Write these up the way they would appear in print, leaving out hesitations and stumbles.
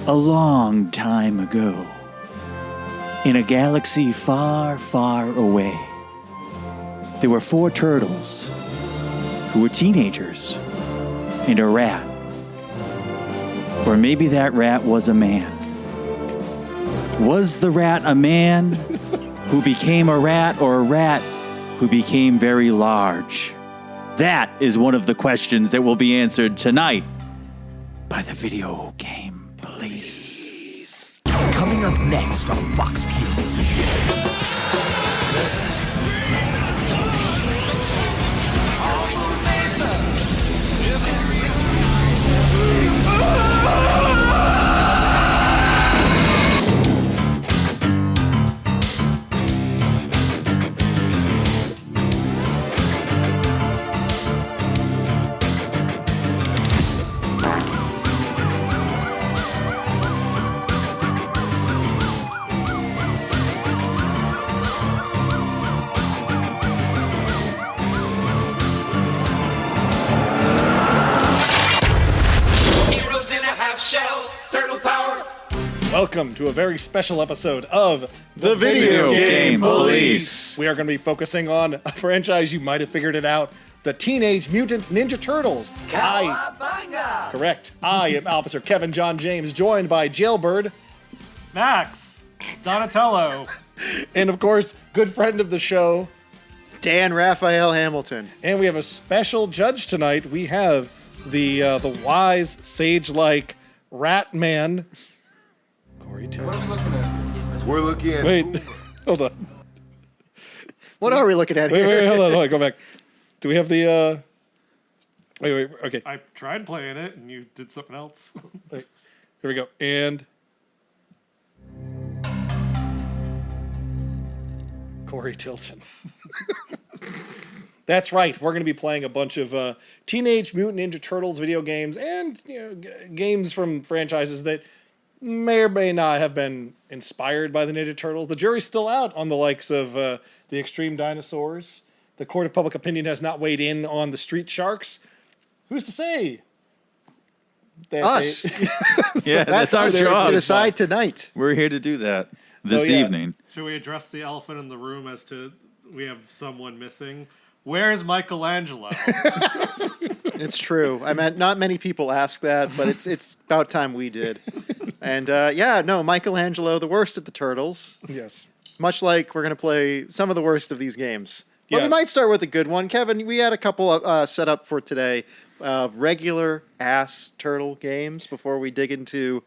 A long time ago, in a galaxy far, far away, there were 4 turtles who were teenagers and a rat. Or maybe that rat was a man. Was the rat a man who became a rat, or a rat who became very large? That is one of the questions that will be answered tonight by the video game police. Coming up next on Fox Kids. Welcome to a very special episode of The Video Game Police. We are going to be focusing on a franchise you might have figured it out, the Teenage Mutant Ninja Turtles. Correct. I am Officer Kevin John James, joined by Jailbird Max, Donatello, and of course, good friend of the show, Dan Raphael Hamilton. And we have a special judge tonight. We have the wise, sage-like rat man, Corey Tilton. What are we looking at? We're looking at... Wait, hold on. What are we looking at here? Wait, hold on, go back. Do we have the, Wait, okay. I tried playing it and you did something else. Wait, here we go. And... Corey Tilton. That's right. We're going to be playing a bunch of Teenage Mutant Ninja Turtles video games and games from franchises that may or may not have been inspired by the Ninja Turtles. The jury's still out on the likes of the Extreme Dinosaurs. The court of public opinion has not weighed in on the Street Sharks. Who's to say? Us. Yeah, that's our job to decide tonight. We're here to do that this evening. Should we address the elephant in the room as to we have someone missing? Where's Michelangelo? It's true. I mean, not many people ask that, but it's about time we did. And Michelangelo, the worst of the Turtles. Yes. Much like we're going to play some of the worst of these games. Well, Yeah. we might start with a good one. Kevin, we had a couple set up for today of regular ass turtle games before we dig into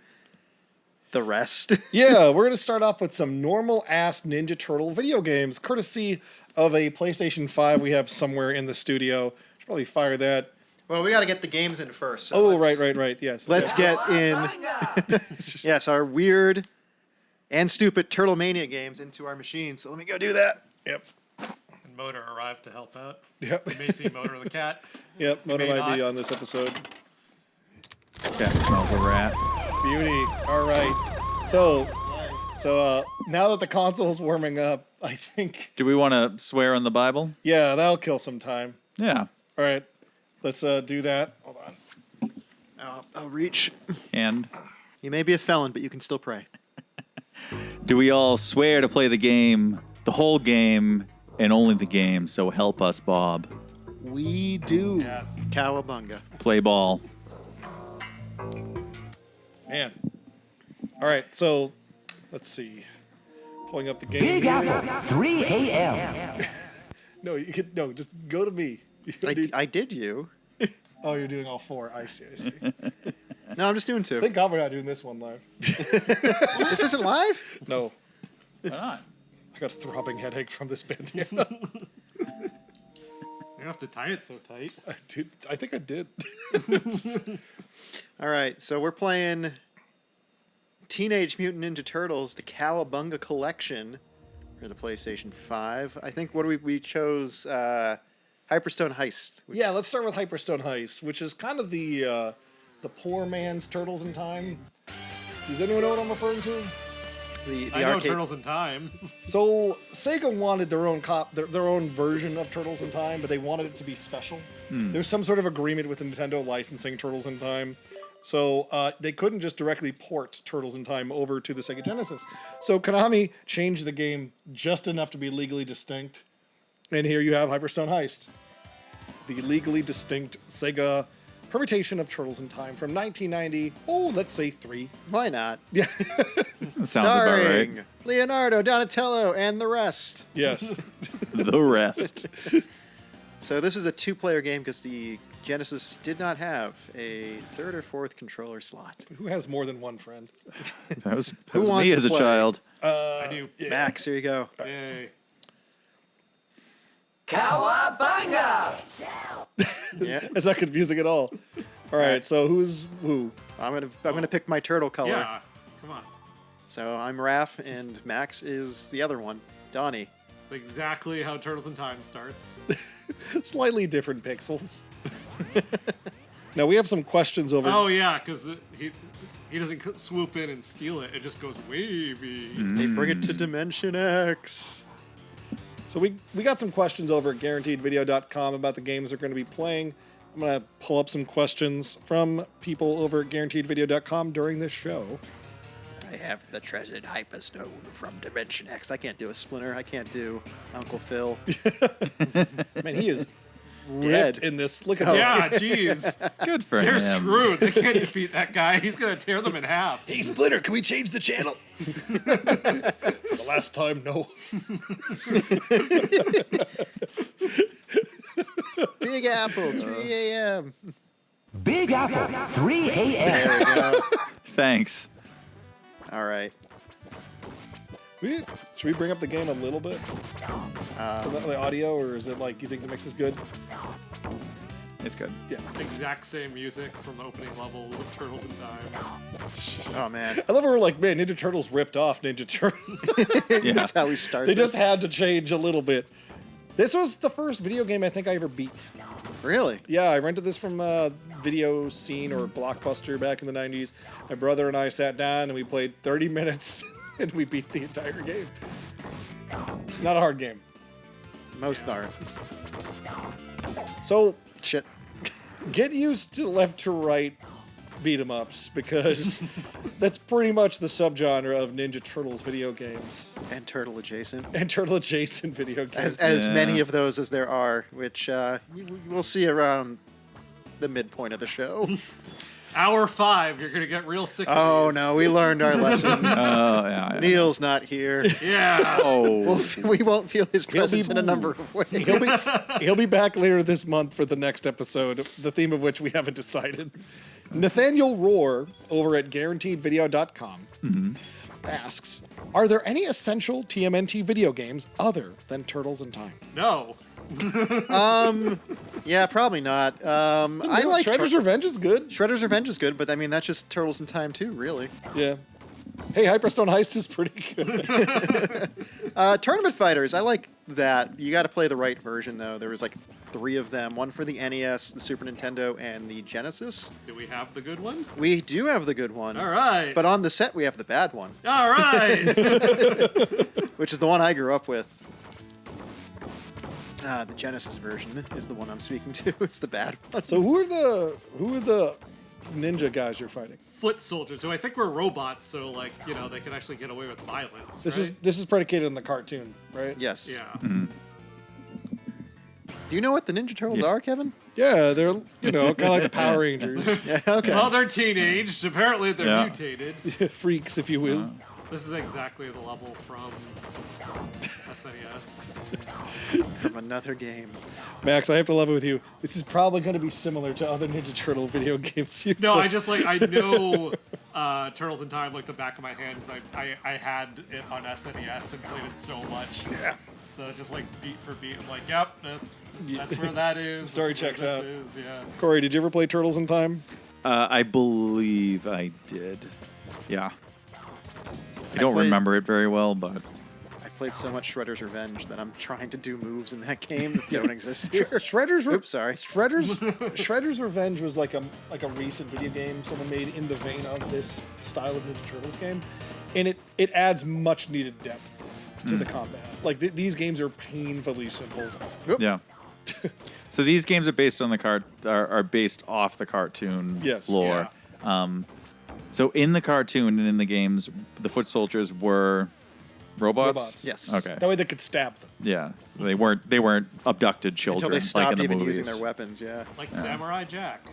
the rest. Yeah, we're going to start off with some normal-ass Ninja Turtle video games, courtesy of a PlayStation 5 we have somewhere in the studio. Should probably fire that. Well, we got to get the games in first. So Oh, right, yes. Let's get in, yes, our weird and stupid Turtle Mania games into our machine. So let me go do that. Yep. And Motor arrived to help out. Yep. You may see Motor the cat. Yep, Motor may might be not. on this episode. Cat smells a rat. Beauty. All right. So now that the console's warming up, I think, Do we want to swear on the Bible? yeah, that'll kill some time. Yeah. All right, let's do that. Hold on. I'll reach. And You may be a felon, but you can still pray. do we all swear to play the game, the whole game, and only the game, so help us, Bob. We do. Yes. Cowabunga. Play ball. Man. All right, so let's see. Pulling up the game. Big Apple, 3 a.m. No, just go to me. You don't need- I did you. Oh, you're doing all 4. I see. No, I'm just doing 2. Thank God we're not doing this one live. This isn't live? No, Why not? I got a throbbing headache from this bandana. You have to tie it so tight. Dude, I think I did. All right, so we're playing Teenage Mutant Ninja Turtles, the Cowabunga Collection for the PlayStation 5. I think we chose Hyperstone Heist. Yeah, let's start with Hyperstone Heist, which is kind of the poor man's Turtles in Time. Does anyone know what I'm referring to? The I know arcade. Turtles in Time. So Sega wanted their own version of Turtles in Time, but they wanted it to be special. There's some sort of agreement with Nintendo licensing Turtles in Time, So they couldn't just directly port Turtles in Time over to the Sega Genesis. So Konami changed the game just enough to be legally distinct. And here you have Hyperstone Heist, the legally distinct Sega permutation of Turtles in Time from 1990. Oh, let's say 3. Why not? Yeah. Sounds about Starring right. Leonardo, Donatello, and the rest. Yes. The rest. So this is a 2-player game because the Genesis did not have a 3rd or 4th controller slot. Who has more than one friend? That was Who wants me to as a play? child. I do. Max, here you go. Yay. Cowabunga! Yeah, It's not confusing at all. All right, so who's who? I'm gonna pick my turtle color. Yeah. Come on. So I'm Raph, and Max is the other one, Donnie. It's exactly how Turtles in Time starts. Slightly different pixels. Now we have some questions over. Oh yeah, because he doesn't swoop in and steal it. It just goes wavy. They bring it to Dimension X. So we got some questions over at guaranteedvideo.com about the games they're going to be playing. I'm going to pull up some questions from people over at guaranteedvideo.com during this show. I have the treasured Hyperstone from Dimension X. I can't do a Splinter. I can't do Uncle Phil. Man, he is Dead. ripped in this. Look at Oh. him. Yeah, jeez. Good for They're him. screwed. They can't defeat that guy. He's gonna tear them in half. Hey, Splinter, can we change the channel? For the last time, no. Big Apple, 3 a.m. Big Apple, 3 a.m. There we go. Thanks. All right. Should we bring up the game a little bit? The audio, or is it like, you think the mix is good? It's good. Yeah. Exact same music from the opening level of Turtles in Time. Oh, man. I love how we're like, man, Ninja Turtles ripped off Ninja Turtles. Yeah. That's how we start. They just this. had to change a little bit. This was the first video game I think I ever beat. Really? Yeah, I rented this from Video Scene or Blockbuster back in the 90s. My brother and I sat down and we played 30 minutes and we beat the entire game. It's not a hard game. Most aren't. So Shit. get used to left to right beat 'em ups because that's pretty much the subgenre of Ninja Turtles video games And turtle adjacent. and turtle adjacent video games. As Yeah. many of those as there are, which we'll see around the midpoint of the show. Hour 5, you're gonna get real sick of Oh these. no, we learned our lesson. Yeah. Neil's not here. Yeah. Oh. We won't feel his presence in a number of ways. He'll be back later this month for the next episode, the theme of which we haven't decided. Nathaniel Rohr over at guaranteedvideo.com asks, are there any essential TMNT video games other than Turtles in Time? No. Yeah, probably not. I like Shredder's Revenge is good. Shredder's Revenge is good, but I mean that's just Turtles in Time too, really. Yeah. Hey, Hyperstone Heist is pretty good. Tournament Fighters, I like that. You got to play the right version though. There was like 3 of them, one for the NES, the Super Nintendo, and the Genesis. Do we have the good one? We do have the good one. All right. But on the set we have the bad one, All right. which is the one I grew up with. The Genesis version is the one I'm speaking to. It's the bad one. So who are the ninja guys you're fighting? Foot soldiers, who I think were robots, so like, you know, they can actually get away with violence. This right? is predicated on the cartoon, right? Yes. Yeah. Do you know what the Ninja Turtles are, Kevin? Yeah, they're kind of like the Power Rangers, Yeah. Okay. Well, they're teenaged. Apparently, they're Yeah. mutated. freaks, if you will. This is exactly the level from SNES. From another game. Max, I have to love it with you. This is probably going to be similar to other Ninja Turtle video games. No, I just like, I know Turtles in Time like the back of my hand because I had it on SNES and played it so much. Yeah. So just like beat for beat, I'm like, yep, that's where that is. Story This is where checks this out. Is, yeah. Corey, did you ever play Turtles in Time? I believe I did. Yeah. I don't played- remember it very well, but I played so much Shredder's Revenge that I'm trying to do moves in that game that don't exist here. Shredder's. Oops, sorry. Shredder's Revenge was like a recent video game someone made in the vein of this style of Ninja Turtles game, and it adds much needed depth to the combat. Like these games are painfully simple. yeah. So these games are based on the are based off the cartoon Yes. lore. So in the cartoon and in the games, the foot soldiers were robots. Yes. Okay. That way they could stab them. Yeah. So they weren't abducted children Until they stopped like in the even movies. using their weapons, yeah. Like Samurai Jack.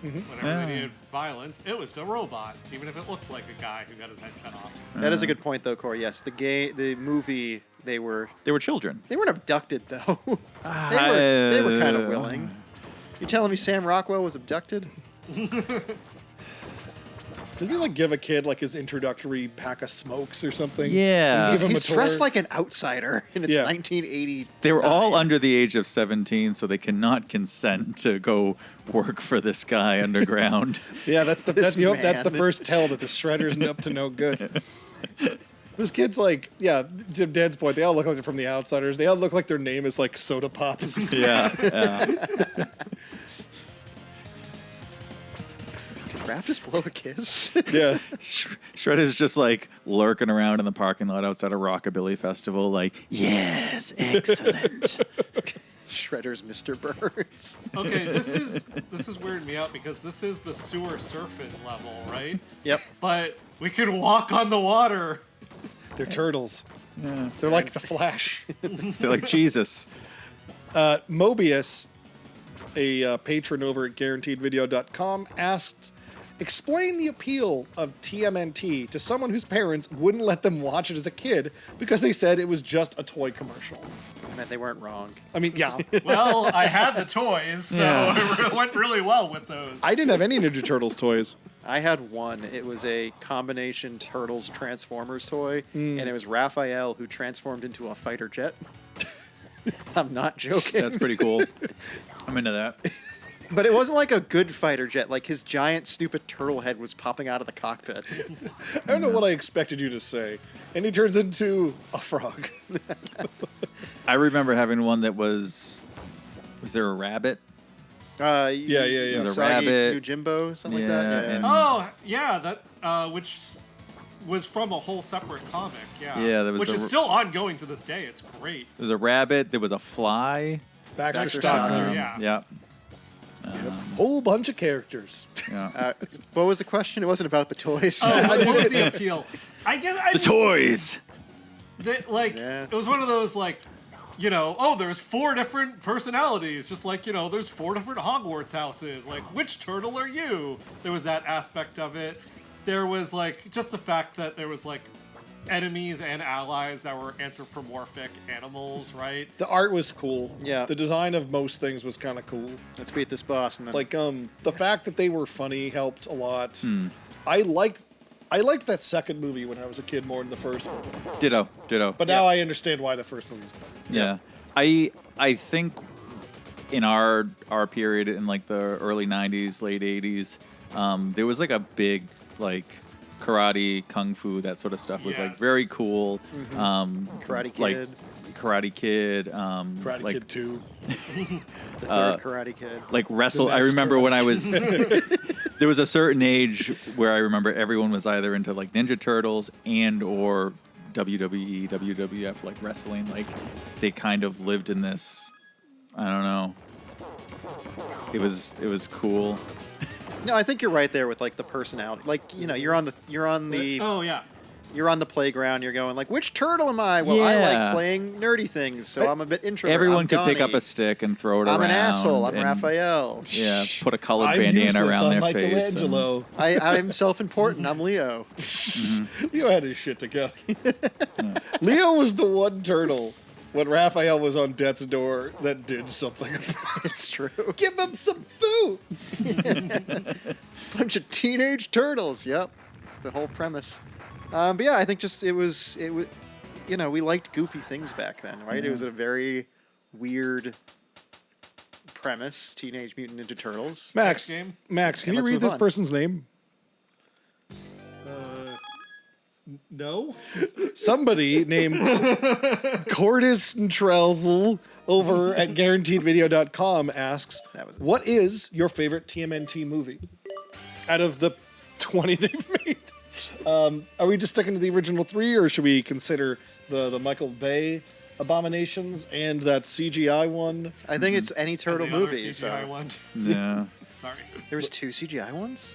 Whenever they needed violence, it was a robot, even if it looked like a guy who got his head cut off. That is a good point, though, Corey. Yes, the movie, they were children. they weren't abducted though. they were kind of willing. You telling me Sam Rockwell was abducted? Doesn't he like give a kid like his introductory pack of smokes or something? Yeah. Give him a He's dressed tour? like an outsider, and it's Yeah. 1980. They were all under the age of 17, so they cannot consent to go work for this guy underground. Yeah, that's the This that's the man. first tell that the Shredder's up to no good. This kid's like, yeah, to Dad's point, they all look like they're from the Outsiders. They all look like their name is like Soda Pop. Yeah. Did Raph just blow a kiss? Yeah. Shredder's just like lurking around in the parking lot outside a Rockabilly festival, like, yes, excellent. Shredder's Mr. Burns. Okay, this is weirding me out because this is the sewer surfing level, right? Yep. But we can walk on the water. They're turtles. Yeah. They're like the Flash. They're like Jesus. Mobius, a patron over at guaranteedvideo.com, asked, explain the appeal of TMNT to someone whose parents wouldn't let them watch it as a kid because they said it was just a toy commercial. Man, they weren't wrong. I mean, yeah. Well, I had the toys, so it went really well with those. I didn't have any Ninja Turtles toys. I had one. It was a combination Turtles Transformers toy, and it was Raphael who transformed into a fighter jet. I'm not joking. That's pretty cool. I'm into that. But it wasn't like a good fighter jet. Like his giant, stupid turtle head was popping out of the cockpit. I don't know what I expected you to say. And he turns into a frog. I remember having one that was there a rabbit? Yeah. The Usagi rabbit. Yojimbo, something Yeah, like that. Yeah. and- Oh, yeah, that which was from a whole separate comic. Yeah, Yeah, there was which a- is still ongoing to this day. It's great. There was a rabbit, there was a fly. Baxter Baxter Stockman. Stockman. Yeah. Yeah. Whole bunch of characters. Yeah. What was the question? It wasn't about the toys. Oh, what was the appeal? I guess The toys. Yeah. It was one of those like, there's 4 different personalities, just like there's 4 different Hogwarts houses. Like, which turtle are you? There was that aspect of it. There was like just the fact that there was like enemies and allies that were anthropomorphic animals, right? The art was cool. Yeah. The design of most things was kind of cool. Let's beat this boss. And then Like, the fact that they were funny helped a lot. I liked that second movie when I was a kid more than the first one. Ditto. But now I understand why the first movie's better. Yeah. I think in our period in like the early 90s, late 80s, there was like a big like karate, kung fu, that sort of stuff was like Yes. very cool. Karate Kid. Like Karate Kid. Karate like, Kid 2. the third Karate Kid. Like wrestle. The I Max remember Karate. when I was there was a certain age where I remember everyone was either into like Ninja Turtles and or WWE, WWF, like wrestling. Like they kind of lived in this. I don't know. It was cool. No, I think you're right there with like the personality. Like you're on the Oh yeah. you're on the playground. You're going like, which turtle am I? Well, I like Yeah. playing nerdy things, so I'm a bit introverted. Everyone I'm could pick up Donnie. a stick and throw it I'm around. an asshole. I'm and, Raphael. Yeah, put a colored I'm bandana useless, around I'm their face. and- Michelangelo. I'm self-important. I'm Leo. Leo had his shit together. Leo was the one turtle when Raphael was on death's door that did something about it. It's true. Give him some food. Bunch of teenage turtles. Yep, it's the whole premise. But yeah, I think just it was we liked goofy things back then, right? It was a very weird premise. Teenage Mutant Ninja Turtles. Max, game? Max, can Yeah, you let's read move this on. person's name? No. Somebody named Cordis Trelzel over at guaranteedvideo.com asks, That was it. what is your favorite TMNT movie out of the 20 they've made? Are we just sticking to the original 3, or should we consider the Michael Bay Abominations and that CGI one? I think it's any turtle And the other movie. CGI So one. Yeah. Sorry. there was 2 CGI ones.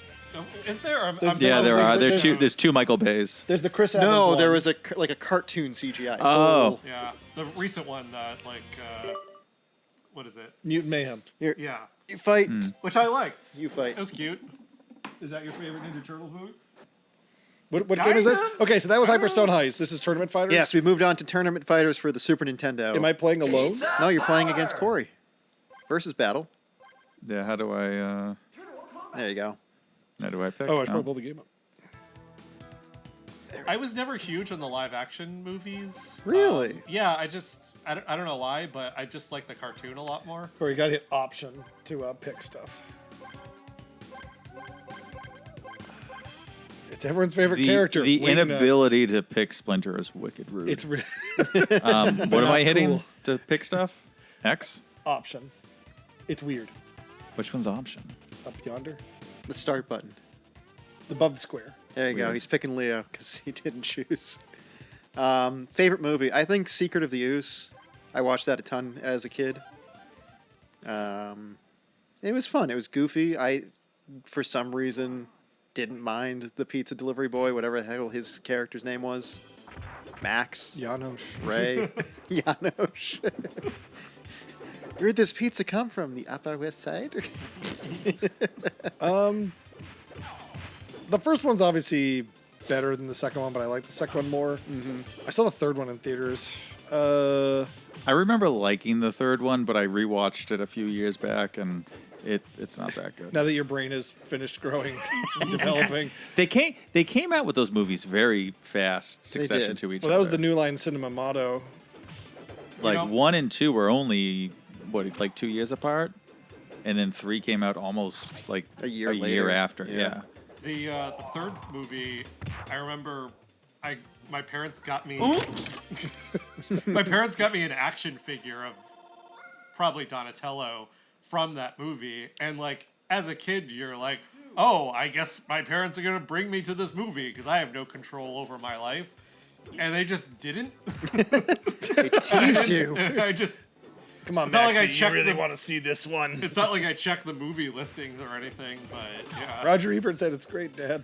Is there? Yeah, there are. there's- There's two Michael Bays. There's the Chris Evans No, one. there was a cartoon CGI. Oh. Yeah, the recent one that what is it? Mutant Mayhem. Here, Yeah, you fight. which I liked. You fight. It was cute. Is that your favorite Ninja Turtles movie? What game is this? Kind of. Okay, so that was Hyperstone Heist. This is Tournament Fighters? Yes, we moved on to Tournament Fighters for the Super Nintendo. Am I playing alone? No, you're playing against Corey. Versus Battle. Yeah, how do I There you go. pick? Oh, I should probably pull the game up. I was never huge on the live action movies. Really? Yeah, I don't know why, but I just like the cartoon a lot more. Or you got to hit option to pick stuff. It's everyone's favorite character. The Wing Nut. inability to pick Splinter is wicked rude. It's what am I hitting cool. to pick stuff? X? option. It's weird. Which one's option? Up yonder. The start button. It's above the square. There you go. He's picking Leo because he didn't choose. Favorite movie? I think Secret of the Ooze. I watched that a ton as a kid. It was fun. It was goofy. I, for some reason, didn't mind the pizza delivery boy, whatever the hell his character's name was. Max. Janosch. Ray. Janosch. Where'd this pizza come from? The Upper West Side? The first one's obviously better than the second one, but I like the second one more. Mm-hmm. I saw the third one in theaters. I remember liking the third one, but I rewatched it a few years back, and it's not that good. Now that your brain has finished growing and developing. They came out with those movies very fast, succession did. to each Well, other. that was the New Line Cinema motto. Like You know- 1 and 2 were only like 2 years apart, and then 3 came out almost like A year later. after. Yeah. Yeah. The third movie, I remember, my parents got me. Oops. My parents got me an action figure of probably Donatello from that movie, and like as a kid, you're like, oh, I guess my parents are gonna bring me to this movie because I have no control over my life, and they just didn't. They teased you. And I just. Come on, It's not like Maxie, I you checked really the- want to see this one. It's not like I checked the movie listings or anything, but yeah. Roger Ebert said it's great, Dad.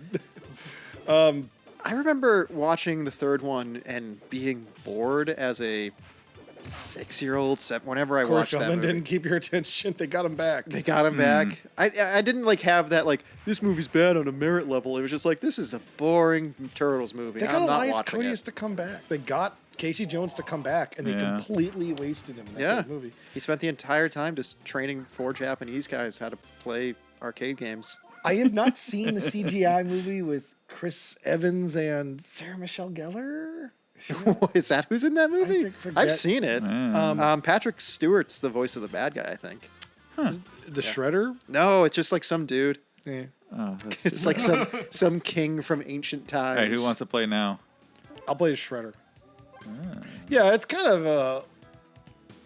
I remember watching the third one and being bored as a 6-year-old, whenever I Corey watched that Feldman movie. didn't keep your attention. They got him back. They got him back. I didn't like have that like this movie's bad on a merit level. It was just like this is a boring Turtles movie. They got I'm not Elias watching Koteas it. to come back. They got Casey Jones to come back, and they Yeah. completely wasted him in that Yeah, good movie. he spent the entire time just training 4 Japanese guys how to play arcade games. I have not seen the CGI movie with Chris Evans and Sarah Michelle Gellar. Is that who's in that movie? forget. I've seen it. Yeah. Patrick Stewart's the voice of the bad guy, I think. The Shredder. No, it's just like some dude. Yeah. Oh, that's It's like some king from ancient times. All right, who wants to play now? I'll play as Shredder. Yeah, it's kind of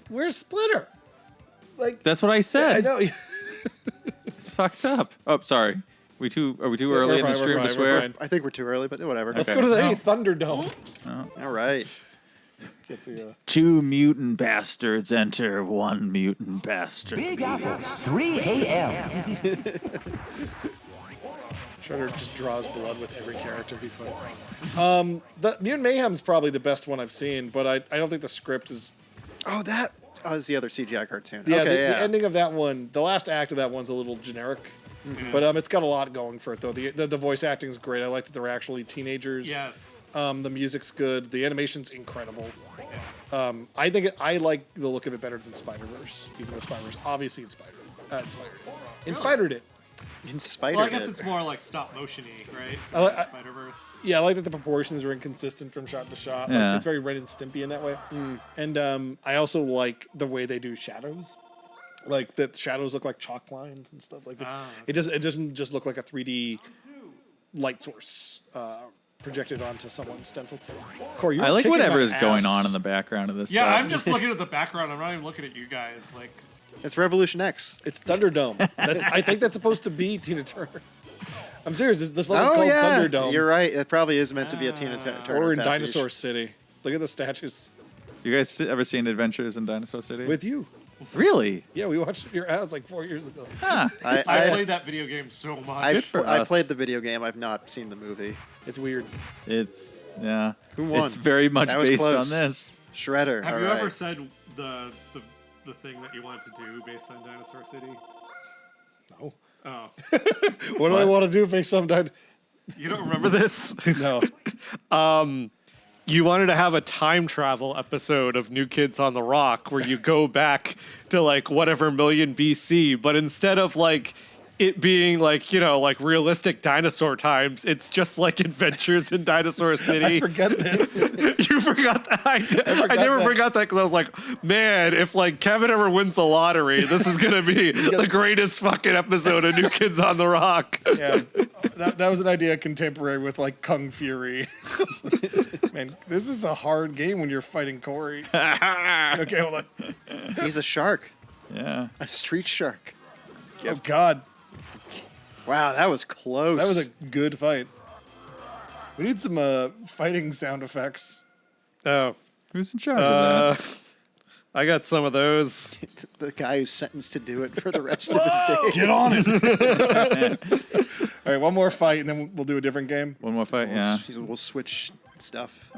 where's Splinter? Like That's what I said. I know. It's fucked up. Oh, sorry. Are we too early in the stream to swear? I think we're too early, but whatever. Let's Okay. go to the No. Thunderdome. All right. Get the, 2 mutant bastards enter 1 mutant bastard. Big Apple, 3 a.m. Shredder just draws blood with every character he fights. The Mutant Mayhem's probably the best one I've seen, but I don't think the script is. Oh, that was the other CGI cartoon. Yeah, okay, the ending of that one, the last act of that one's a little generic, but it's got a lot going for it though. The voice acting's great. I like that they're actually teenagers. Yes. The music's good. The animation's incredible. I think I like the look of it better than Spider-Verse, even though Spider-Verse obviously inspired it. In Spider. Well, I guess it's more like stop motion-y, right? I- Spider-Verse. Yeah, I like that the proportions are inconsistent from shot to shot. Yeah. Like, it's very Ren and Stimpy in that way. And I also like the way they do shadows. Like the shadows look like chalk lines and stuff. Like it doesn't just look like a 3D light source projected onto someone's stencil. Corey, I like kicking whatever my is going ass. on in the background of this. Yeah, set. I'm just looking at the background. I'm not even looking at you guys. Like, It's Revolution X. It's Thunderdome. I think that's supposed to be Tina Turner. I'm serious. This level's called Thunderdome. You're right. It probably is meant to be a Tina Turner. Or in pastiche. Dinosaur City. Look at the statues You guys ever seen Adventures in Dinosaur City? with you. Really? Yeah, we watched it at your house like 4 years ago. Huh. I played that video game so much. I us. played the video game. I've not seen the movie. It's weird. It's yeah. Who won? It's very much That was based close. on this. Shredder. Have all you right. ever said the thing that you wanted to do based on Dinosaur City? No. Oh, What do I want to do based on that? you don't remember this? No. You wanted to have a time travel episode of New Kids on the Rock where you go back to like whatever million BC, but instead of like it being like, you know, like realistic dinosaur times, it's just like adventures in Dinosaur City. I forget this. You forgot that? I never forgot that because I was like, man, if like Kevin ever wins the lottery, this is gonna be the greatest fucking episode of New Kids on the Rock. Yeah, that was an idea contemporary with like Kung Fury. Man, this is a hard game when you're fighting Corey. Okay, hold on. He's a shark. Yeah. A street shark. Oh God, Wow, that was close. that was a good fight. We need some fighting sound effects. Oh, Who's in charge of that? I got some of those. the guy who's sentenced to do it for the rest of his day. Get on it. All right, one more fight, and then we'll do a different game. One more fight. Yeah. We'll switch stuff.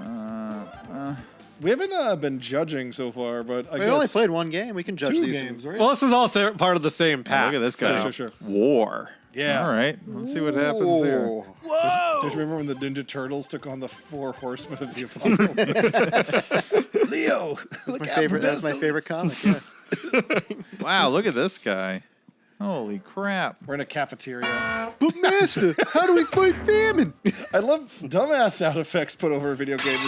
We haven't been judging so far, but I We guess only played one game. We can judge two these. games, right? Well, this is all part of the same pack. Look at this guy. Sure. War. Yeah. All right. Let's see what happens here. Whoa. Don't you remember when the Ninja Turtles took on the 4 Horsemen of the Apocalypse? Leo, That's my favorite. That's my favorite comic. Yeah. Wow, look at this guy. Holy crap. We're in a cafeteria. But master, how do we fight famine? I love dumbass sound effects put over a video game.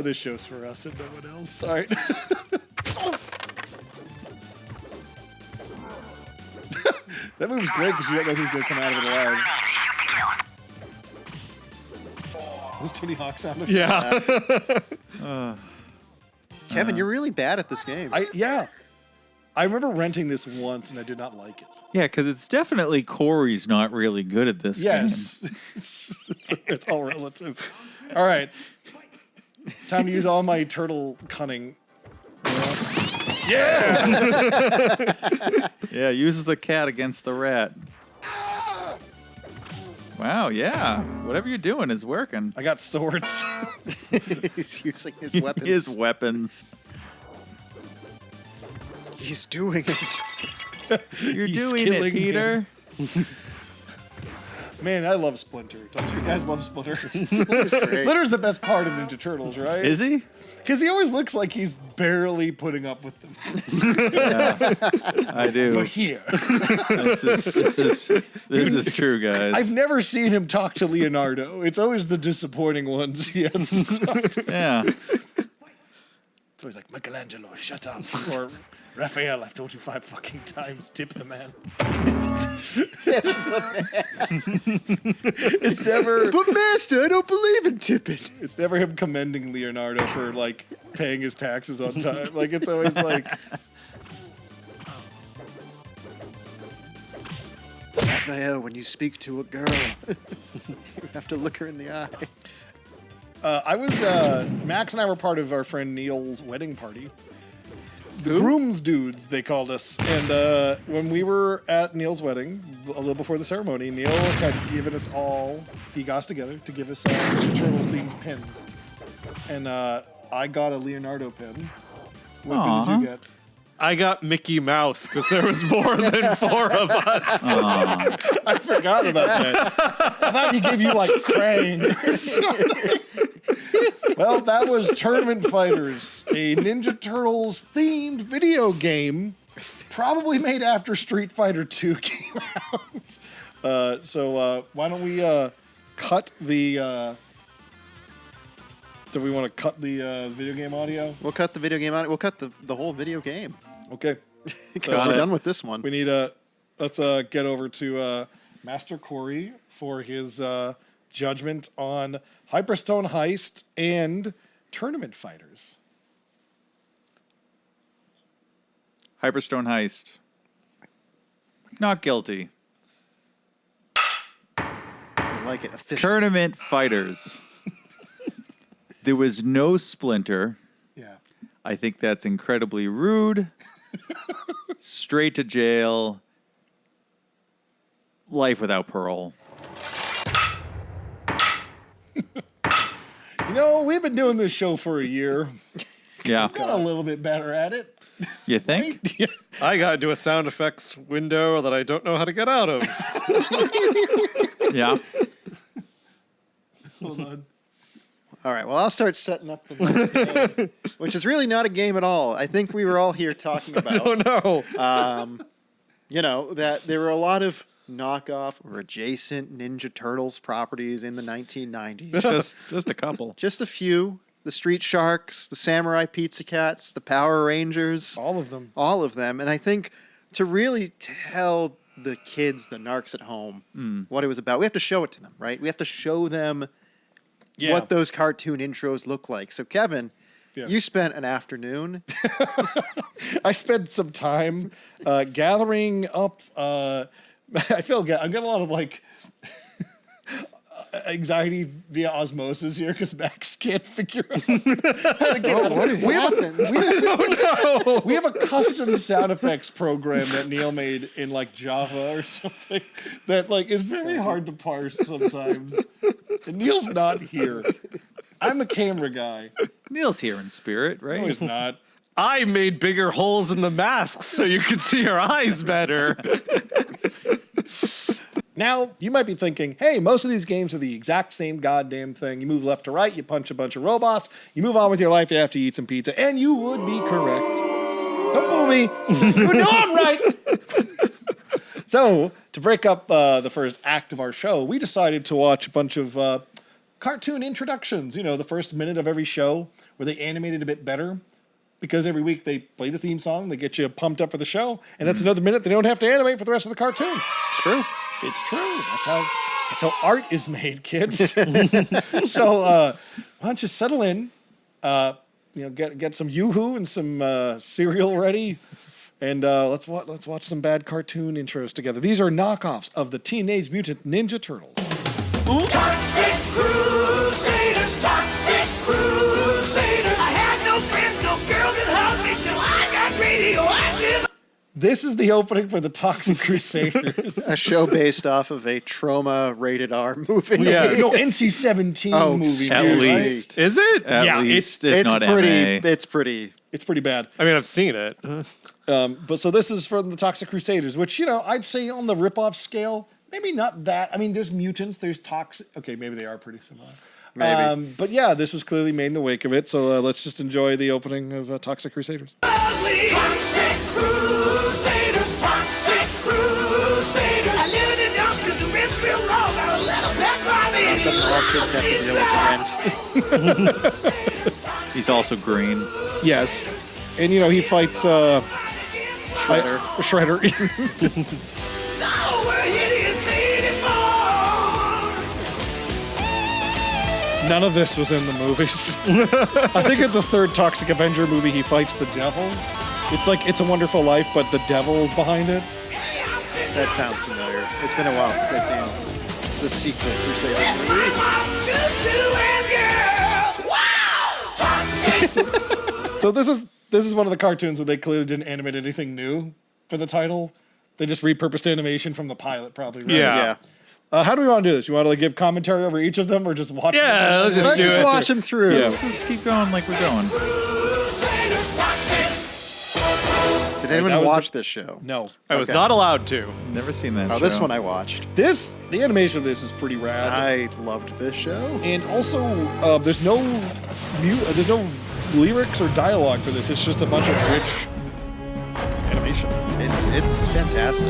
This show's for us and no one else. All right. That move's great because you don't know who's going to come out of it alive. Those Tony Hawk sound effects. Yeah. Kevin, you're really bad at this game. I remember renting this once and I did not like it. Yeah, because it's definitely Corey's not really good at this game. Yes. It's all relative. All right. Time to use all my turtle cunning. Yeah. Yeah, uses the cat against the rat. Wow, yeah. Whatever you're doing is working. I got swords. He's using his weapons. His weapons. He's doing it. You're He's doing it, killing Peter. Man, I love Splinter. Don't you guys love Splinter? Splinter's great. Splinter's the best part of Ninja Turtles, right? Is he? Because he always looks like he's barely putting up with them. I do. But here, This is true, guys. I've never seen him talk to Leonardo. It's always the disappointing ones he has to talk to. Yeah. It's always like, Michelangelo, shut up. Or, Raphael, I've told you 5 fucking times, tip the man. It's never... But master, I don't believe in tipping. It's never him commending Leonardo for, like, paying his taxes on time. Like, it's always like... Raphael, when you speak to a girl, you have to look her in the eye. Max and I were part of our friend Neil's wedding party. The Grooms Dudes, they called us. And when we were at Neil's wedding, a little before the ceremony, Neil had given us all, he got us together to give us Ninja Turtles themed pins. And I got a Leonardo pin. What pin did you get? I got Mickey Mouse because there was more than 4 of us. I forgot about that. I thought he gave you like Krang or something. Well, that was Tournament Fighters, a Ninja Turtles themed video game, probably made after Street Fighter 2 came out. So why don't we cut the? Do we want to cut the video game audio? We'll cut the video game out. We'll cut the whole video game. Okay. Because we're done with this one. We need let's get over to Master Corey for his judgment on Hyperstone Heist and Tournament Fighters. Hyperstone Heist. Not guilty. I like it. Official. Tournament Fighters. There was no Splinter. Yeah. I think that's incredibly rude. Straight to jail. Life without parole. You know, we've been doing this show for a year. Yeah. Got a little bit better at it. You think? I got into a sound effects window that I don't know how to get out of. Yeah. Hold on. All right, well, I'll start setting up the next game, which is really not a game at all. I think we were all here talking about, Oh no. that there were a lot of knockoff or adjacent Ninja Turtles properties in the 1990s. Just a couple. Just a few. The Street Sharks, the Samurai Pizza Cats, the Power Rangers. All of them. All of them. And I think to really tell the kids, the narcs at home, what it was about, we have to show it to them, right? We have to show them what those cartoon intros look like. So, Kevin, you spent an afternoon. I spent some time gathering up. I feel I'm getting a lot of like anxiety via osmosis here because Max can't figure out how to get out of it. We have a custom sound effects program that Neil made in like Java or something that like is very hard to parse sometimes. And Neil's not here. I'm a camera guy. Neil's here in spirit, right? No, he's not. I made bigger holes in the masks so you could see her eyes better. Now, you might be thinking, hey, most of these games are the exact same goddamn thing. You move left to right, you punch a bunch of robots, you move on with your life, you have to eat some pizza, and you would be correct. Don't boo me. You know I'm right. So, to break up the first act of our show, we decided to watch a bunch of cartoon introductions. You know, the first minute of every show where they animated a bit better. Because every week they play the theme song, they get you pumped up for the show, and that's another minute they don't have to animate for the rest of the cartoon. True. It's true. That's how art is made, kids. So why don't you settle in, get some Yoo-Hoo and some cereal ready, and let's watch some bad cartoon intros together. These are knockoffs of the Teenage Mutant Ninja Turtles. Toxic Crusaders, Toxic Crusaders. I had no friends, no girls that hugged me till I got radioactive. This is the opening for the Toxic Crusaders. A show based off of a trauma-rated R movie. Yeah. No, NC-17 movie. at dude, least. right? Is it? At least, if not pretty. MA. It's pretty. It's pretty bad. I mean, I've seen it. But so this is from the Toxic Crusaders, which, I'd say on the ripoff scale, maybe not that. I mean, there's mutants, there's toxic. Okay, maybe they are pretty similar. Maybe. But yeah, this was clearly made in the wake of it. So let's just enjoy the opening of Toxic Crusaders. Ugly. Toxic Crusaders, Toxic Crusaders. I live in the dump because the rent's real low. Got a little black Barbie. Except all kids have to deal with rent. He's also green. Yes. And, he fights Shredder. No, we're hideously deformed. None of this was in the movies. I think in the third Toxic Avenger movie, he fights the devil. It's like It's a Wonderful Life, but the devil is behind it. That sounds familiar. It's been a while since I've seen the sequel Crusaders movies. Wow! So this is one of the cartoons where they clearly didn't animate anything new for the title. They just repurposed animation from the pilot, probably. Right? Yeah. How do we want to do this? You want to give commentary over each of them, or just watch? Yeah, them? let's Let's just watch them through. Yeah. Let's just keep going like we're going. Did anyone that was watch this show? No. I was Okay. not allowed to. Never seen that Oh, show. this one I watched. The animation of this is pretty rad. I loved this show. And also, there's no lyrics or dialogue for this. It's just a bunch of rich animation. It's fantastic.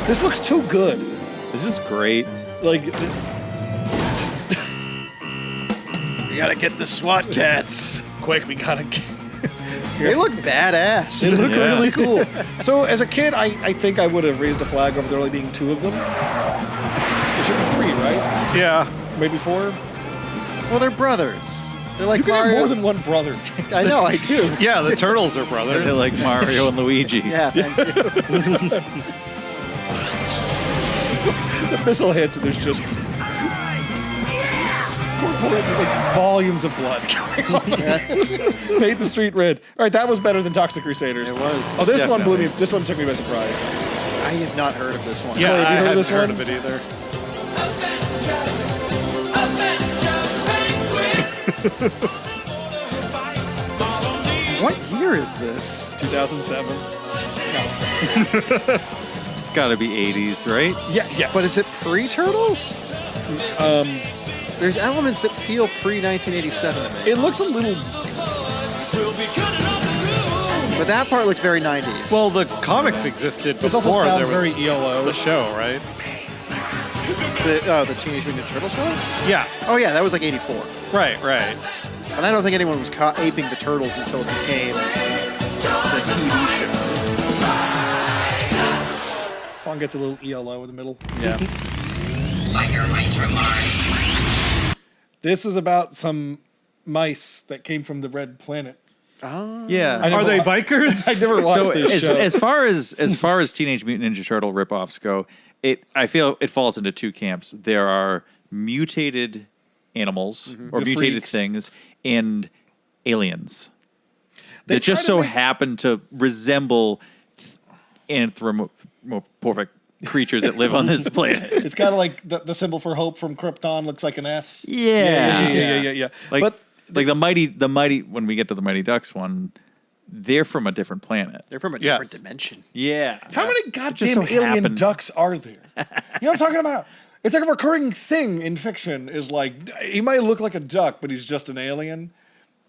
This looks too good. This is great. Like, We gotta get the SWAT cats. quick, we gotta. They look badass. They look Yeah. really cool. So as a kid, I think I would have raised a flag over there only being two of them. There should be three, right? Yeah. Maybe four. Well, they're brothers. They're like You can have Mario. more than one brother. I know, I do. Yeah, the turtles are They're brothers. like Mario and Luigi. Yeah, thank you. The missile hits, and there's just There's like volumes of blood going on. Paint the street red. All right, that was better than Toxic Crusaders. It was. Oh, this one blew Definitely. me. This one took me by surprise. I have not heard of this one. Yeah, Corey, have I you heard of hadn't this heard one? of it either. What year is this? 2007. It's got to be 80s, right? Yeah. But is it pre-Turtles? There's elements that feel pre-1987 to me. It looks a little. But that part looks very 90s. Well, the comics existed This also before sounds there was very ELO. the show, right? the Teenage Mutant Ninja Turtles films? Yeah, Oh yeah, that was like 84. right. And I don't think anyone was aping the Turtles until it became the TV show. Song gets a little ELO in the middle. Yeah. This was about some mice that came from the Red Planet. Oh. Yeah. Are they bikers? I never watched So this show. as far as Teenage Mutant Ninja Turtle ripoffs go, I feel it falls into two camps. There are mutated animals or The mutated freaks. things and aliens They that just try to so make- happen to resemble anthropomorphic creatures that live on this planet. It's kind of like the symbol for hope from Krypton looks like an S. Yeah. Yeah. Like But the mighty when we get to the Mighty Ducks one, they're from a different planet. They're from a Yes. different dimension. Yeah. how many just goddamn so alien happened- ducks are there? You know what I'm talking about? It's like a recurring thing in fiction. Is like he might look like a duck, but he's just an alien.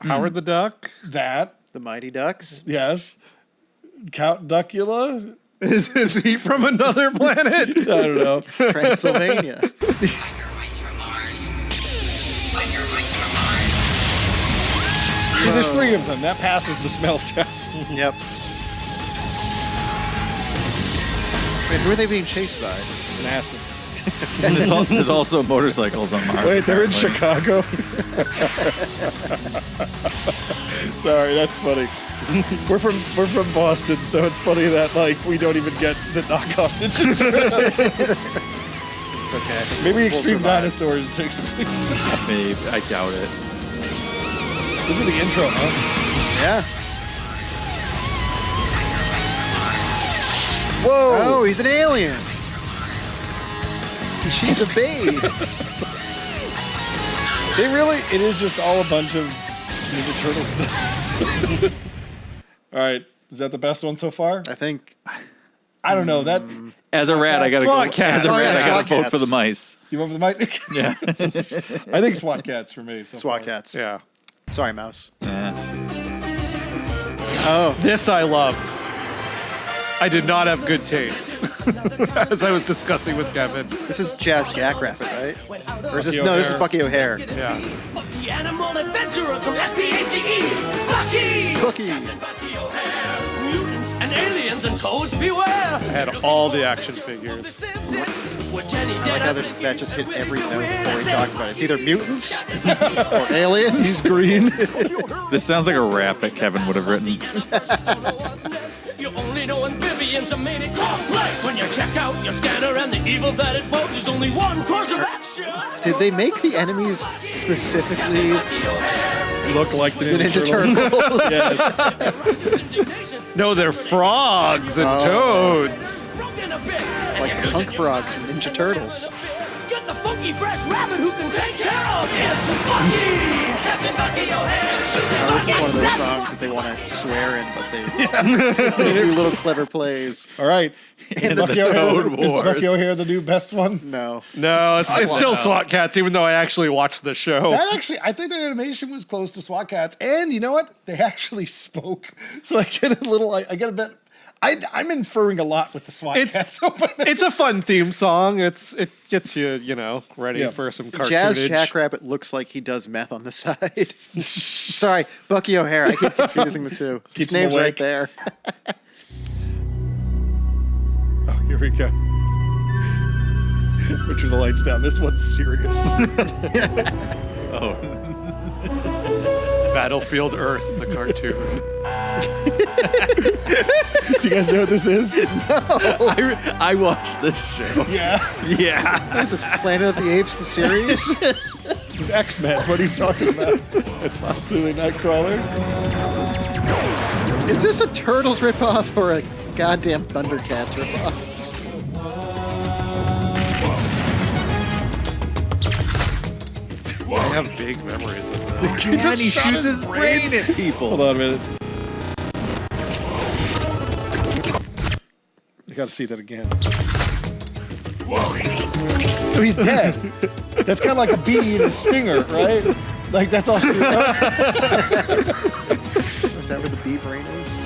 Howard the Duck. That The Mighty Ducks. yes, Count Duckula. Is he from another planet? I don't know. Transylvania. See, there's three of them. That passes the smell test. Yep. Wait, who are they being chased by? NASA. And there's also motorcycles on Mars. Wait, they're in apparently. Chicago. Sorry, that's funny. We're from Boston, so it's funny that like we don't even get the knockoff Ninja Turtles. It's okay. I think Maybe we'll Extreme survive. Dinosaurs takes place. Maybe. I doubt it. This is the intro, huh? Yeah. Whoa! Oh, he's an alien. She's a babe. It is just all a bunch of Ninja Turtle stuff. All right, is that the best one so far? I think. I don't know that. As a rat, I gotta go. SWAT cats. As a Oh, rat, yeah, I gotta SWAT vote cats. for the mice. You want for the mic? Yeah. I think SWAT Cats for me. So SWAT far. cats. Yeah. Sorry, mouse. Yeah. Oh. This I loved. I did not have good taste, as I was discussing with Kevin. This is Jazz Jackrabbit, right? Or is this Bucky no? This is O'Hare. Bucky O'Hare. Yeah. The animal adventurers from SPACE. Bucky! Bucky. Bucky O'Hare. Mutants and aliens and toads beware. I had all the action figures. I like how that just hit every note before we talked about it. It's either mutants or aliens. He's green. This sounds like a rap that Kevin would have written. You only know amphibians are made it complex. When you check out your scanner and the evil that it poses, there's only one course of action. Did they make the enemies specifically Look like the the Ninja, Ninja Turtles? Yes. No, they're frogs and toads. Like the punk frogs from Ninja Turtles. Get the funky fresh rabbit who can take care of it's Bucky. Captain Bucky O'Hare. Oh, this is one of those songs that they want to swear in, but they do little clever plays. All right. In the Bucky O'Hare, Toad is Wars. Bucky O'Hare the new best one? No. No, it's still SWAT cats, even though I actually watched the show. That actually, I think the animation was close to SWAT Cats, and you know what? They actually spoke, so I get a little. I get a bit. I'm inferring a lot with the SWAT Cats opening. It's a fun theme song. It gets you, ready Yeah. for some Jazz cartoonage. Jackrabbit looks like he does meth on the side. Sorry, Bucky O'Hare. I keep confusing the two. His Keeps him name's awake. right there. Oh, here we go. We'll turn the lights down. This one's serious. Oh. Battlefield Earth, the cartoon. Do you guys know what this is? I watched this show. Yeah. Yeah. What is this, Planet of the Apes, the series? It's X-Men. What are you talking about? It's not clearly Nightcrawler. Is this a Turtles ripoff or a goddamn Thundercats ripoff? I have vague memories of this. And he shoots his brain at people. Hold on a minute. I gotta see that again. So he's dead. That's kind of like a bee in a stinger, right? Like that's all. Is that where the bee brain is?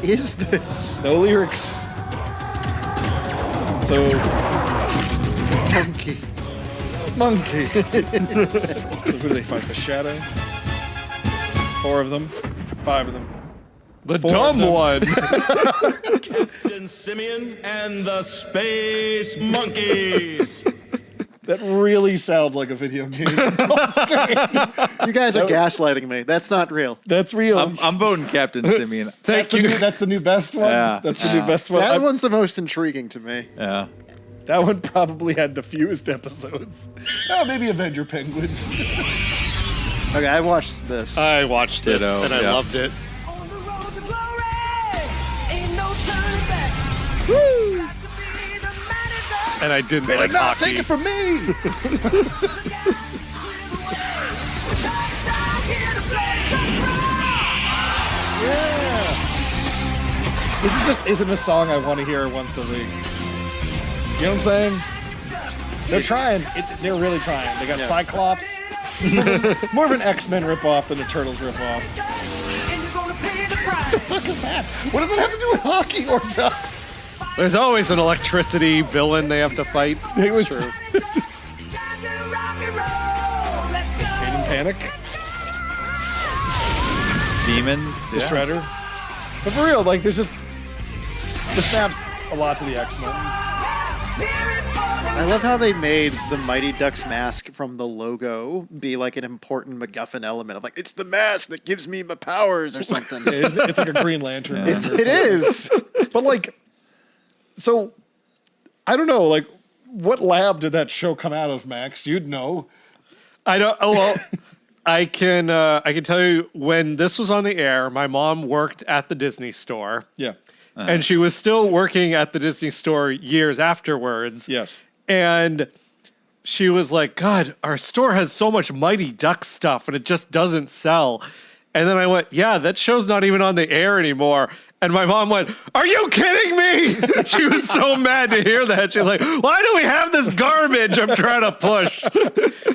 Is this? No lyrics. So monkey. So who do they fight? The Shadow. 4 of them. 5 of them. The 4 of dumb them. one. Captain Simeon and the Space Monkeys. That really sounds like a video game. You guys are gaslighting me. That's not real. That's real. I'm voting Captain Simeon. That's the new best one. Yeah. That's the new best one. That one's the most intriguing to me. Yeah. That one probably had the fewest episodes. Oh, maybe Avenger Penguins. Okay, I watched this. I watched this Ditto, and I yeah. loved it. On the road to glory, ain't no turning back. Woo! Got to be the man in the And I didn't Better like not hockey. take it from me. star here to play the Yeah. This isn't a song I want to hear once a week. You know what I'm saying? They're trying. They're really trying. They got Cyclops. More of an X-Men ripoff than a Turtles ripoff. and you're gonna pay the price. What is that? What does it have to do with hockey or ducks? There's always an electricity villain they have to fight. It was true. Time to rock and roll. Let's go. Panic. Demons. The Yeah. Shredder. But for real, like, this maps a lot to the X-Men. I love how they made the Mighty Ducks mask from the logo be like an important MacGuffin element of like, it's the mask that gives me my powers or something. It's like a Green Lantern. It is. But like, so I don't know, like, what lab did that show come out of, Max? You'd know. I don't. Oh well, I can tell you when this was on the air. My mom worked at the Disney store, Yeah. and she was still working at the Disney store years afterwards. Yes. And she was like, God, our store has so much Mighty Duck stuff and it just doesn't sell. And then I went, yeah, that show's not even on the air anymore. And my mom went, are you kidding me? She was so mad to hear that. She was like, why do we have this garbage I'm trying to push?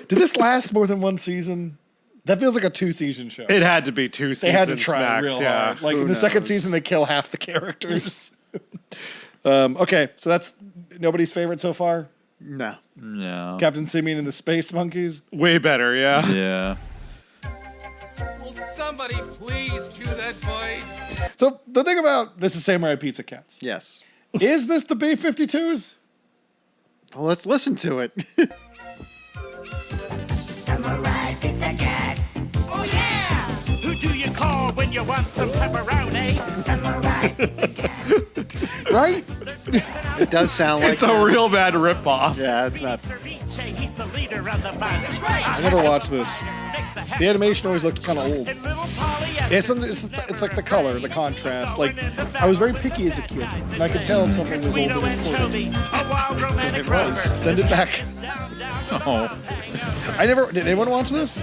Did this last more than one season? That feels like a 2-season show. It had to be 2 seasons. They had to try max, real yeah. hard. Like Who in the second knows? season, they kill half the characters. Okay, so that's nobody's favorite so far. No. No. Captain Simeon and the Space Monkeys. Way better, yeah. Yeah. Will somebody please cue that boy? So the thing about this is Samurai Pizza Cats. Yes. Is this the B-52s? Well, let's listen to it. Samurai Pizza Cats. Oh yeah! Who do you call when you want some pepperoni? Samurai Pizza Cats. Right? It does sound like It's a real bad ripoff. Yeah, it's not. He's the leader of the band. That's right. I never watched this. The animation always looked kind of old. It's like the color, the contrast. Like, I was very picky as a kid, and I could tell if something was old and important. It was. Send it back. Oh. I never. Did anyone watch this?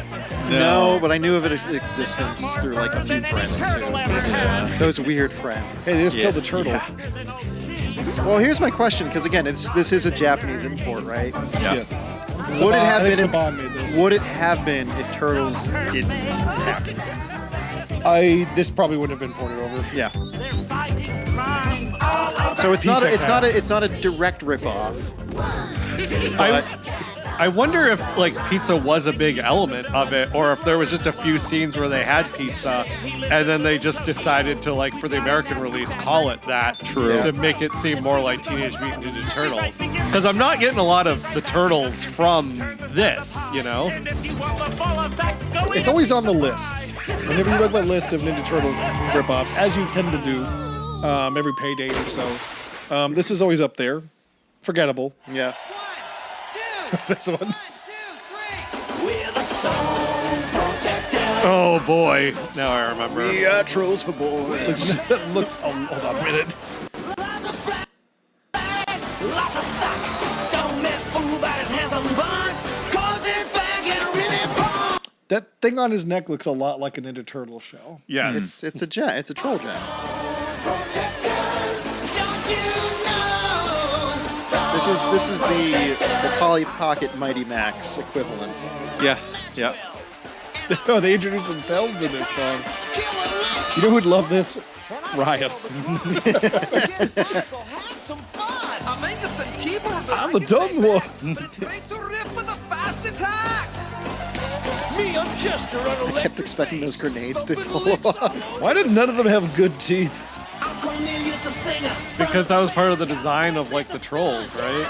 No, but I knew of its existence through like a few friends too. Those weird friends. Hey, they just Yeah. killed the turtle. Well, here's my question, because again, this is a Japanese import, right? Yeah. Would it have I think been? Saban made this. Would it have been if Turtles didn't happen? This probably wouldn't have been ported over. Yeah. So it's not. It's not a direct ripoff. But I wonder if like pizza was a big element of it, or if there was just a few scenes where they had pizza, and then they just decided to like for the American release call it that to make it seem more like Teenage Mutant Ninja Turtles. Because I'm not getting a lot of the Turtles from this, you know. It's always on the list. Whenever you look at a list of Ninja Turtles ripoffs, as you tend to do every payday or so, this is always up there. Forgettable. yeah. 1, This one. Oh boy, now I remember. We are trolls for boys. Looks. Oh, hold on a minute. Lots of sock. Don't make fool by his handsome bunch. Cause it back and really pop. That thing on his neck looks a lot like a Ninja Turtle shell. Yes. It's a jet. It's a troll jet. This is the Polly Pocket Mighty Max equivalent. Yeah, yeah. Oh, they introduced themselves in this song. You know who'd love this? Riot. I'm the dumb one. I kept expecting those grenades to blow up. Why did none of them have good teeth? Because that was part of the design of like the trolls, right?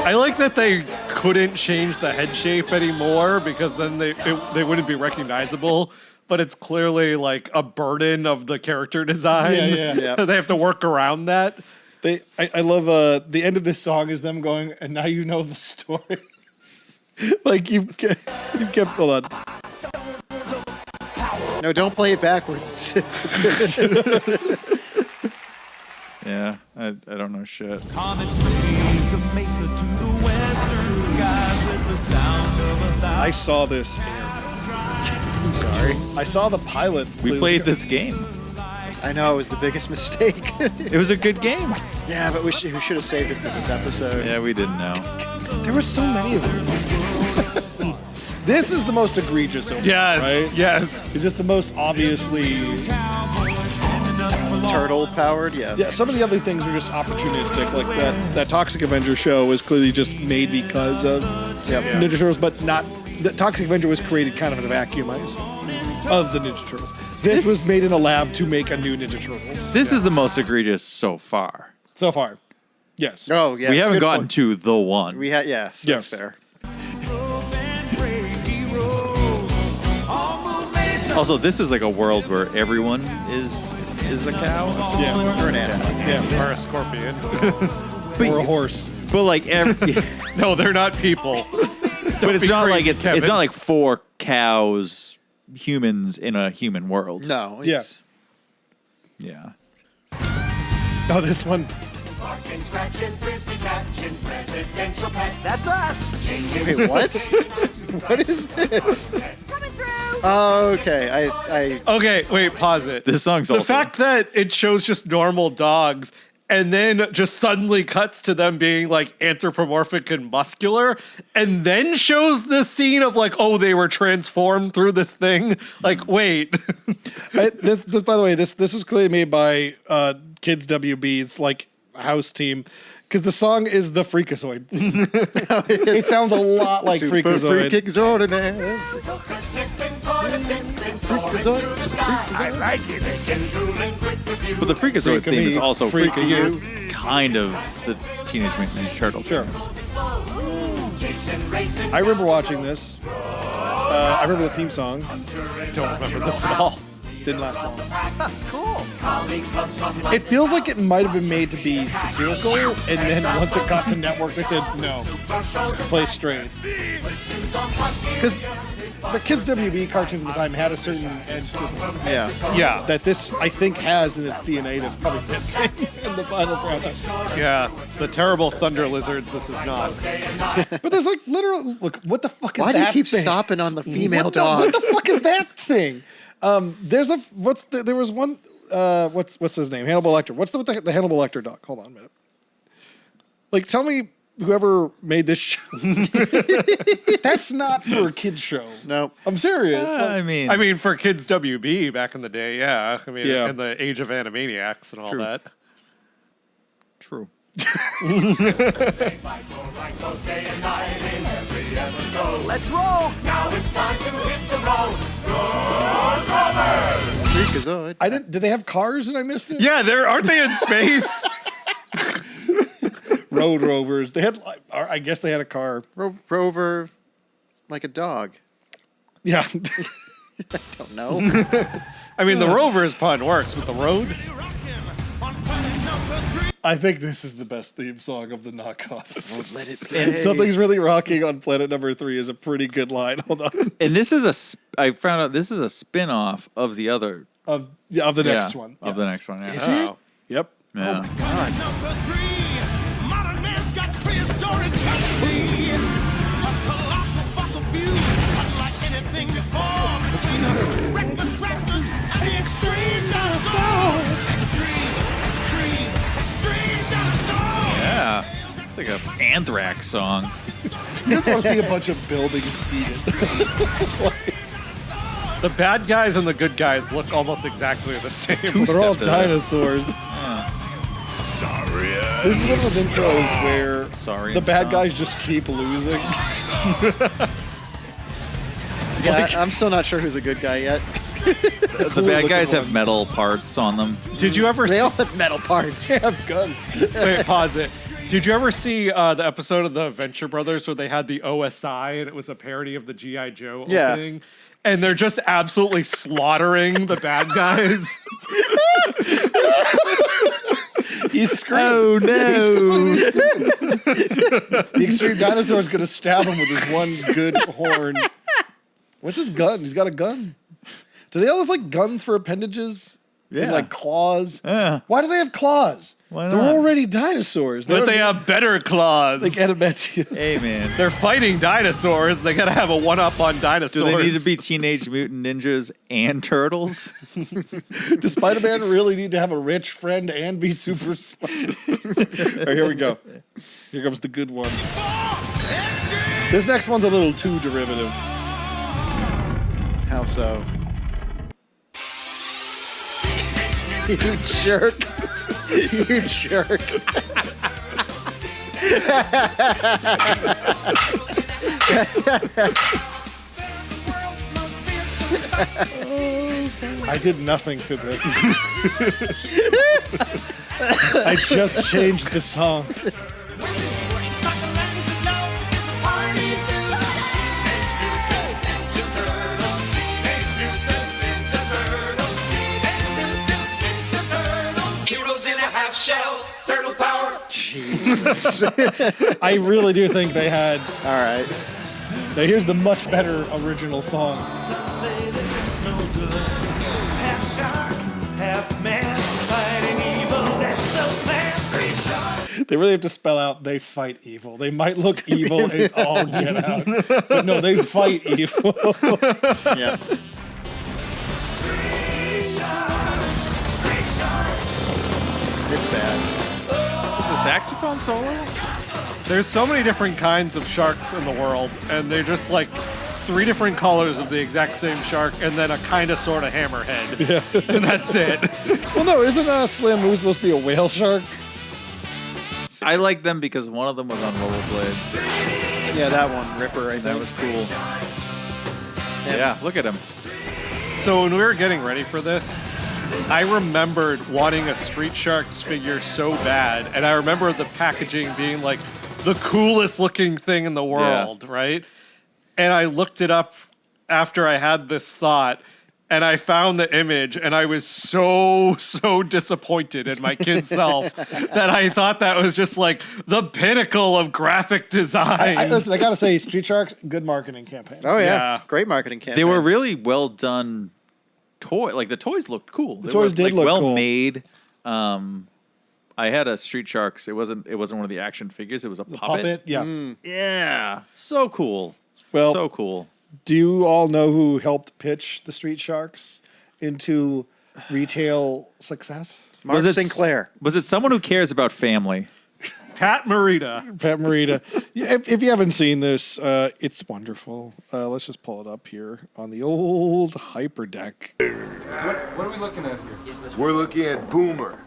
I like that they couldn't change the head shape anymore because then they wouldn't be recognizable. But it's clearly like a burden of the character design. Yeah. They have to work around that. I love the end of this song is them going, and now you know the story. Like you kept hold on. No, don't play it backwards. Yeah, I don't know shit. Comet rays the Mesa to the western skies with the sound of 1,000. I saw this. I'm sorry. I saw the pilot. We played this game. I know it was the biggest mistake. It was a good game. Yeah, but we should have saved it for this episode. Yeah, we didn't know. There were so many of them. This is the most egregious of them, Yes, right? yes. Is this the most obviously Turtle powered? Yes. Yeah, some of the other things are just opportunistic, like that Toxic Avenger show was clearly just made because of Ninja Turtles, but not. The Toxic Avenger was created kind of in a vacuum of the Ninja Turtles. This was made in a lab to make a new Ninja Turtles. This is the most egregious so far. So far. Yes. Oh, yes. We haven't good gotten point. to the one. We had yes. Yes. That's fair. Also, this is like a world where everyone is a cow. Yeah. Or an animal. Yeah. Or a scorpion. Or a horse. But like every, No, they're not people. but it's not like it's Kevin. not like 4 cows, humans in a human world. No. Yeah. It's, Yeah. Oh, this one. That's us. Wait, what? What is this? Oh, okay. I Okay, wait, pause it. This song's The also fact that it shows just normal dogs and then just suddenly cuts to them being like anthropomorphic and muscular and then shows this scene of like, oh, they were transformed through this thing. Like, wait. This by the way, this was clearly made by Kids WB's like house team. Because the song is the Freakazoid. It sounds a lot like super Freakazoid. freak extraordinaire. But the Freakazoid Freak of theme is me, also freak of you. kind of the Teenage Mutant Ninja Turtles. Sure. I remember watching this. I remember the theme song. Don't remember this at all. Didn't last long. It feels like it might have been made to be satirical, and then once it got to network, they said, no, play straight. Because the Kids WB cartoons at the time had a certain edge to them. Yeah. Yeah. That this, I think, has in its DNA that's probably missing in the final product. Yeah. The terrible Thunder Lizards, this is not. But there's like literal, look, what the fuck is Why that do you keep thing? stopping on the female What dog? the fuck is that thing? There's a, there was one, what's his name? Hannibal Lecter. What's the Hannibal Lecter dog? Hold on a minute. Like, tell me whoever made this show. That's not for a kid's show. No. I'm serious. I mean, For Kids WB back in the day, yeah. I mean, Yeah. in the age of Animaniacs and all True. that. true. Let's roll. Now it's time to hit the road. Freakazoid. I didn't, did they have cars and I missed it? Yeah, aren't they in space? Road Rovers. They had, I guess they had a car. Rover, like a dog. Yeah. Don't know. I mean, the Rovers pun works with the road. I think this is the best theme song of the knockoffs. Let it play. Something's really rocking on planet number 3 is a pretty good line. Hold on. And this is I found out this is a spin-off of the other. Of the next one. Of the next one, yeah. Is it? Yep. Yeah. Number 3, modern man's got prehistoric company. A colossal fossil view, unlike anything before. Between the reckless raptors and the extreme dinosaurs. Extreme dinosaurs. Yeah. It's like a Anthrax song. You just want to see a bunch of buildings eat it. The bad guys and the good guys look almost exactly the same. They're all to this. dinosaurs. This is one of those intros where Sorry the and bad Strong. guys just keep losing. Yeah, I'm still not sure who's a good guy yet. The bad guys have metal parts on them. Did you ever They see? all have metal parts. They have guns. Wait, pause it. Did you ever see the episode of the Venture Brothers where they had the OSI and it was a parody of the G.I. Joe Yeah. opening? And they're just absolutely slaughtering the bad guys. He's screaming. Oh no! The extreme dinosaur is going to stab him with his one good horn. What's his gun? He's got a gun. Do they all have like guns for appendages? Yeah. And, like claws? Yeah. Why do they have claws? Why They're not? already dinosaurs. But they have better claws. like adamantium. Hey man, They're fighting dinosaurs. They gotta have a one-up on dinosaurs. do they need to be Teenage Mutant Ninjas and Turtles? Does Spider-Man really need to have a rich friend and be super smart? All right, here we go. Here comes the good one. This next one's a little too derivative. How so? You jerk. You jerk. I did nothing to this. I just changed the song. Heroes in a half shell, turtle power. I really do think they had. All right. Now here's the much better original song. Half shark, half man, fighting evil, that's the plan. They really have to spell out they fight evil. They might look evil as all get out. But no, they fight evil. Yeah. It's bad. Is a saxophone solo? There's so many different kinds of sharks in the world, and they're just like 3 different colors of the exact same shark, and then a kind of sort of hammerhead. Yeah. And that's it. Well, no, isn't Slim Who's supposed to be a whale shark? I like them because one of them was on rollerblades. Yeah, that one, Ripper, I think. That was cool. Yeah, look at him. So when we were getting ready for this, I remembered wanting a Street Sharks figure so bad, and I remember the packaging being like the coolest looking thing in the world, right? And I looked it up after I had this thought, and I found the image, and I was so disappointed in my kid self that I thought that was just like the pinnacle of graphic design. Listen, I gotta say, Street Sharks, good marketing campaign. Oh, yeah. Yeah. Great marketing campaign. They were really well done. Like the toys looked cool. The toys did look well cool. made. I had a Street Sharks. It wasn't one of the action figures. It was a puppet. Yeah. Yeah, so cool. Well, so cool. do you all know who helped pitch the Street Sharks into retail success? Mark Sinclair. Was it someone who cares about family? Pat Morita. Pat Morita. Yeah, if you haven't seen this, it's wonderful. Let's just pull it up here on the old Hyperdeck. What are we looking at here? We're looking at Boomer.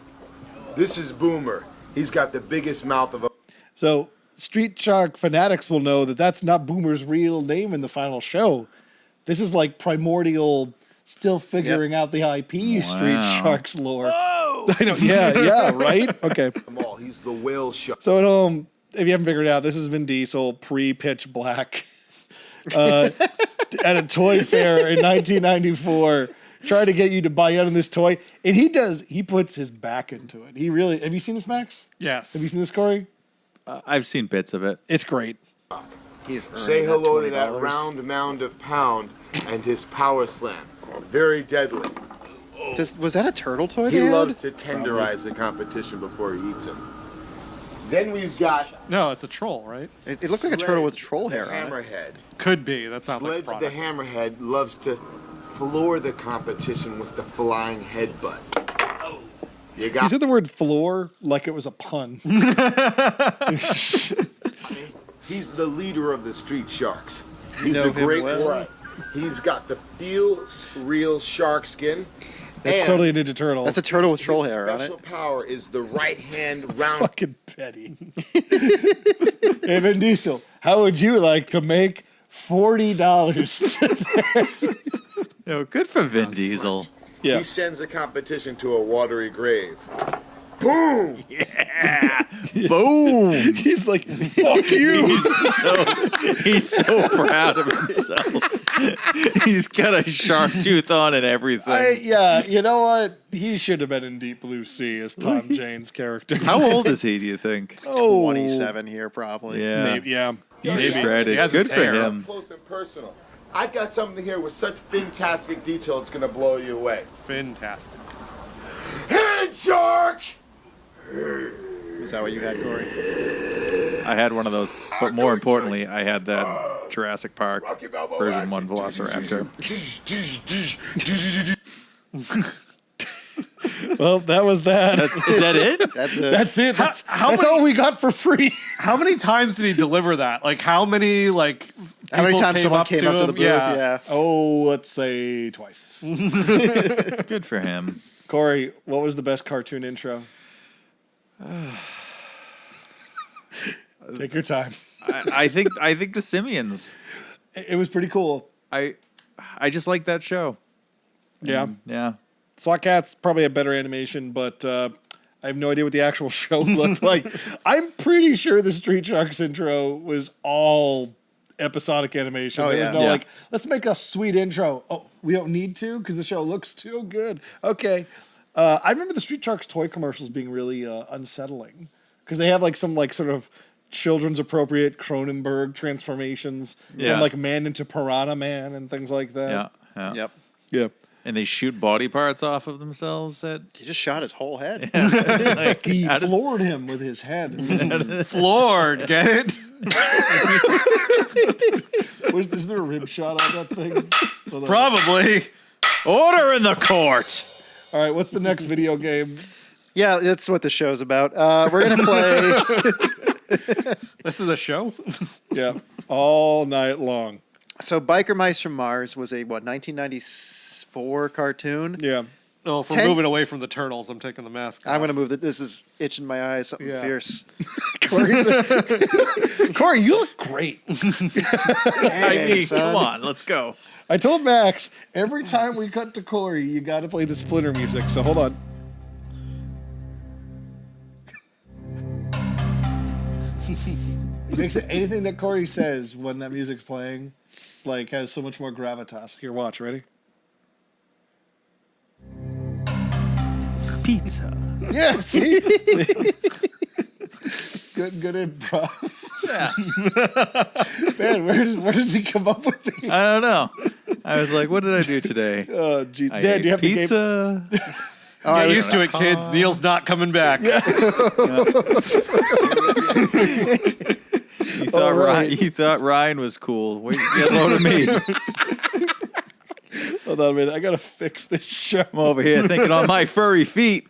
This is Boomer. He's got the biggest mouth of a... So Street Shark fanatics will know that that's not Boomer's real name in the final show. This is like primordial, still figuring out the IP Street Sharks lore. Oh! I know. Yeah, right? Okay. He's the whale shark. So at home, if you haven't figured it out, this is Vin Diesel pre-Pitch Black at a toy fair in 1994 trying to get you to buy in on this toy, and he does. He puts his back into it. He really. Have you seen this, Max? Yes. Have you seen this, Corey? I've seen bits of it. It's great. Say hello to that round mound of pound and his power slam. Very deadly. Was that a turtle toy? He they loves had? to tenderize the competition before he eats him. Then we've got No, it's a troll, right? It looked like a turtle with troll hair on it. Hammerhead. Could be. That sounds like a Sledge the product. Hammerhead loves to floor the competition with the flying headbutt. You He got said the word floor like it was a pun. He's the leader of the Street Sharks. He's know a him great well? warrior. He's got the feel real shark skin. That's and totally a Ninja Turtle. That's a turtle with troll his hair on special it. power is the right hand round. fucking petty. Hey, Vin Diesel, how would you like to make $40 today? Yo, good for Vin Diesel. Yeah. He sends the competition to a watery grave. Boom! Boom! He's like, fuck you. He's so proud of himself. He's got a sharp tooth on and everything. Yeah, you know what? He should have been in Deep Blue Sea as Tom Jane's character. How old is he, do you think? 27 here, probably. Yeah. Maybe, yeah. He's Maybe. shredded. He has Good his for hair. him. Close and personal. I've got something here with such fantastic detail it's gonna blow you away. Fantastic. Head shark! Is that what you had, Corey? I had one of those, but more importantly, I had that Jurassic Park version 1 Velociraptor. Well, that was that. Is that it? That's it. That's it. That's many- all we got for free. How many times did he deliver that? Like, how many, like, How many people times someone came up to the him? booth? Yeah. Oh, let's say twice. Good for him. Corey, what was the best cartoon intro? Take your time. I think the Simians. It was pretty cool. I just like that show. Yeah. Yeah. SWAT Cat's probably a better animation, but I have no idea what the actual show looked like. I'm pretty sure the Street Sharks intro was all episodic animation. Oh, There yeah. was no Yeah. like, let's make a sweet intro. Oh, we don't need to because the show looks too good. Okay. I remember the Street Sharks toy commercials being really unsettling because they have like some like sort of children's appropriate Cronenberg transformations Yeah. from like man into Piranha Man and things like that. Yeah. Yeah. Yep. Yeah. And they shoot body parts off of themselves. He just shot his whole head. Like, He how does- floored him with his head. Floored, get it? Is there a rib shot on that thing? Hold on. Probably. Order in the court. All right, what's the next video game? Yeah, that's what the show's about. We're gonna play. This is a show? Yeah, all night long. So, Biker Mice from Mars was a 1994 cartoon. Yeah. Oh, if we're 10 moving away from the turtles, I'm taking the mask off. I'm gonna move. This is itching my eyes. Something Yeah. fierce. Corey, you look great. I mean, son. come on, let's go. I told Max, every time we cut to Corey, you got to play the Splinter music. So hold on. It makes it, anything that Corey says when that music's playing, like, has so much more gravitas. Here, watch. Ready? Pizza. Yeah, see? Good improv. Yeah. Man, where does he come up with these? I don't know. I was like, what did I do today? Oh, geez. I Dad, ate do you have the game? pizza. Oh, I Get was- used to it, kids. Neil's not coming back. You thought right. You thought Ryan was cool. Wait, get low to me. Hold on a minute. I got to fix this show. I'm over here thinking on my furry feet.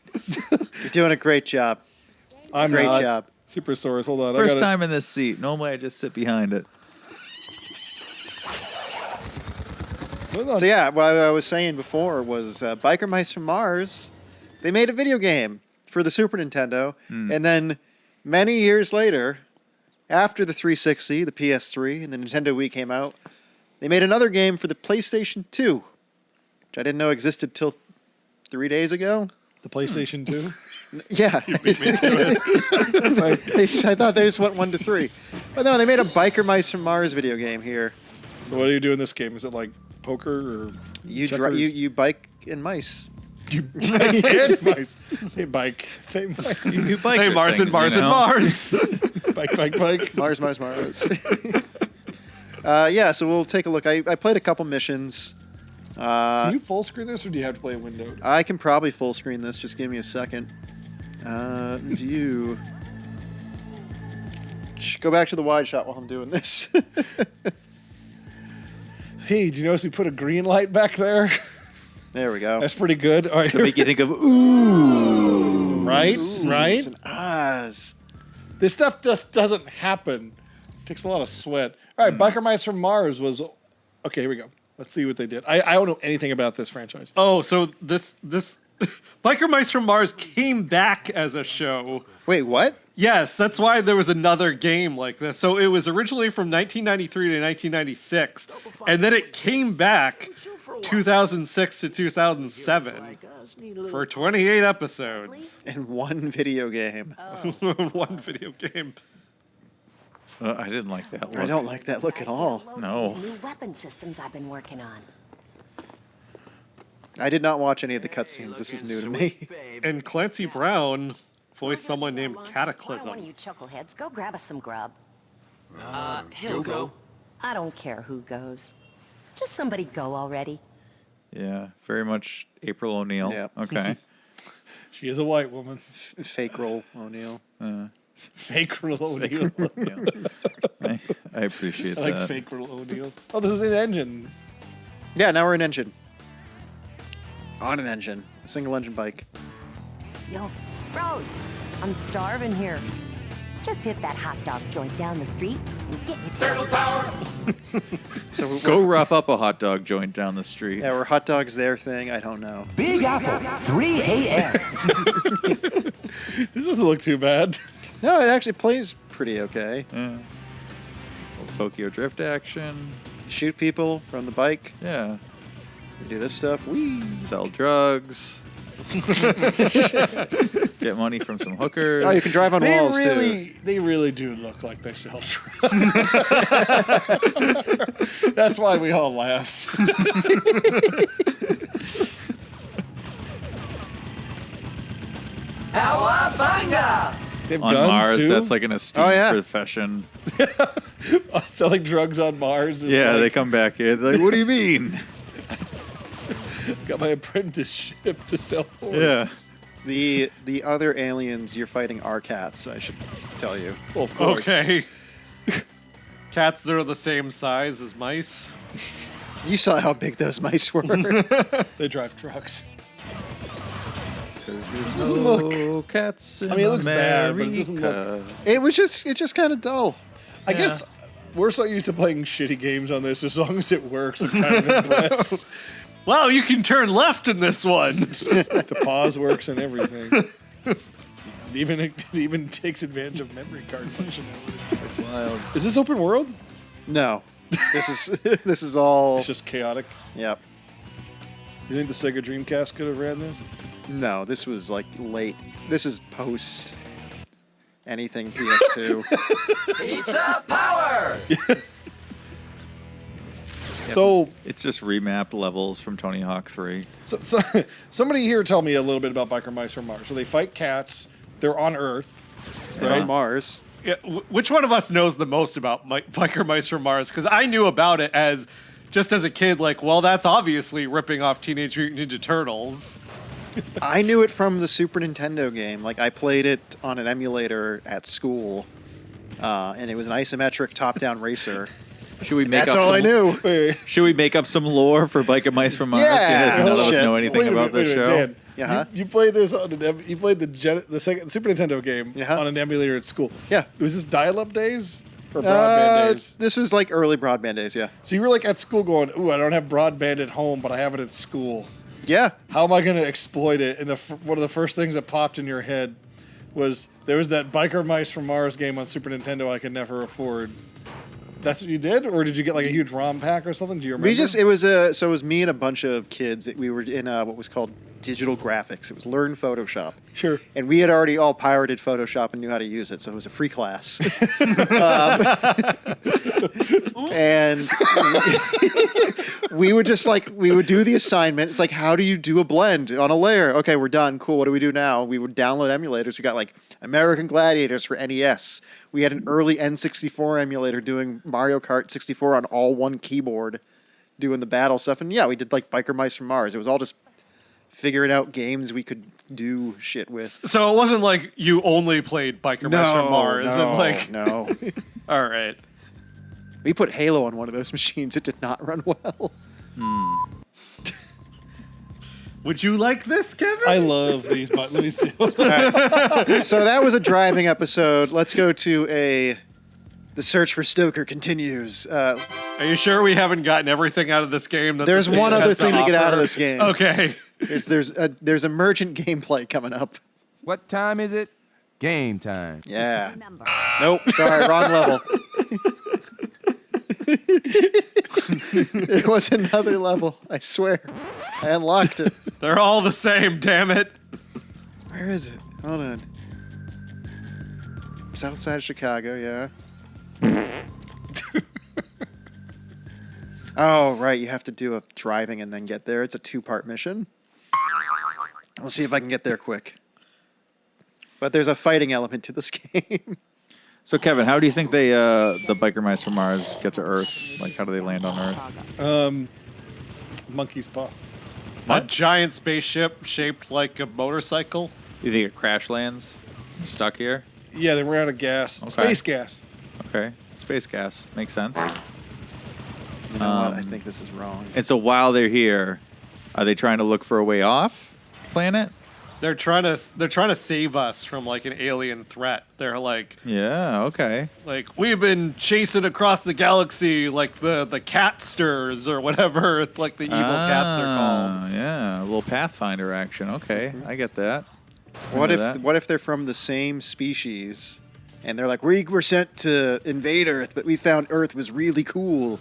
You're doing a great job. I'm Great not. job. Super Source. Hold on. First I gotta, time in this seat. Normally I just sit behind it. Hold on. So yeah, what I was saying before was Biker Mice from Mars. They made a video game for the Super Nintendo, and then many years later, after the 360, the PS3, and the Nintendo Wii came out, they made another game for the PlayStation 2, which I didn't know existed till 3 days ago. The PlayStation 2? Yeah. I thought they just went 1 to 3. But no, they made a Biker Mice from Mars video game here. So what do you do in this game? Is it like poker or You checkers? you bike and mice. You bike and mice. Hey, bike. Hey, mice. You biker Hey, Mars things, and Mars you and know? Mars. Bike. Mars. Yeah, so we'll take a look. I played a couple missions. Can you full screen this, or do you have to play a window? I can probably full screen this. Just give me a second. View. Go back to the wide shot while I'm doing this. Hey, did you notice we put a green light back there? There we go. That's pretty good. All right. To make you think of ooh. Right? Right? And ahs. This stuff just doesn't happen. It takes a lot of sweat. All right, Biker Mice from Mars was... Okay, here we go. Let's see what they did. I don't know anything about this franchise. Oh, so this Biker Mice from Mars came back as a show. Wait, what? Yes, that's why there was another game like this. So it was originally from 1993 to 1996, and then it came back 2006 to 2007 for 28 episodes. And one video game. One video game. I didn't like that look. I don't like that look at all. No. These new weapon systems I've been working on. I did not watch any of the cutscenes. This is new to me. And Clancy Brown voiced someone named Why don't one of Cataclysm. you chuckleheads go grab us some grub? He'll go. I don't care who goes. Just somebody go already. Yeah, very much April O'Neil. Yeah. Okay. She is a white woman. Fake roll, O'Neil. Fake Real O'Neil. I appreciate I like that. Fake Real O'Neil. Oh, this is an engine. Yeah, now we're in engine. On an engine. A single engine bike. Yo, bros, I'm starving here. Just hit that hot dog joint down the street and get your turtle power. So Go rough up a hot dog joint down the street. Yeah, were hot dogs their thing? I don't know. Big Apple, 3 a.m. This doesn't look too bad. No, it actually plays pretty okay. Yeah. Little Tokyo Drift action. Shoot people from the bike. Yeah. You do this stuff. Whee! Sell drugs. Get money from some hookers. Oh, you can drive on walls too. They really do look like they sell drugs. That's why we all laughed. Cowabunga! They have on guns Mars, too? that's like an esteemed Oh, yeah. profession. Selling drugs on Mars. Is Yeah, like, they come back here. They're like, what do you mean? got my apprenticeship to sell horse. Yeah. The other aliens you're fighting are cats, I should tell you. Well, of course. Okay. Cats that are the same size as mice. You saw how big those mice were. They drive trucks. Because doesn't no cats in I mean, it looks bad, but it doesn't America. look. It's just kind of dull. I guess we're so used to playing shitty games on this. As long as it works, I'm kind of impressed. Wow, you can turn left in this one. The pause works and everything. It even takes advantage of memory card functionality. It's wild. Is this open world? No. This is all It's just chaotic. Yep. You think the Sega Dreamcast could have ran this? No, this was like late. This is post anything PS2. Pizza power! So It's just remapped levels from Tony Hawk 3. So somebody here tell me a little bit about Biker Mice from Mars. So they fight cats. They're on Earth. They're on Mars. Yeah, which one of us knows the most about Biker Mice from Mars? Because I knew about it as a kid, like, well, that's obviously ripping off Teenage Mutant Ninja Turtles. I knew it from the Super Nintendo game. Like, I played it on an emulator at school, and it was an isometric top-down racer. Should we make That's up all I some, knew. Should we make up some lore for Biker Mice from Mars? Yeah. Because none of us Bullshit. know anything about this show. Dan, Yeah. you played this on you played the Super Nintendo game Yeah. on an emulator at school. Yeah. Was this dial-up days or broadband days? This was like early broadband days, yeah. So you were like at school going, "Ooh, I don't have broadband at home, but I have it at school. Yeah. How am I going to exploit it?" And one of the first things that popped in your head was there was that Biker Mice from Mars game on Super Nintendo I could never afford. That's what you did, or did you get like a huge ROM pack or something? Do you remember? It was me and a bunch of kids. We were in what was called digital graphics. It was Learn Photoshop. Sure. And we had already all pirated Photoshop and knew how to use it, so it was a free class. And we would just we would do the assignment. It's like, how do you do a blend on a layer? Okay, we're done. Cool. What do we do now? We would download emulators. We got American Gladiators for NES. We had an early N64 emulator doing Mario Kart 64 on all one keyboard, doing the battle stuff. And yeah, we did Biker Mice from Mars. It was all just figuring out games we could do shit with. So it wasn't like you only played Biker Mice from Mars. No. All right. We put Halo on one of those machines. It did not run well. Would you like this, Kevin? I love these buttons. Let me see. Right. So that was a driving episode. Let's go to The search for Stoker continues. Are you sure we haven't gotten everything out of this game? There's one other thing to get out of this game. Okay. There's emergent gameplay coming up. What time is it? Game time. Yeah. Nope. Sorry, wrong level. There was another level. I swear. I unlocked it. They're all the same. Damn it. Where is it? Hold on. South side of Chicago. Yeah. Oh, right. You have to do a driving and then get there. It's a 2-part mission. I'll see if I can get there quick. But there's a fighting element to this game. So, Kevin, how do you think they, the biker mice from Mars get to Earth? Like, how do they land on Earth? Monkey's paw. A giant spaceship shaped like a motorcycle. You think it crash lands? Stuck here? Yeah, they ran out of gas. Okay. Space gas. Okay. Space gas. Makes sense. You know what? I think this is wrong. And so while they're here, are they trying to look for a way off planet? They're trying to save us from like an alien threat. They're like, yeah, okay. Like we've been chasing across the galaxy like the Catsters or whatever like the evil cats are called. Yeah, a little Pathfinder action. Okay, I get that. What if they're from the same species and they're like, we were sent to invade Earth, but we found Earth was really cool.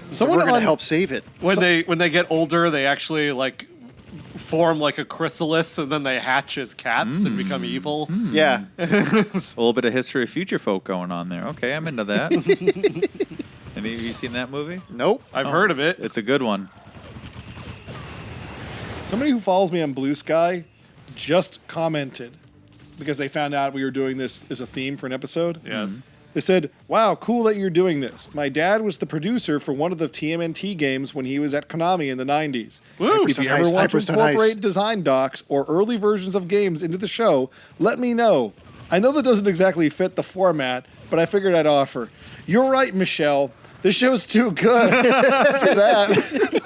So we're going to help save it. When they get older, they actually like form like a chrysalis and then they hatch as cats and become evil. Yeah. A little bit of History of Future Folk going on there. Okay, I'm into that. Any of you seen that movie? Nope. I've heard of it. It's a good one. Somebody who follows me on Blue Sky just commented because they found out we were doing this as a theme for an episode. Yes. They said, wow, cool that you're doing this. My dad was the producer for one of the TMNT games when he was at Konami in the 90s. Woo! If you ever want to incorporate design docs or early versions of games into the show, let me know. I know that doesn't exactly fit the format, but I figured I'd offer. You're right, Michelle. This show's too good for that.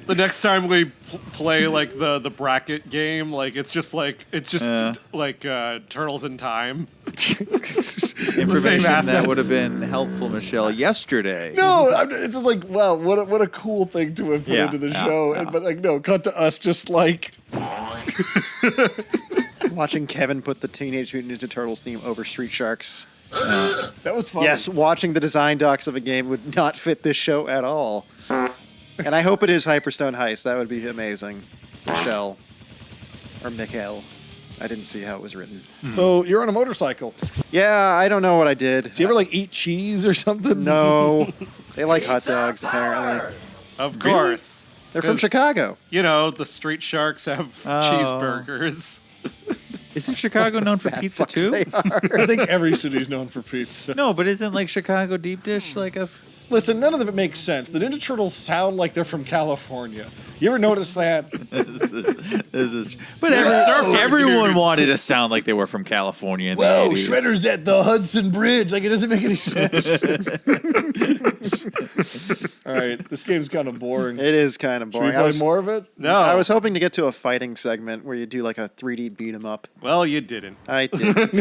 The next time we play like the bracket game, like it's just like Turtles in Time. Information that would have been helpful, Michelle, yesterday. No, it's just like, wow, what a cool thing to have put into the show. Yeah. But like, no, cut to us just like Watching Kevin put the Teenage Mutant Ninja Turtles theme over Street Sharks. That was fun. Yes, watching the design docs of a game would not fit this show at all. And I hope it is Hyperstone Heist. That would be amazing. Michelle. Or Mikhail. I didn't see how it was written. So you're on a motorcycle. Yeah, I don't know what I did. Do you ever like eat cheese or something? No. They like hot dogs, apparently. Of course. They're from Chicago. You know, the Street Sharks have cheeseburgers. Isn't Chicago known for pizza too? They are. I think every city's known for pizza. No, but isn't like Chicago deep dish like a... Listen, none of it makes sense. The Ninja Turtles sound like they're from California. You ever notice that? But everyone wanted to sound like they were from California in the 80s. Shredder's at the Hudson Bridge. Like, it doesn't make any sense. All right, this game's kind of boring. It is kind of boring. Should we play more of it? No. I was hoping to get to a fighting segment where you do like a 3D beat 'em up. Well, you didn't. I didn't.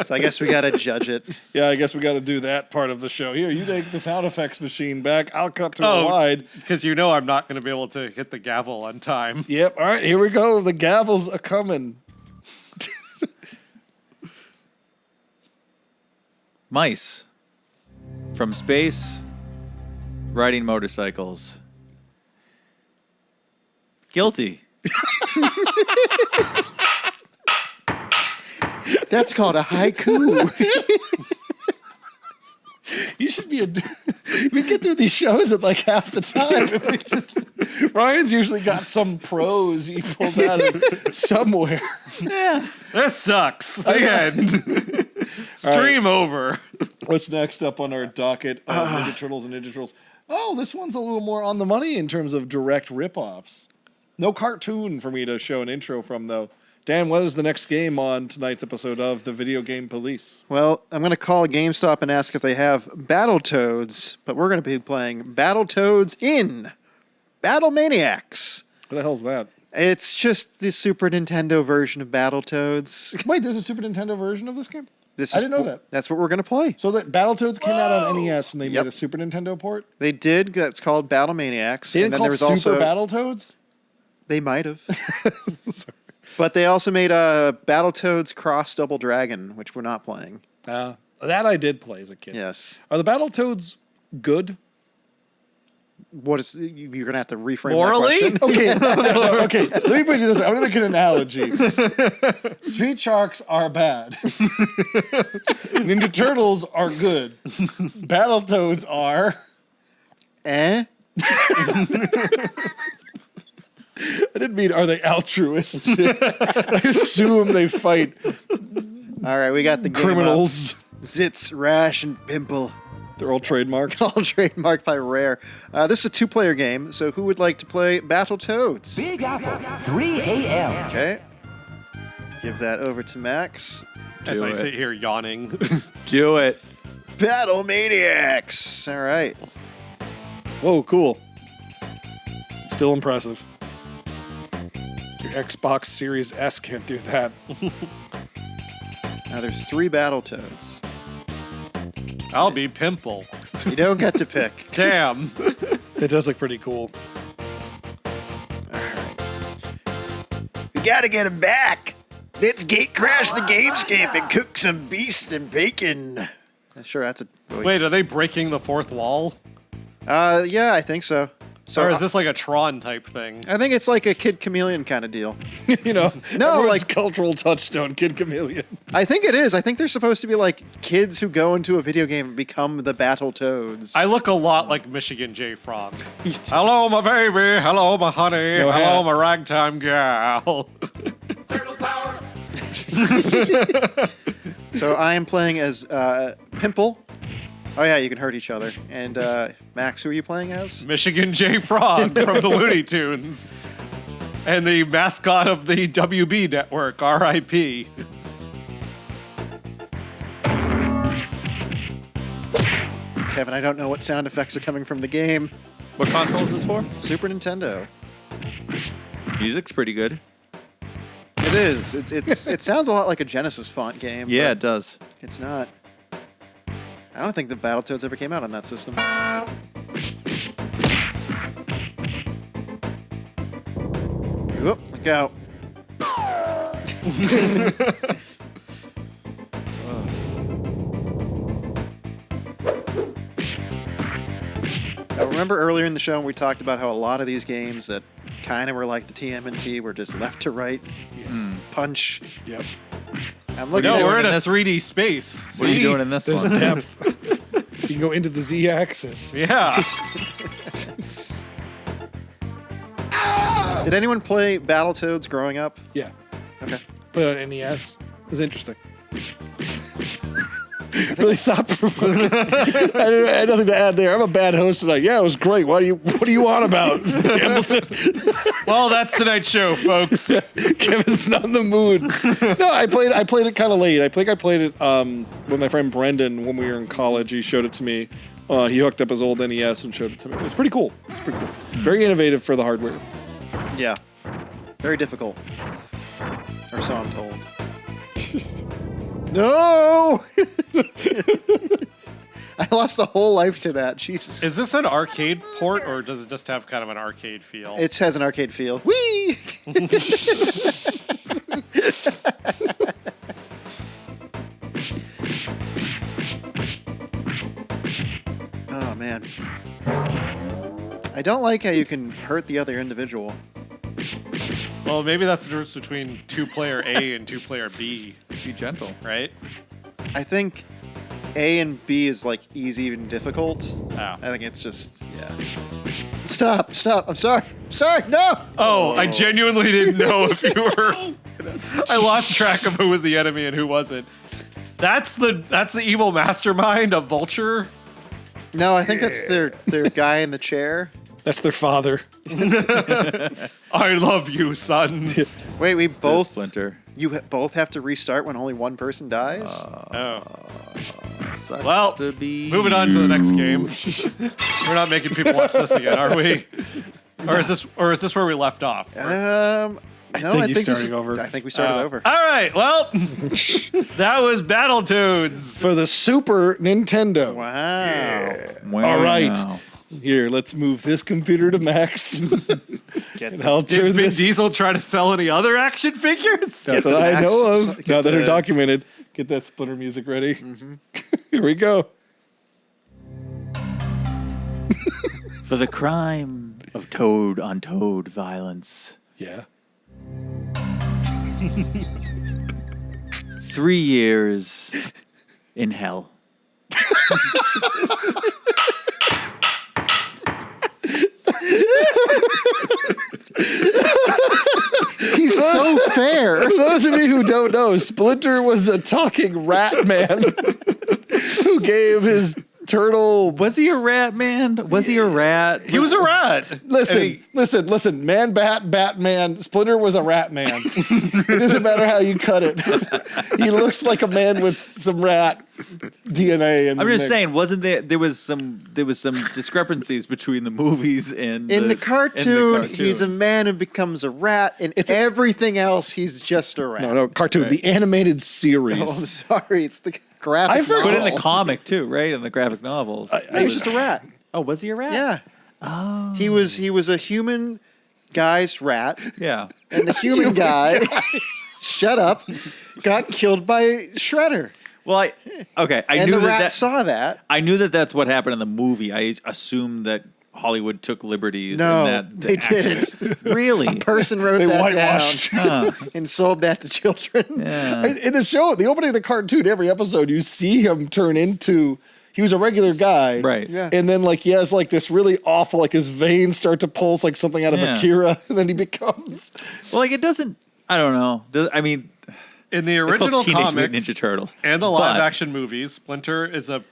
So I guess we got to judge it. Yeah, I guess we got to do that part of the show. Here, you take the sound effects machine back. I'll cut to a wide. Because you know I'm not going to be able to hit the gavel on time. Yep. All right, here we go. The gavel's a coming. Mice from space riding motorcycles. Guilty. That's called a haiku. You should be we get through these shows at like half the time. Ryan's usually got some prose he pulls out of somewhere. Yeah. This sucks. The end. Stream over. What's next up on our docket of Ninja Turtles and Ninja Turtles? Oh, this one's a little more on the money in terms of direct ripoffs. No cartoon for me to show an intro from, though. Dan, what is the next game on tonight's episode of the Video Game Police? Well, I'm going to call GameStop and ask if they have Battletoads, but we're going to be playing Battletoads in Battlemaniacs. What the hell's that? It's just the Super Nintendo version of Battletoads. Wait, there's a Super Nintendo version of this game? I didn't know that. That's what we're going to play. So that Battletoads came out on NES and they made a Super Nintendo port? They did. That's called Battlemaniacs. They didn't call it Super Battletoads? They might have. But they also made a Battletoads Cross Double Dragon, which we're not playing. That I did play as a kid. Yes. Are the Battletoads good? What is you're gonna have to reframe Morally? that question? Okay. Let me put it this way. I'm gonna make an analogy. Street Sharks are bad. Ninja Turtles are good. Battletoads are. I didn't mean are they altruists. I assume they fight. All right, we got the game criminals. Up. Zitz, Rash, and Pimple. They're all trademarked. All trademarked by Rare. This is a two-player game, so who would like to play Battletoads? Big Apple, 3 a.m. Okay. Give that over to Max. As I sit here yawning. Do it. Battlemaniacs. All right. Whoa, cool. Still impressive. Your Xbox Series S can't do that. Now there's 3 Battletoads. I'll be Pimple. You don't get to pick. Damn. It does look pretty cool. We gotta get him back. Let's gate crash the gamescape and cook some beast and bacon. Sure, that's a voice. Wait, are they breaking the fourth wall? Yeah, I think so. Or is this like a Tron type thing? I think it's like a Kid Chameleon kind of deal. No, like like cultural touchstone, Kid Chameleon. I think it is. I think they're supposed to be like kids who go into a video game and become the Battletoads. I look a lot like Michigan J. Frog. Hello, my baby. Hello, my honey. No Hello, hat. my ragtime gal. Turtle power. So I am playing as Pimple. Oh yeah, you can hurt each other. And Max, who are you playing as? Michigan J. Frog from the Looney Tunes. And the mascot of the WB network, R.I.P. Kevin, I don't know what sound effects are coming from the game. What console is this for? Super Nintendo. Music's pretty good. It is. It sounds a lot like a Genesis font game. Yeah, but it does. It's not. I don't think the Battletoads ever came out on that system. Whoop, look out. Now, remember earlier in the show when we talked about how a lot of these games that kind of were like the TMNT were just left to right, punch. Yep. I'm looking No, at we're in a 3D space. What are you doing in this There's one? depth. You can go into the Z-axis. Yeah. Did anyone play Battletoads growing up? Yeah. Okay. Played on NES. It was interesting. Really thought-provoking. I had nothing to add there. I'm a bad host tonight. Yeah, it was great. What do you want about Hamilton? Well, that's tonight's show, folks. Kevin's not in the mood. No, I played it kind of late. I think I played it with my friend Brendan when we were in college. He showed it to me. He hooked up his old NES and showed it to me. It was pretty cool. It's pretty cool. Very innovative for the hardware. Yeah. Very difficult. Or so I'm told. No! I lost a whole life to that. Jesus. Is this an arcade port, or does it just have kind of an arcade feel? It has an arcade feel. Whee! man. I don't like how you can hurt the other individual. Well, maybe that's the difference between 2-player A and 2-player B. Be gentle. Right? I think A and B is like easy and difficult. Oh. I think it's just, yeah. Stop. I'm sorry, no! Oh, I genuinely didn't know if you were... I lost track of who was the enemy and who wasn't. That's the evil mastermind of Vulture? No, I think that's their guy in the chair. That's their father. I love you, sons. Wait, we both... Splinter. You both have to restart when only one person dies? Well, to be moving on to the next game. We're not making people watch this again, are we? Or is this where we left off? I think we started over. All right, well, that was Battletoads for the Super Nintendo. Wow. All right. Here, let's move this computer to max. Did Vin Diesel try to sell any other action figures? Not that I know of. Now that are documented. Get that Splinter music ready. Here we go. For the crime of toad on toad violence. Yeah. 3 years in hell. He's so fair. For those of you who don't know, Splinter was a talking rat man who gave his turtle. Was he a rat man? Was he a rat? He was a rat. Listen. Man, Batman. Splinter was a rat man. It doesn't matter how you cut it. He looked like a man with some rat DNA. I'm just saying, wasn't there was some discrepancies between the movies and in the cartoon, he's a man who becomes a rat, and everything else he's just a rat. No, cartoon. Right. The animated series. Oh, I'm sorry. It's the graphic novel. But in the comic too, right? In the graphic novels. He was just a rat. Oh, was he a rat? Yeah. Oh. He was a human guy's rat. Yeah. And the human guy, shut up, got killed by Shredder. Well, I and knew the rat saw that. I knew that's what happened in the movie. I assumed that Hollywood took liberties. No, in that they didn't. Really? A person wrote They that whitewashed. down and sold that to children. Yeah. In the show, the opening of the cartoon, every episode, you see him turn into. He was a regular guy, right? Yeah. And then he has this really awful, his veins start to pulse something out of Akira, and then he becomes. Well, it doesn't. I don't know. In the original Teenage comics Mutant Ninja Turtles and the live-action movies, Splinter is a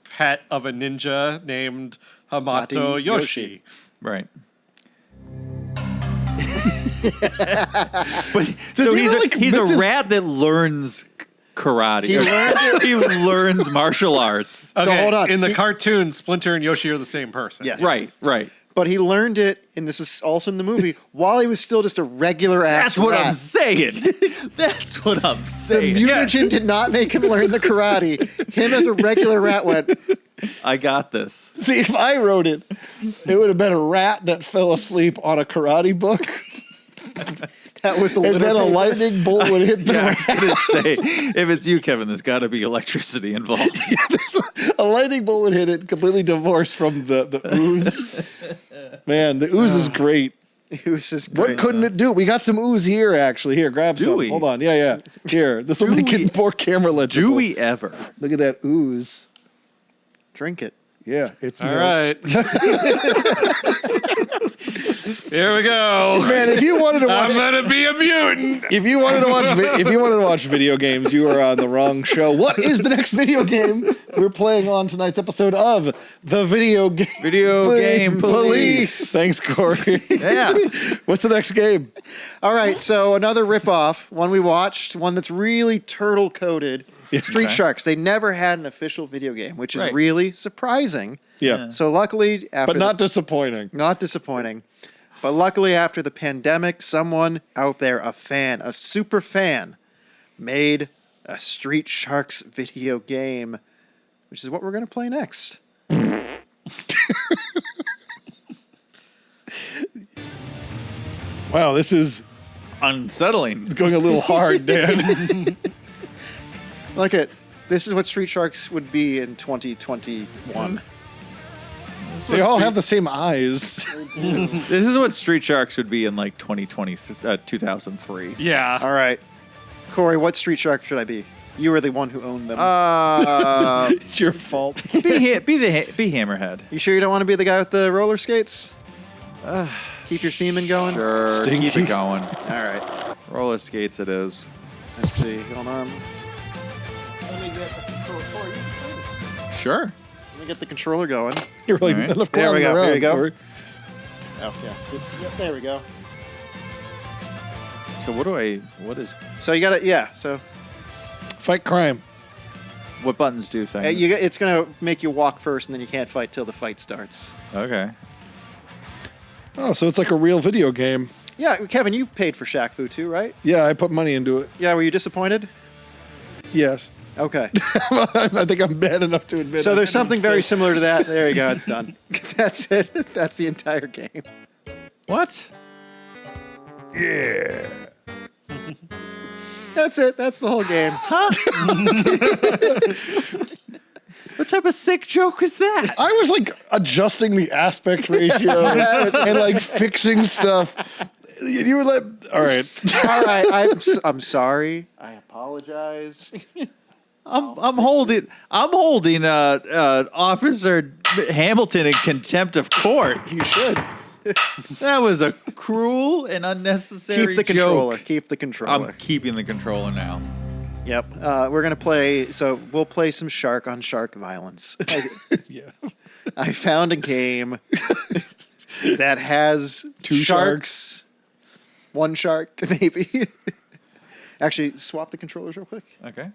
pet of a ninja named Hamato Yoshi. Right. So he's a rat that learns karate. He learns martial arts. Okay, So hold on. In the cartoon, Splinter and Yoshi are the same person. Yes. Right. But he learned it, and this is also in the movie, while he was still just a regular ass That's what rat. I'm saying. That's what I'm The saying. mutagen did not make him learn the karate. Him as a regular rat went, I got this. See, if I wrote it, it would have been a rat that fell asleep on a karate book. that was the And then a lightning bolt would hit the Yeah, I rat. was gonna say, if it's you, Kevin, there's got to be electricity involved. A lightning bolt would hit it, completely divorced from the ooze. Man, the ooze is great. Ooze is great. What couldn't it do? We got some ooze here, actually. Here, grab some. we? Hold on. Yeah. Here, this will make it more camera legible. Do we ever? Look at that ooze. Drink it. Yeah, it's All right. Here we go. Man, if you wanted to watch, I'm gonna be a mutant. if you wanted to watch video games, you are on the wrong show. What is the next video game we're playing on tonight's episode of the Video Game Police? Thanks, Corey. Yeah. What's the next game? All right, so another ripoff, one we watched, one that's really turtle coated. Street Sharks. They never had an official video game, which is really surprising. Yeah. So luckily, after But not disappointing. Not disappointing. But luckily, after the pandemic, someone out there, a super fan, made a Street Sharks video game, which is what we're going to play next. Wow, this is unsettling. It's going a little hard, Dan. Look at this is what Street Sharks would be in 2021. They all have the same eyes. This is what Street Sharks would be in like 2003. Yeah. All right. Corey, what Street Shark should I be? You were the one who owned them. It's your fault. Be Hammerhead. You sure you don't want to be the guy with the roller skates? Keep your theming going? Sure, Stinky. keep it going. All right. Roller skates it is. Let's see. Hold on. Let me get the controller. Sure. Let me get the controller going. You're like, All right. There we go. around, There you go. Corey. Oh, yeah. There we go. So what is, So you got it. Yeah. So Fight crime. what buttons do things? it's going to make you walk first, and then you can't fight till the fight starts. Okay. Oh, so it's like a real video game. Yeah, Kevin, you paid for Shaq Fu too, right? Yeah, I put money into it. Yeah, were you disappointed? Yes. Okay. I think I'm bad enough to admit. So there's something very similar to that. There you go. It's done. That's it. That's the entire game. What? Yeah. That's it. That's the whole game. What type of sick joke is that? I was like adjusting the aspect ratio and like fixing stuff. You were like, all right. All right. I'm sorry. I apologize. I'm holding Officer Hamilton in contempt of court. You should. That was a cruel and unnecessary Keep the controller. joke. Keep the controller. I'm keeping the controller now. Yep. We're going to play. So we'll play some shark on shark violence. Yeah. I found a game that has Two sharks. One shark, maybe. Actually, swap the controllers real quick. Okay.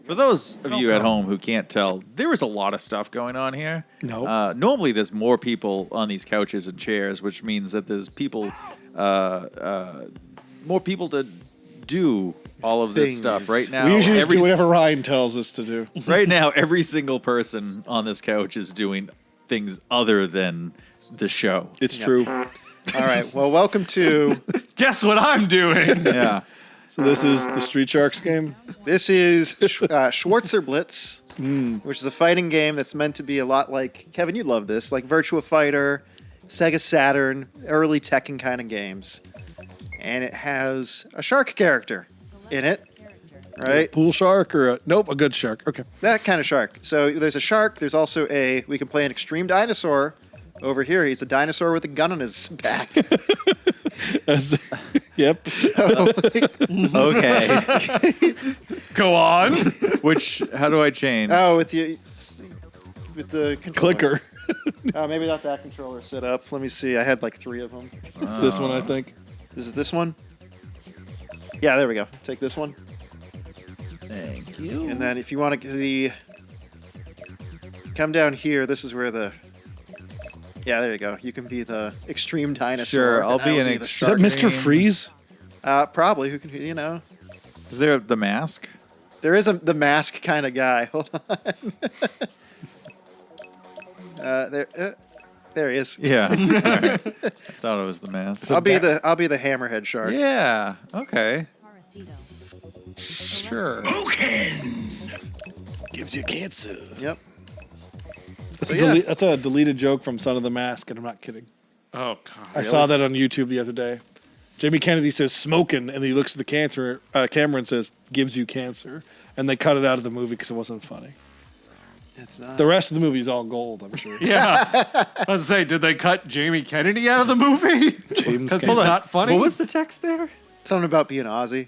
For those of you at home who can't tell, there is a lot of stuff going on here. No. Normally, there's more people on these couches and chairs, which means that there's people, more people to do all of this stuff right now. We usually just do whatever Ryan tells us to do. Right now, every single person on this couch is doing things other than the show. It's true. All right. Well, welcome to. Guess what I'm doing? Yeah. So this is the Street Sharks game. This is Schwarzerblitz, which is a fighting game that's meant to be a lot like Kevin. You love this, like Virtua Fighter, Sega Saturn, early Tekken kind of games, and it has a shark character in it, right? A pool shark or a good shark. Okay. That kind of shark. So there's a shark. There's also we can play an Extreme Dinosaur over here. He's a dinosaur with a gun on his back. Yep. So, Okay. Go on. How do I change? oh, with the controller. Clicker. Maybe not that controller set up. Let me see. I had like 3 of them. It's this one, I think. This is this one? Yeah, there we go. Take this one. Thank you. And then if you want to come down here, this is where yeah, there you go. You can be the Extreme Dinosaur. Sure, I'll be an Is that Mr. Freeze? Probably. Who can, Is there the mask? There is the mask kind of guy. Hold on. There he is. Yeah. All right. Thought it was the mask. I'll be the hammerhead shark. Yeah. Okay. Sure. Gives you cancer. Yep. That's a deleted joke from Son of the Mask, and I'm not kidding. Oh, God. I saw that on YouTube the other day. Jamie Kennedy says smoking, and he looks at the camera and says, gives you cancer. And they cut it out of the movie because it wasn't funny. It's not. The rest of the movie is all gold, I'm sure. Yeah. I was say, did they cut Jamie Kennedy out of the movie? James Because he's Kennedy. not funny. What was the text there? Something about being Aussie.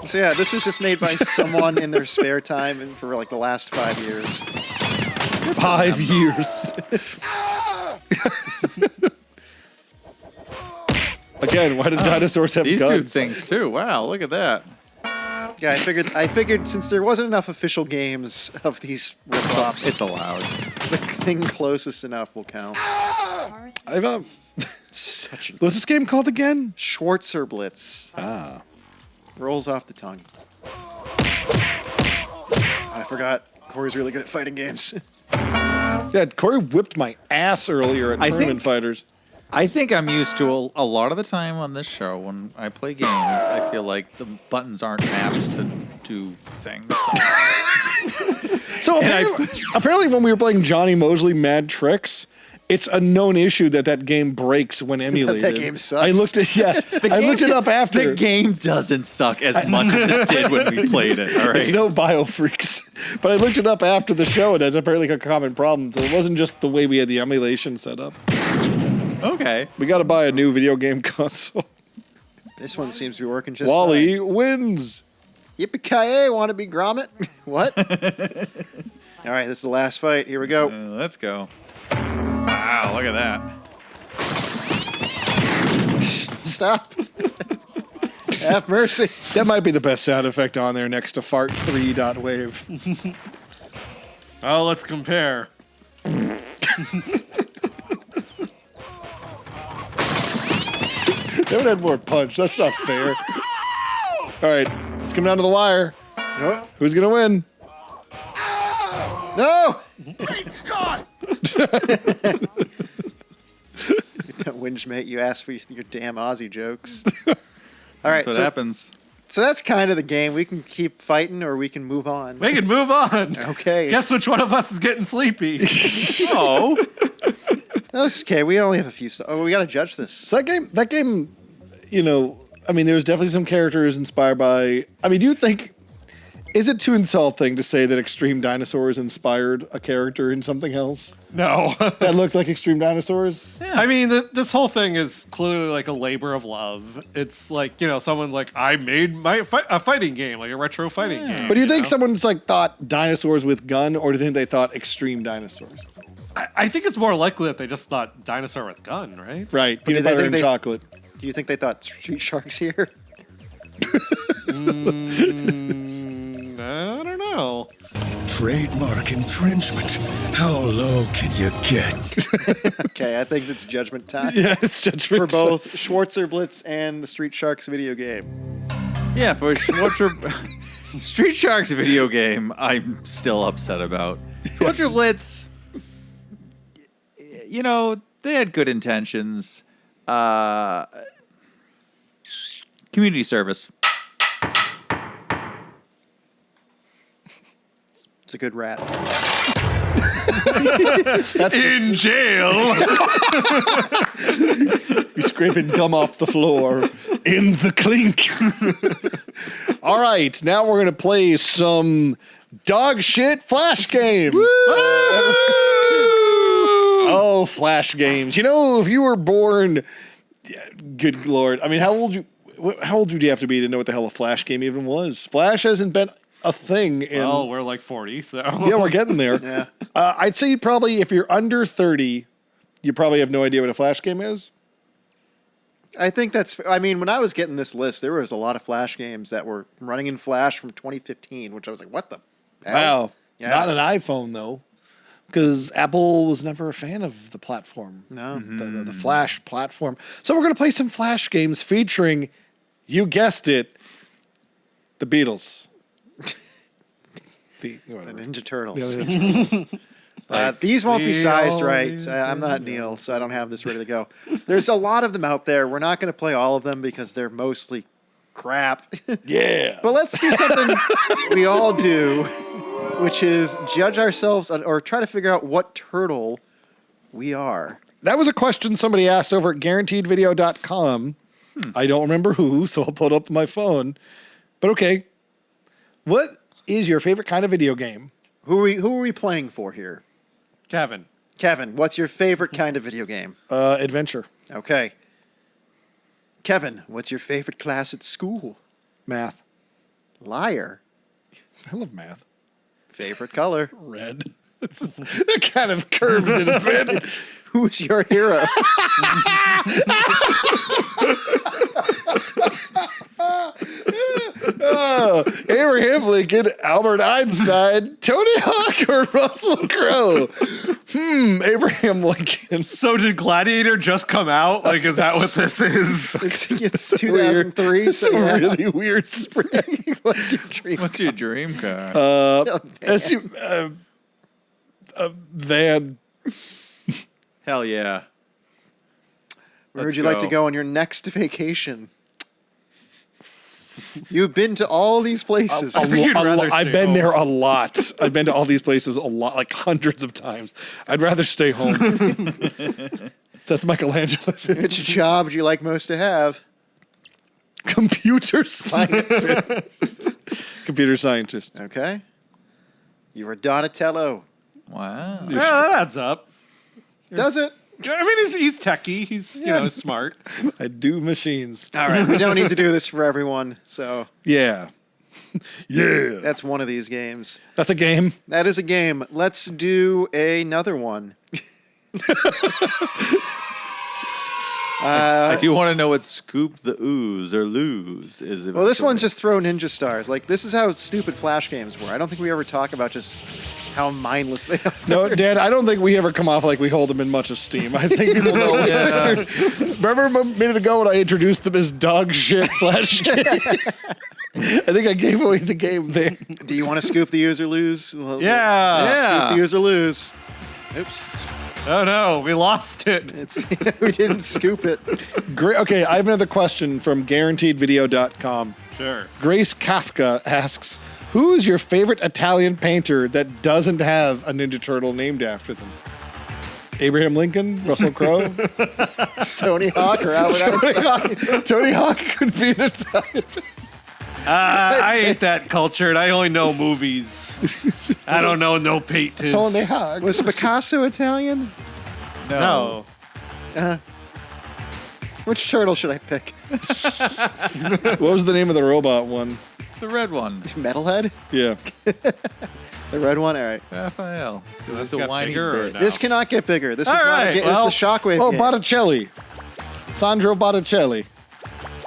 So yeah, this was just made by someone in their spare time and for like the last 5 years. 5 years. Again, why did dinosaurs have These guns? do things too. Wow, look at that. Yeah, I figured since there wasn't enough official games of these ripoffs, It's allowed. the thing closest enough will count. I've Such a what's this game called again? Schwarzerblitz. Ah. Rolls off the tongue. I forgot. Corey's really good at fighting games. Yeah, Corey whipped my ass earlier at I Tournament think- Fighters. I think I'm used to a lot of the time on this show when I play games. I feel like the buttons aren't mapped to do things. So apparently when we were playing Johnny Mosley Mad Tricks, it's a known issue that game breaks when emulated. That game sucks. I looked it up after. The game doesn't suck as much as it did when we played it. All right. It's no biofreaks. But I looked it up after the show, and that's apparently a common problem. So it wasn't just the way we had the emulation set up. Okay. We got to buy a new video game console. This one seems to be working just Wally fine. wins. Yippee-ki-yay, want to be Gromit? What? All right, this is the last fight. Here we go. Let's go. Wow, look at that. Stop. Have mercy. That might be the best sound effect on there next to fart3.wave. Oh, let's compare. They would have had more punch. That's not fair. All right, let's come down to the wire. Who's going to win? No! Great Scott! Don't whinge, mate. You asked for your damn Aussie jokes. All right, That's what happens. So that's kind of the game. We can keep fighting or we can move on. We can move on. Okay. Guess which one of us is getting sleepy? Oh. Okay, we only have a few. Oh, we got to judge this. So that game, you know, I mean, there's definitely some characters inspired by. I mean, do you think? Is it too insulting to say that Extreme Dinosaurs inspired a character in something else? No. That looked like Extreme Dinosaurs? Yeah. I mean, this whole thing is clearly like a labor of love. It's like, you know, someone like, I made a fighting game, like a retro fighting game. But do you think someone's like thought dinosaurs with gun, or do you think they thought Extreme Dinosaurs? I think it's more likely that they just thought dinosaur with gun, right? Right. Peanut butter and chocolate. Do you think they thought Street Sharks here? I don't know. Trademark infringement. How low can you get? Okay, I think it's judgment time. Yeah, it's judgment for both Schwarzerblitz and the Street Sharks video game. Yeah, for Street Sharks video game, I'm still upset about. Schwarzerblitz, you know, they had good intentions. Community service. It's a good rap. That's in jail. You're scraping gum off the floor in the clink. All right, now we're going to play some dog shit flash games. Oh, flash games. You know, if you were born, good Lord. I mean, how old do you have to be to know what the hell a flash game even was? Flash hasn't been a thing. Well, we're like 40, so. Yeah, we're getting there. Yeah. I'd say probably if you're under 30, you probably have no idea what a flash game is. I think that's. I mean, when I was getting this list, there was a lot of Flash games that were running in Flash from 2015, which I was like, "What the hell?" Wow, not an iPhone though, because Apple was never a fan of the platform. No, the Flash platform. So we're gonna play some Flash games featuring, you guessed it, the Beatles. The Ninja Turtles. Yeah, these won't be sized right. I'm not Neil, so I don't have this ready to go. There's a lot of them out there. We're not going to play all of them because they're mostly crap. Yeah. But let's do something we all do, which is judge ourselves or try to figure out what turtle we are. That was a question somebody asked over at guaranteedvideo.com. I don't remember who, so I'll put it up on my phone. But okay. What is your favorite kind of video game? Who are we playing for here? Kevin, what's your favorite kind of video game? Adventure. Okay. Kevin, what's your favorite class at school? Math. Liar. I love math. Favorite color? Red. That kind of curves it a bit. Who's your hero? Abraham Lincoln, Albert Einstein, Tony Hawk, or Russell Crowe? Abraham Lincoln. So did Gladiator just come out? Like, is that what this is? It's 2003. It's a really weird spring. What's your dream? What's your dream car? Van. Hell yeah. Where would you like to go on your next vacation? You've been to all these places. I've been there a lot. I've been to all these places a lot, like hundreds of times. I'd rather stay home. So that's Michelangelo's. Which job would you like most to have? Computer scientist. Computer scientist. Okay. You were Donatello. Wow. Yeah, that adds up. Does it? I mean, he's techie. He's you know smart. I do machines. All right, we don't need to do this for everyone. So yeah. That's one of these games. That's a game. That is a game. Let's do another one. I do want to know what Scoop the Ooze or Lose is. Well, this one's just throw ninja stars. Like, this is how stupid Flash games were. I don't think we ever talk about just how mindless they are. No, Dan, I don't think we ever come off like we hold them in much esteem. I think people know. Remember a minute ago when I introduced them as dog shit Flash games? I think I gave away the game there. Do you want to scoop the use or lose? Yeah. Scoop the use or lose. Oops. Oh no, we lost it. We didn't scoop it. Great. Okay, I have another question from GuaranteedVideo.com. Sure. Grace Kafka asks, who is your favorite Italian painter that doesn't have a Ninja Turtle named after them? Abraham Lincoln? Russell Crowe? Tony Hawk or Albert Einstein? Tony Hawk could be an Italian painter. I ain't that cultured. I only know movies. I don't know no painters. Tony Hawk. Was Picasso Italian? No. Which turtle should I pick? What was the name of the robot one? The red one. Metalhead? Yeah. The red one? All right. Raphael. That's got a whiny bigger or bit. no? This cannot get bigger. This is All not right, a game. well- It's the Shockwave Oh, game. Botticelli. Sandro Botticelli.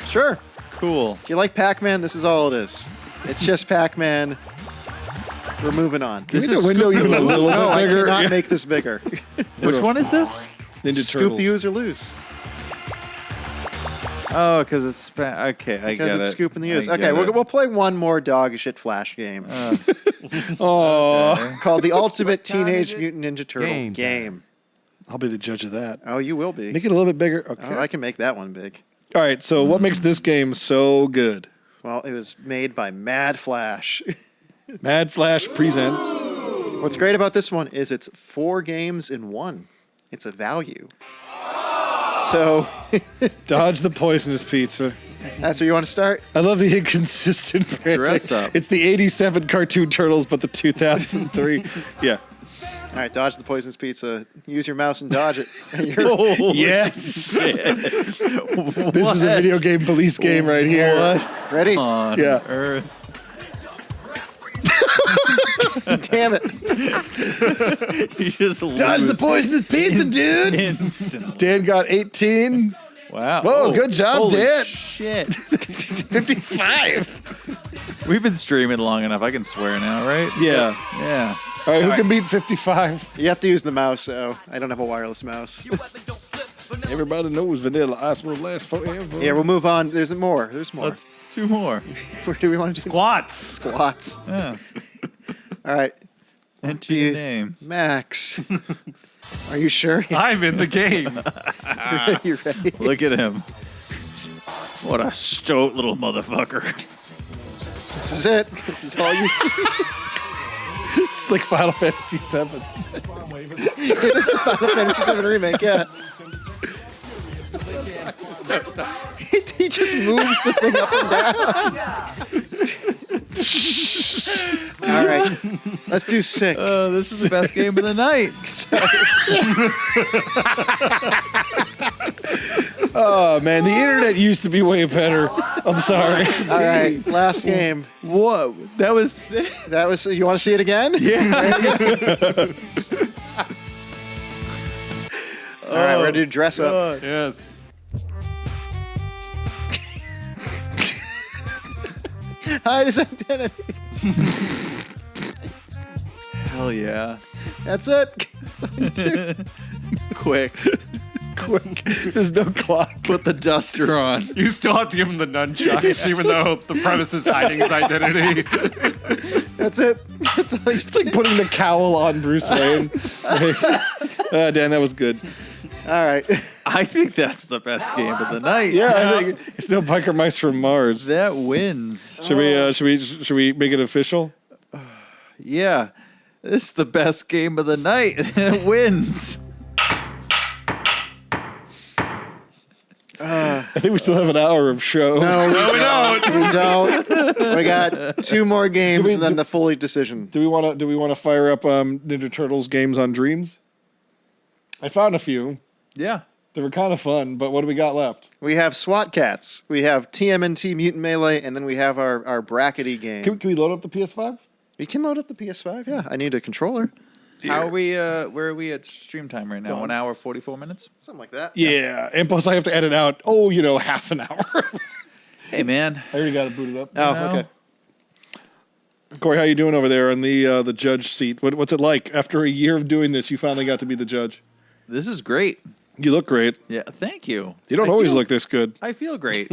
Sure. Cool. If you like Pac-Man, this is all it is. It's just Pac-Man. We're moving on. Can we make the window even a little No, I bit bigger? cannot make this bigger. Which one is this? Ninja Scoop Turtles. the use or lose. Oh, because it's okay. I Because get it's it. scooping the use. I Okay, get it. we'll play one more dog shit Flash game Oh, called the Ultimate Teenage Mutant Ninja Turtle Game game. I'll be the judge of that. Oh, you will be. Make it a little bit bigger. Okay. Oh, I can make that one big. All right. So, what makes this game so good? Well, it was made by Mad Flash. Mad Flash presents. What's great about this one is it's 4 games in one. It's a value. So, Dodge the poisonous pizza. that's where you want to start? I love the inconsistent branding. Dress up. It's the 87 cartoon turtles, but the 2003. Yeah. All right, dodge the poisonous pizza. Use your mouse and dodge it. Yes. This is a video game police game right here. What Ready? on Yeah. earth? Damn it. You just Dodge the lose poisonous pizza, dude. instant. Dan got 18. Wow. Whoa, good job, holy Dan. Shit. 55. We've been streaming long enough. I can swear now, right? Yeah. Yeah. All right, who can beat 55? You have to use the mouse, so I don't have a wireless mouse. Everybody knows Vanilla Ice will last forever. Yeah, we'll move on. There's more. There's more. Let's do more. Where do we want to do? Squats. Squats. Yeah. All right. Enter your name. Max. Are you sure? I'm in the game. You ready? Look at him. What a stoat little motherfucker. This is it. This is all you. It's like Final Fantasy VII. It is the Final Fantasy VII remake, yeah. He just moves the thing up and down. All right, let's do sick. This is the best game of the night. Oh, man, the internet used to be way better. I'm sorry. All right, last game. Whoa, that was sick. That was. You want to see it again? Yeah. All right, we're ready to dress up. Yes. Hide his identity. Hell yeah. That's it. That's all you do. Quick. Quick. There's no clock. Put the duster on. You still have to give him the nunchucks, even though the premise is hiding his identity. That's it. That's all you It's like putting the cowl on Bruce Wayne. Dan, that was good. All right. I think that's the best game of the night. Yeah, I think it's no Biker Mice from Mars. That wins. Should we make it official? Yeah, this is the best game of the night. It wins. I think we still have an hour of show. No, we don't. We don't. We got 2 more games and then the fully decision. Do we want to fire up Ninja Turtles games on Dreams? I found a few. Yeah. They were kind of fun, but what do we got left? We have SWAT Cats. We have TMNT Mutant Melee, and then we have our brackety game. Can we load up the PS5? We can load up the PS5, yeah. I need a controller. How are we? Where are we at stream time right now? 1 hour, 44 minutes? Something like that. Yeah. And plus I have to edit out, half an hour. Hey, man. I already got it booted up. Oh, okay. Corey, how you doing over there on the judge seat? What's it like? After a year of doing this, you finally got to be the judge. This is great. You look great. Yeah, thank you. You don't always look this good. I feel great.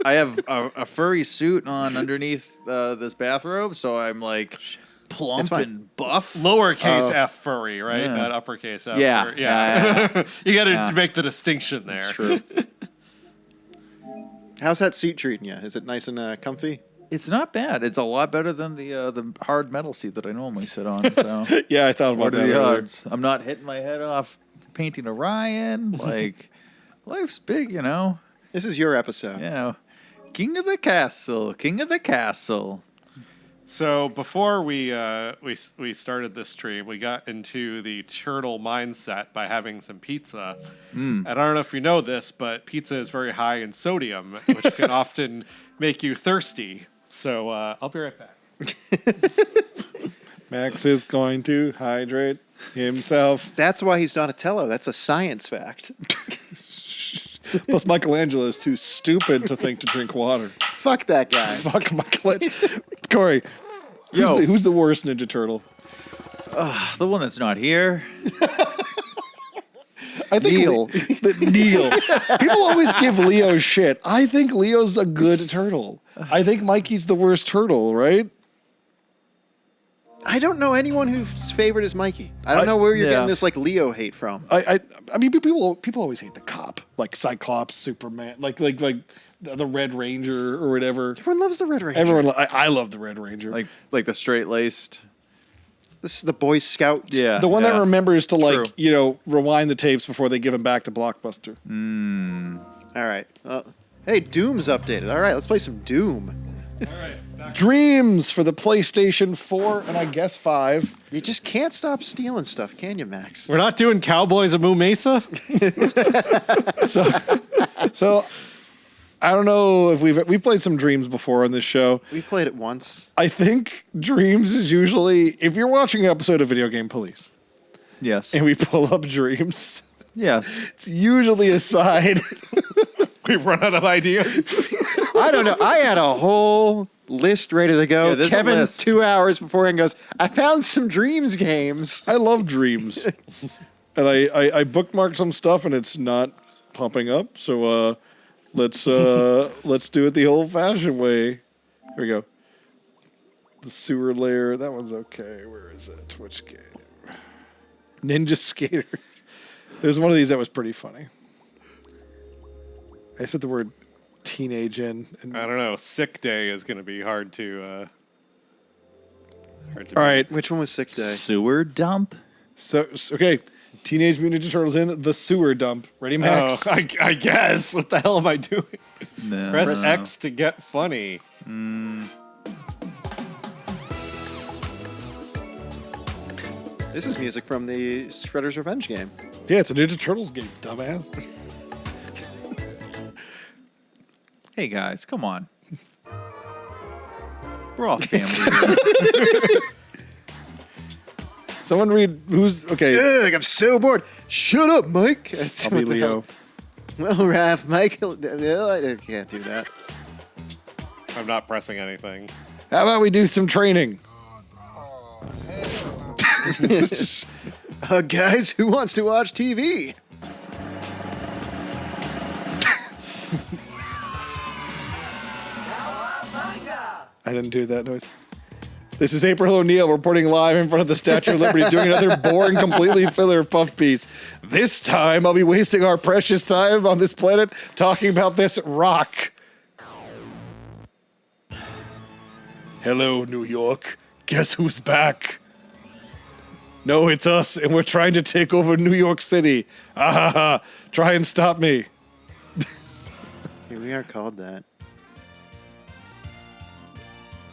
I have a furry suit on underneath this bathrobe, so I'm like plump and buff. Lowercase f furry, right? Yeah. Not uppercase f. Yeah. Yeah. You got to make the distinction there. That's true. How's that seat treating you? Is it nice and comfy? It's not bad. It's a lot better than the hard metal seat that I normally sit on. So yeah, I thought about what are that the earlier. odds? I'm not hitting my head off painting Orion. Like, life's big, This is your episode. Yeah. King of the castle. King of the castle. So before we started this stream, we got into the turtle mindset by having some pizza. And I don't know if you know this, but pizza is very high in sodium, which can often make you thirsty. So I'll be right back. Max is going to hydrate himself. That's why he's Donatello. That's a science fact. Plus, Michelangelo is too stupid to think to drink water. Fuck that guy. Fuck Michelangelo. Corey, who's the worst Ninja Turtle? The one that's not here. I think Neil. Neil. People always give Leo shit. I think Leo's a good turtle. I think Mikey's the worst turtle, right? I don't know anyone whose favorite is Mikey. I don't know where you're getting this Leo hate from. I mean, people always hate the cop, like Cyclops, Superman, like the Red Ranger or whatever. Everyone loves the Red Ranger. I love the Red Ranger. Like the straight laced. This is the Boy Scout. Yeah, the one that remembers to True. rewind the tapes before they give him back to Blockbuster. All right. Hey, Doom's updated. All right, let's play some Doom. All right. Dreams for the PlayStation 4 and I guess 5. You just can't stop stealing stuff, can you, Max? We're not doing Cowboys of Moo Mesa? So I don't know if we've played some Dreams before on this show. We played it once. I think Dreams is usually, if you're watching an episode of Video Game Police. Yes. And we pull up Dreams. Yes. It's usually a side. We've run out of ideas. I don't know. I had a whole list ready to go. Yeah, Kevin, 2 hours beforehand, goes, I found some Dreams games. I love Dreams. And I bookmarked some stuff and it's not pumping up. So let's do it the old-fashioned way. Here we go. The sewer layer. That one's okay. Where is it? Which game? Ninja Skaters. There's one of these that was pretty funny. I just put the word teenage in. And I don't know. Sick Day is going to be hard to. All right. Which one was Sick Day? Sewer dump. So okay. Teenage Mutant Ninja Turtles in the sewer dump. Ready, Max? Oh, I guess. What the hell am I doing? No. Press X to get funny. This is music from the Shredder's Revenge game. Yeah, it's a Ninja Turtles game, dumbass. Hey guys, come on. We're all family. Someone read who's okay. Ugh, I'm so bored. Shut up, Mike. That's I'll be what the Leo. hell. Well, Raph, Michael, I can't do that. I'm not pressing anything. How about we do some training? Guys, who wants to watch TV? I didn't do that noise. This is April O'Neil reporting live in front of the Statue of Liberty doing another boring, completely filler puff piece. This time, I'll be wasting our precious time on this planet talking about this rock. Hello, New York. Guess who's back? No, it's us, and we're trying to take over New York City. Ah ha ha. Try and stop me. Hey, we are called that.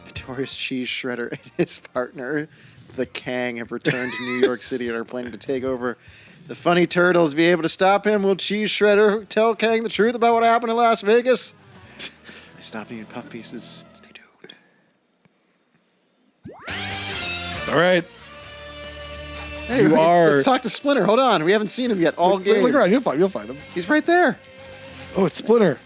Notorious Cheese Shredder and his partner, the Kang, have returned to New York City and are planning to take over the Funny Turtles. Be able to stop him? Will Cheese Shredder tell Kang the truth about what happened in Las Vegas? I stopped eating puff pieces. Stay tuned. All right. Hey, let's talk to Splinter. Hold on. We haven't seen him yet all game. Look around. You'll find him. He's right there. Oh, it's Splinter.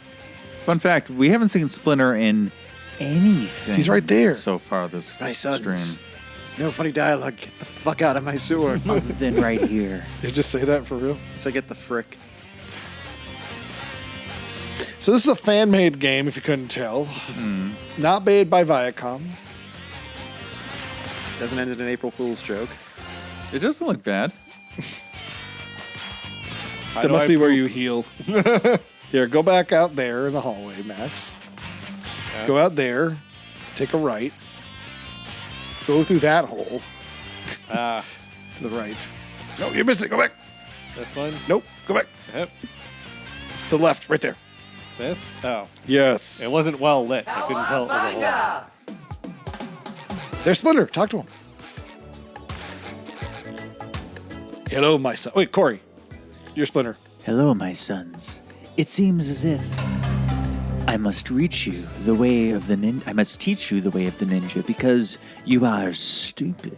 Fun fact, we haven't seen Splinter in anything. He's right there. So far this My sons. stream. There's no funny dialogue. Get the fuck out of my sewer. Other than right here. Did you just say that for real? So get the frick. So this is a fan-made game, if you couldn't tell. Not made by Viacom. Doesn't end in an April Fool's joke. It doesn't look bad. That must be where you heal. Here, go back out there in the hallway, Max. Okay. Go out there. Take a right. Go through that hole. To the right. No, you're missing. Go back. This one? Nope. Go back. Yep. To the left, right there. This? Oh. Yes. It wasn't well lit. I couldn't tell it was a hole. There's Splinter. Talk to him. Hello, my son. Wait, Corey. You're Splinter. Hello, my sons. It seems as if I must reach you the way of the ninja. I must teach you the way of the ninja because you are stupid.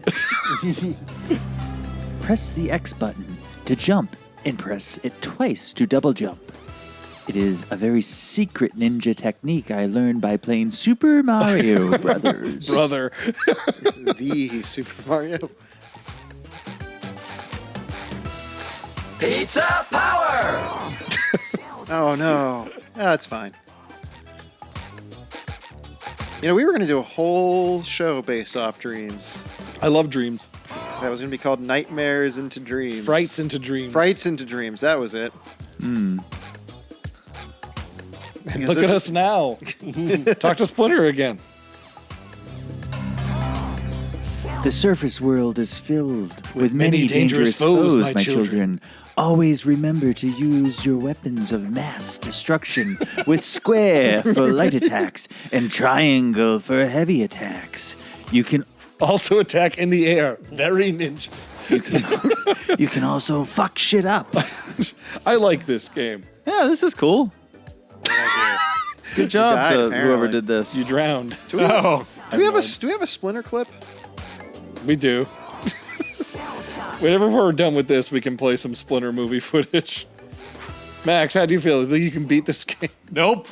Press the X button to jump and press it twice to double jump. It is a very secret ninja technique I learned by playing Super Mario Brothers. Brother. The Super Mario. Pizza power! Oh, no. Oh, it's fine. You know, we were going to do a whole show based off Dreams. I love Dreams. That was going to be called Nightmares into Dreams. Frights into Dreams. Frights into Dreams. That was it. And look at us now. Talk to Splinter again. The surface world is filled with many dangerous foes, my children. Always remember to use your weapons of mass destruction with square for light attacks and triangle for heavy attacks. You can also attack in the air. Very ninja. You can also fuck shit up. I like this game. Yeah, this is cool. Good job died, to apparently. whoever did this. You drowned. Do we have a Splinter clip? We do. Whenever we're done with this, we can play some Splinter movie footage. Max, how do you feel? Think you can beat this game? Nope.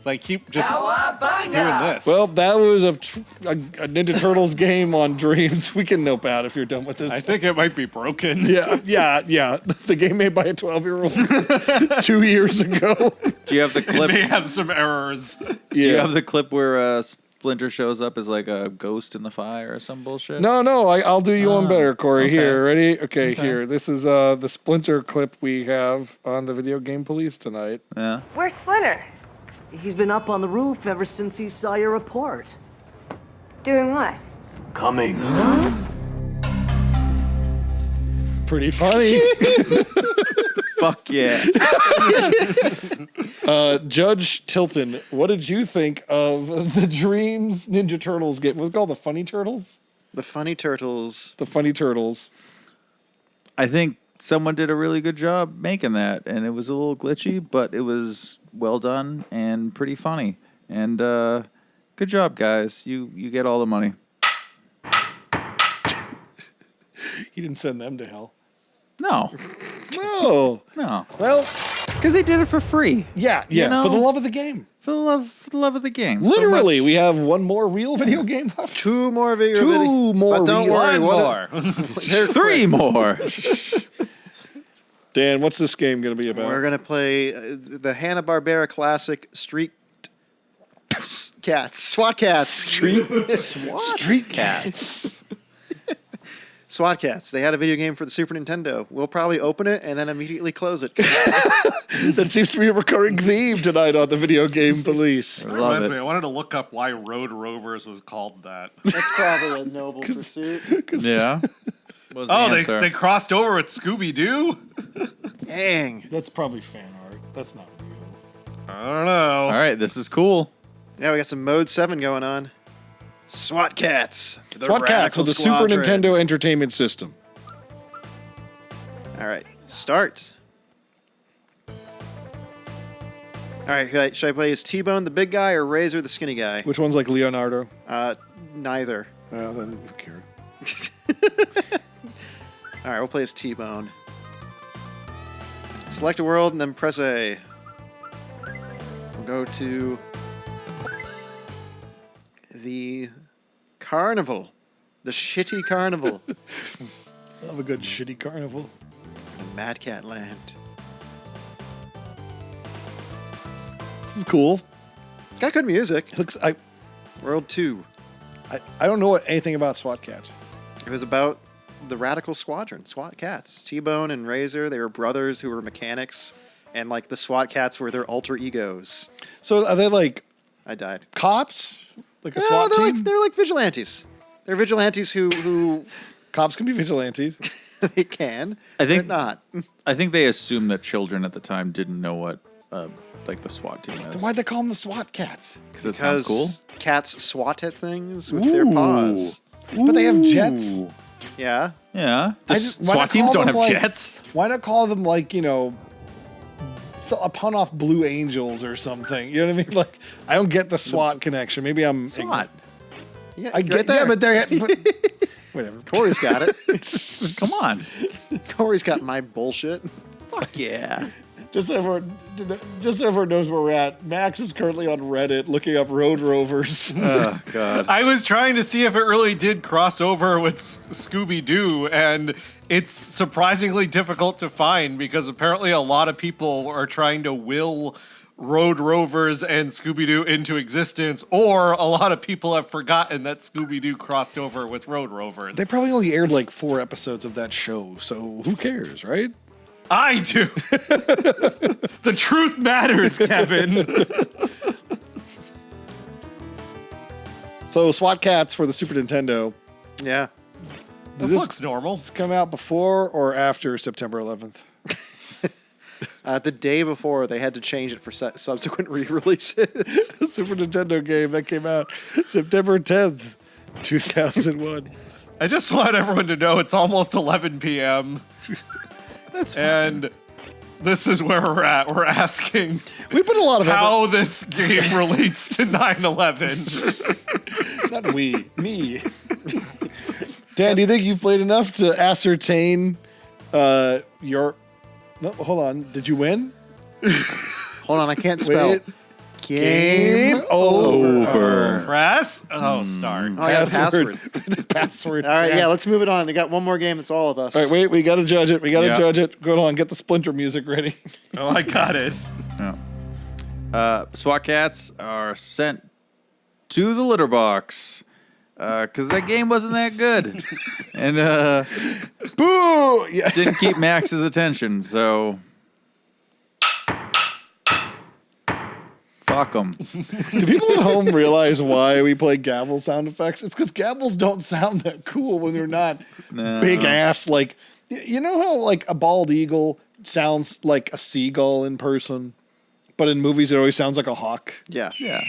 So I keep just doing this. Well, that was a Ninja Turtles game on Dreams. We can nope out if you're done with this. I think it might be broken. Yeah. The game made by a 12-year-old 2 years ago. Do you have the It clip? may have some errors. Yeah. Do you have the clip where Splinter shows up as like a ghost in the fire or some bullshit? No, I'll do you one better, Corey. okay. Here, ready? Okay, here. This is the Splinter clip we have on the Video Game Police tonight. Yeah. Where's Splinter? He's been up on the roof ever since he saw your report. Doing what? Coming. Pretty funny. Fuck yeah. Judge Tilton, what did you think of the Dreams Ninja Turtles game? Was it called the Funny Turtles? The Funny Turtles. The Funny Turtles. I think someone did a really good job making that, and it was a little glitchy, but it was well done and pretty funny. And good job, guys. You get all the money. He didn't send them to hell. No. No. Well, because they did it for free. Yeah. You know? For the love of the game. For the love of the game. Literally, So much- we have one more real video game left. Two more video Two more. But don't real- worry, One more. There's Three more. Dan, what's this game going to be about? We're gonna play the Hanna-Barbera classic Street Cats. SWAT cats. Street cats. SWAT cats. They had a video game for the Super Nintendo. We'll probably open it and then immediately close it. That seems to be a recurring theme tonight on the Video Game Police. Reminds me, I wanted to look up why Road Rovers was called that. That's probably a noble pursuit. Yeah. They crossed over with Scooby-Doo? Dang. That's probably fan art. That's not real. I don't know. All right, this is cool. Yeah, we got some Mode 7 going on. SWAT cats. SWAT cats with the Super Nintendo Entertainment System. All right, start. All right, should I play as T-Bone, the big guy, or Razor, the skinny guy? Which one's like Leonardo? Neither. Well, then who cares? All right, we'll play as T-Bone. Select a world and then press A. We'll go to the carnival. The shitty carnival. Love a good shitty carnival. Mad Cat Land. This is cool. Got good music. World 2. I don't know anything about SWAT cats. It was about the Radical Squadron, SWAT cats. T-Bone and Razor, they were brothers who were mechanics, and like the SWAT cats were their alter egos. So are they like... I died. Cops? Like a SWAT team? They're like vigilantes. They're vigilantes who Cops can be vigilantes. They can. I think they're not. I think they assumed that children at the time didn't know what like the SWAT team is. Then why'd they call them the SWAT cats? Because it sounds cool. Cats swat at things with their paws. But they have jets. Yeah. Yeah. SWAT teams don't have jets. Why not call them like, a pun off Blue Angels or something? You know what I mean? Like, I don't get the SWAT connection. Maybe I'm SWAT. Yeah, I get that. Yeah, but they're whatever. Corey's got it. Come on. Corey's got my bullshit. Fuck yeah. Just so everyone knows where we're at, Max is currently on Reddit looking up Road Rovers. Oh, God. I was trying to see if it really did cross over with Scooby-Doo, and it's surprisingly difficult to find because apparently a lot of people are trying to will Road Rovers and Scooby-Doo into existence, or a lot of people have forgotten that Scooby-Doo crossed over with Road Rovers. They probably only aired like 4 episodes of that show, so who cares, right? I do. The truth matters, Kevin. So SWAT cats for the Super Nintendo. Yeah. This looks normal. Does this come out before or after September 11th? The day before, they had to change it for subsequent re-releases. Super Nintendo game that came out September 10th, 2001. I just want everyone to know it's almost 11 p.m. That's and this is where we're at. We're asking we put a lot of how this game relates to 9/11. Not we, me. Dan, do you think you've played enough to ascertain your... No, hold on. Did you win? Hold on, I can't spell. Wait. Game over. Press? Oh, start. Oh, yeah, password. The password. All right, Dan. yeah, let's move it on. They got one more game. It's all of us. All right, wait. We got to judge it. Judge it. Go on. Get the Splinter music ready. Oh, I got it. Yeah. SWAT cats are sent to the litter box because that game wasn't that good. And boo! Yeah. Didn't keep Max's attention, so... Fuck them. Do people at home realize why we play gavel sound effects? It's because gavels don't sound that cool when they're not big ass. Like, you know how like a bald eagle sounds like a seagull in person, but in movies it always sounds like a hawk. Yeah. Yeah.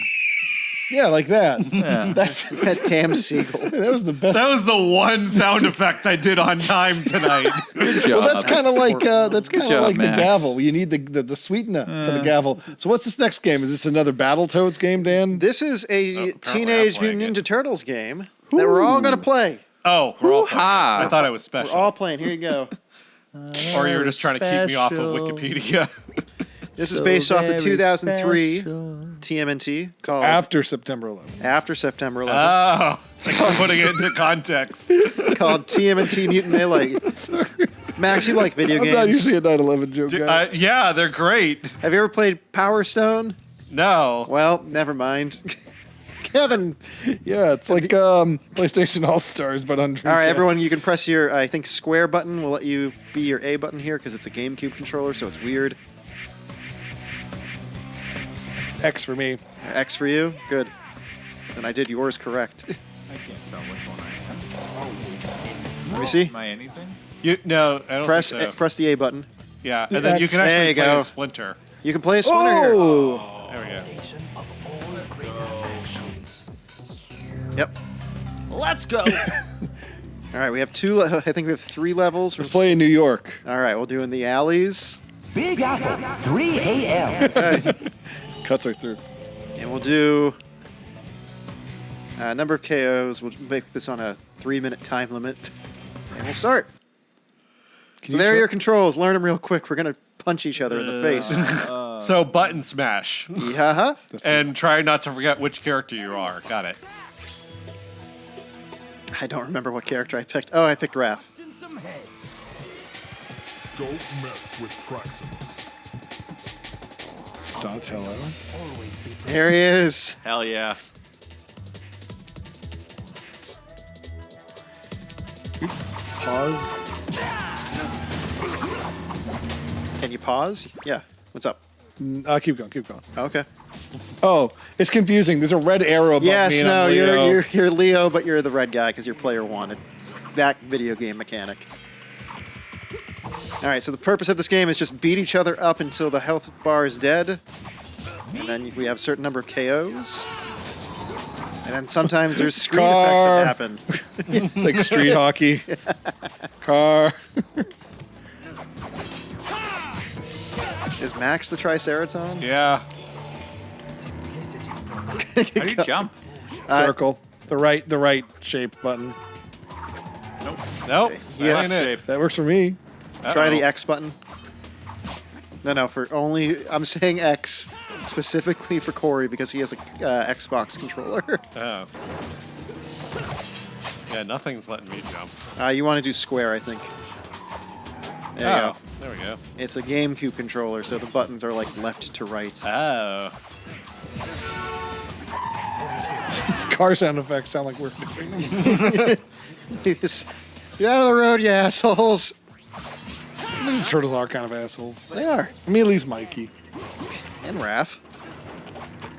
Yeah, like that. Yeah. That's that damn seagull. That was the best. That was the one sound effect I did on time tonight. Good job. Well, that's kind of like the Max. gavel. You need the sweetener for the gavel. So what's this next game? Is this another Battletoads game, Dan? This is a Teenage Mutant Ninja Turtles game that we're all going to play. Oh, we're all playing. I thought I was special. We're all playing. Here you go. Or you were just trying to keep me off of Wikipedia. This is based off the 2003 TMNT called After September 11th. After September 11th. Oh, thanks for putting it into context. Called TMNT Mutant Melee. Max, you like video games? I'm not usually a 9/11 joke guy. Yeah, they're great. Have you ever played Power Stone? No. Well, never mind. Kevin. Yeah, it's like PlayStation All Stars, but on Dreamcast. All right, everyone, you can press your, I think, square button will let you be your A button here because it's a GameCube controller, so it's weird. X for me. X for you? Good. Then I did yours correct. I can't tell which one I am. Let me see. Am I anything? No, I don't Press think so. Press the A button. Yeah, and then you can There actually you play go. a Splinter. You can play a Splinter here. Oh! There we go. Yep. Let's go. All right, we have I think we have 3 levels. Let's play in New York. All right, we'll do in the alleys. Big Apple, 3 a.m. Cuts right through. And we'll do a number of KOs. We'll make this on a 3-minute time limit. And we'll start. So there are your controls. Learn them real quick. We're going to punch each other in the face. So button smash. Yeah. And try not to forget which character you are. Got it. I don't remember what character I picked. Oh, I picked Raph. Don't mess with Praxis. Donatello. There he is. Hell yeah. Pause. Can you pause? Yeah. What's up? Keep going. Okay. Oh, it's confusing. There's a red arrow above Yes, me. And no, I'm Leo. you're Leo, but you're the red guy because you're player 1. It's that video game mechanic. All right, so the purpose of this game is just beat each other up until the health bar is dead. And then we have a certain number of KOs. And then sometimes there's screen effects that happen. It's like street hockey. Car. Is Max the Triceraton? Yeah. How do you jump? Circle. The right shape button. Nope. Yeah. That ain't it. That works for me. Try the X button. No, for only, I'm saying X specifically for Corey because he has a Xbox controller. Oh. Yeah, nothing's letting me jump. You want to do square, I think. There you go. There we go. It's a GameCube controller, so the buttons are like left to right. Oh. Car sound effects sound like we're doing them. Get out of the road, you assholes. The turtles are kind of assholes. They are. I mean, at least Mikey. And Raph.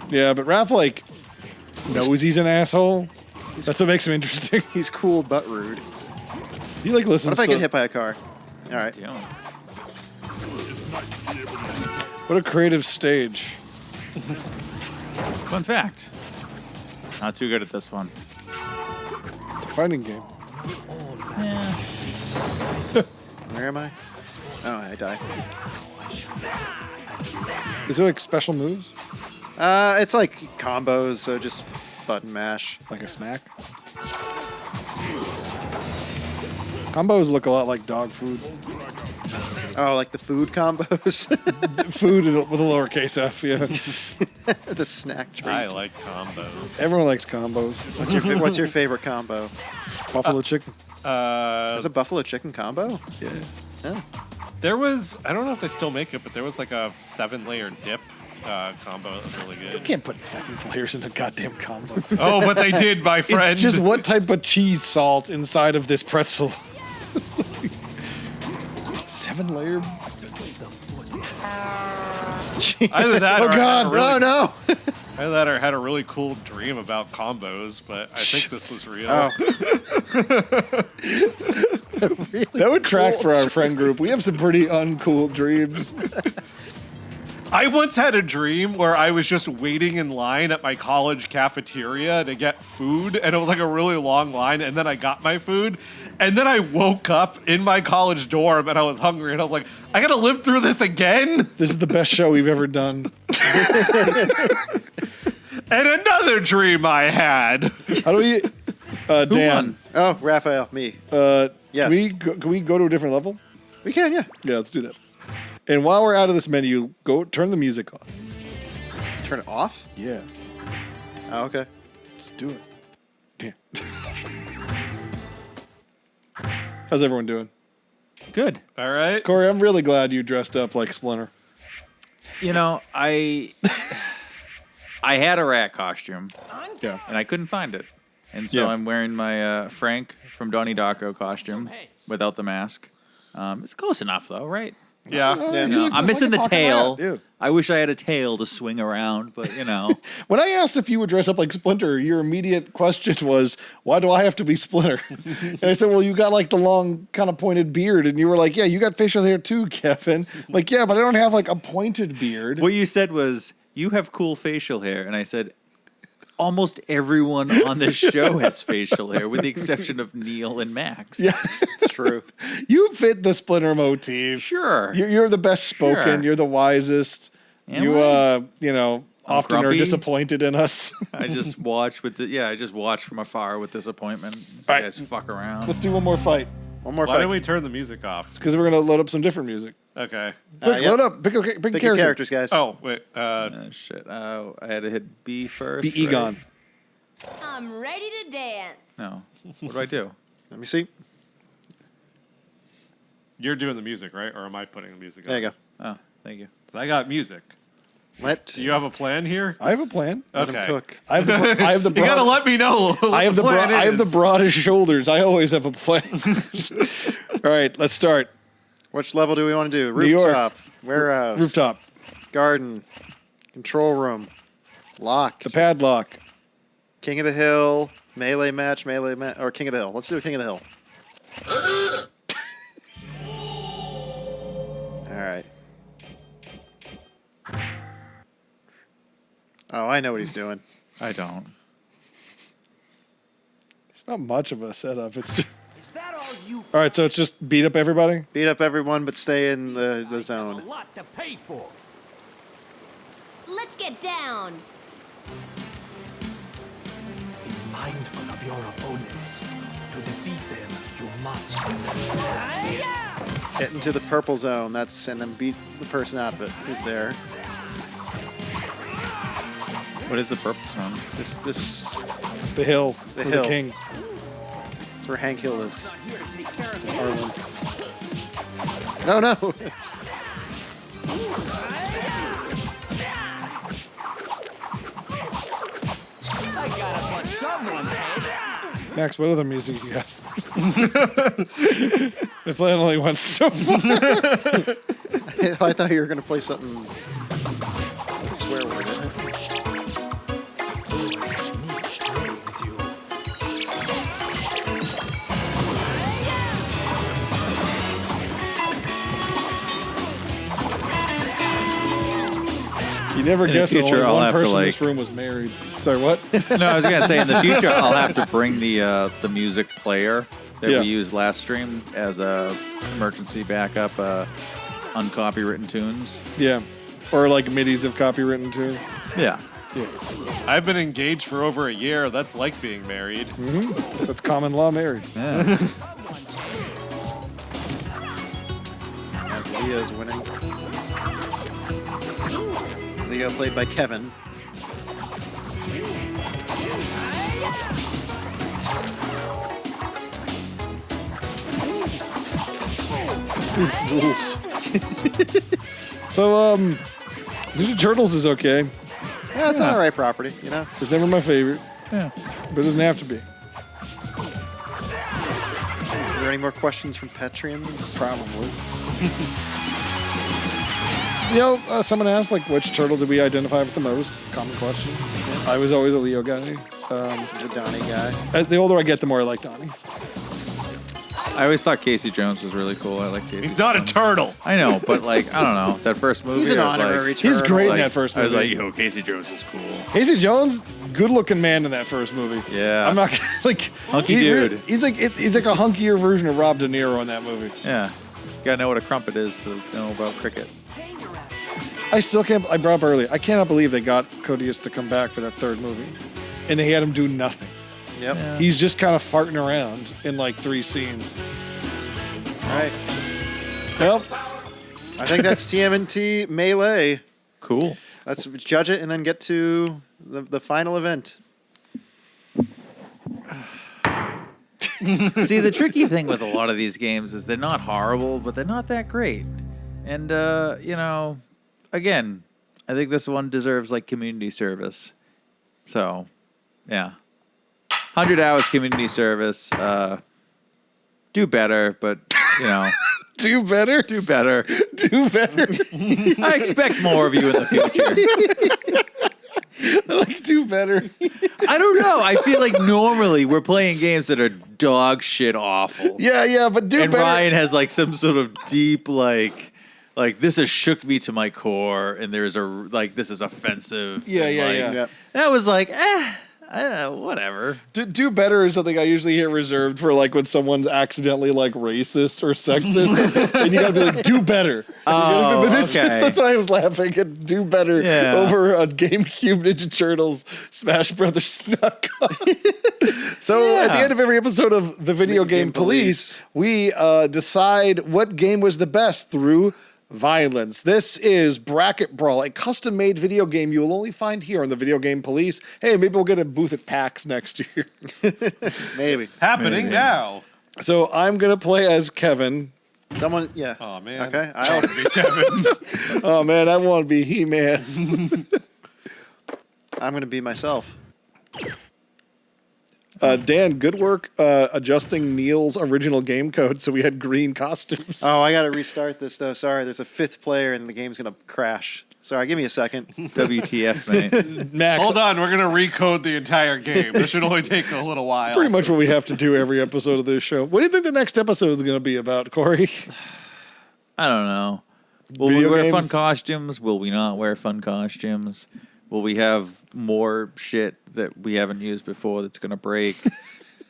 Yeah, but Raph, like, knows he's an asshole. That's what makes him interesting. He's cool but rude. He, like, listens What if I to... get hit by a car? All right. What a creative stage. Fun fact. Not too good at this one. It's a fighting game. Yeah. Where am I? Oh, I died. Is there, like, special moves? It's like combos, so just button mash. Like a snack? Combos look a lot like dog food. Oh, like the food combos? Food with a lowercase f, yeah. The snack treat. I like combos. Everyone likes combos. What's your favorite combo? Buffalo chicken. There's a buffalo chicken combo? Yeah. Oh. There was, I don't know if they still make it, but there was like a 7-layer dip combo that was really good. You can't put 7 layers in a goddamn combo. Oh, but they did, my friend. It's just what type of cheese salt inside of this pretzel. 7-layer. Either that Oh or I had God! a really, no! Either that or had a really cool dream about combos, but I think this was real. Oh. That would track for our friend group. We have some pretty uncool dreams. I once had a dream where I was just waiting in line at my college cafeteria to get food, and it was like a really long line, and then I got my food, and then I woke up in my college dorm, and I was hungry, and I was like, I gotta live through this again? This is the best show we've ever done. And another dream I had. How do we... Dan. Oh, Raphael, me. Yes. Yes. Can we go to a different level? We can, yeah. Yeah, let's do that. And while we're out of this menu, go turn the music off. Turn it off? Yeah. Oh, okay. Let's do it. Yeah. How's everyone doing? Good. All right. Corey, I'm really glad you dressed up like Splinter. You know, I I had a rat costume. Yeah. And I couldn't find it. And so I'm wearing my Frank from Donnie Darko costume without the mask. It's close enough, though, right? Yeah. You know, I'm missing the tail. I wish I had a tail to swing around, but you know. When I asked if you would dress up like Splinter, your immediate question was, why do I have to be Splinter? And I said, well, you got like the long kind of pointed beard. And you were like, yeah, you got facial hair too, Kevin. Like, yeah, but I don't have like a pointed beard. What you said was, you have cool facial hair. And I said, almost everyone on this show has facial hair, with the exception of Neil and Max. Yeah, it's true. You fit the Splinter motif. Sure. You're the best spoken. Sure. You're the wisest. Am you, I? You know, I'm often grumpy. are disappointed in us. I just watch I just watch from afar with disappointment. These All right. guys fuck around. Let's do one more fight. One more Why fight. don't we turn the music off? Because we're going to load up some different music. Okay. Quick, load up. Pick a Pick your character. characters, guys. Oh, wait. Shit. I had to hit B first. Be Egon. right? I'm ready to dance. No. What do I do? Let me see. You're doing the music, right? Or am I putting the music on? There you go. Oh, thank you. I got music. Do you have a plan here? I have a plan. Let him Okay. cook. I have the You gotta let me know. What I have the plan I have the is. broadest shoulders. I always have a plan. All right, let's start. Which level do we want to do? New York. Rooftop, warehouse, Rooftop. garden, control room, locked, The padlock. King of the Hill, melee match, or King of the Hill. Let's do a King of the Hill. All right. Oh, I know what he's doing. I don't. It's not much of a setup. It's just... All right, so it's just beat up everybody? Beat up everyone, but stay in the zone. A lot to pay for. Let's get down. Be mindful of your opponents. To defeat them, you must. Get into the purple zone. And then beat the person out of it who's there. What is the purpose on? This The hill. The for hill. The king. That's where Hank Hill lives. Harlan. No. I gotta put someone's head. Max, what other music you got? They play it only once so far. I thought you were going to play something with a swear word in it. You never In the guessed that future, only I'll one have to, person in like- this room was married. Sorry, what? No, I was gonna say in the future I'll have to bring the music player that Yeah. we used last stream as a emergency backup, uncopywritten tunes. Yeah. Or like midis of copywritten tunes. Yeah. I've been engaged for over a year. That's like being married. Mm-hmm. That's common law married. Yeah. As Leo's winning. Leo played by Kevin. So, Ninja Turtles is okay. Yeah, it's an alright property, you know? It's never my favorite. Yeah. But it doesn't have to be. Are there any more questions from Patreons? Probably. Someone asked, like, which turtle did we identify with the most? It's a common question. I was always a Leo guy. The Donnie guy. The older I get, the more I like Donnie. I always thought Casey Jones was really cool. I like Casey. He's not a turtle. I know, but like I don't know that first movie. He's an I was honorary like, turtle. He's great in like- that first I was movie. like, yo, Casey Jones is cool. Casey Jones, good-looking man in that first movie. Yeah. I'm not gonna, like Hunky he really- dude. He's like a hunkier version of Rob De Niro in that movie. Yeah. You gotta know what a crumpet is to know about cricket. I still can't. I brought up earlier. I cannot believe they got Codius to come back for that third movie, and they had him do nothing. Yep. Yeah. He's just kind of farting around in like 3 scenes. All right. Well, I think that's TMNT Melee. Cool. Let's judge it and then get to the final event. See, the tricky thing with a lot of these games is they're not horrible, but they're not that great. And, again, I think this one deserves like community service. So, yeah. 100 hours community service. Do better, but, you know. Do better? Do better. Do better. I expect more of you in the future. Like, do better. I don't know. I feel like normally we're playing games that are dog shit awful. Yeah, but do and better. Ryan has like some sort of deep like this has shook me to my core, and there's a like this is offensive. Yeah, and, yeah. That was like whatever. Do better is something I usually hear reserved for like when someone's accidentally like racist or sexist, and you gotta be like, do better. Oh, okay. That's why I was laughing at do better over a GameCube Ninja Turtles Smash Brothers knockoff. So at the end of every episode of the Video Game Police, we decide what game was the best through violence. This is Bracket Brawl, a custom-made video game you will only find here on the Video Game Police. Hey, maybe we'll get a booth at PAX next year. Maybe. Happening now. So I'm going to play as Kevin. Someone, yeah. Oh, man. Okay. I want to be Kevin. Oh, man, I want to be He-Man. I'm going to be myself. Dan, good work adjusting Neil's original game code so we had green costumes. Oh, I got to restart this, though. Sorry, there's a 5th player and the game's going to crash. Sorry, give me a second. WTF, mate. Max, Hold on, we're going to recode the entire game. This should only take a little while. It's pretty much what we have to do every episode of this show. What do you think the next episode is going to be about, Corey? I don't know. Will Video we wear games? fun costumes? Will we not wear fun costumes? Will we have more shit that we haven't used before that's going to break?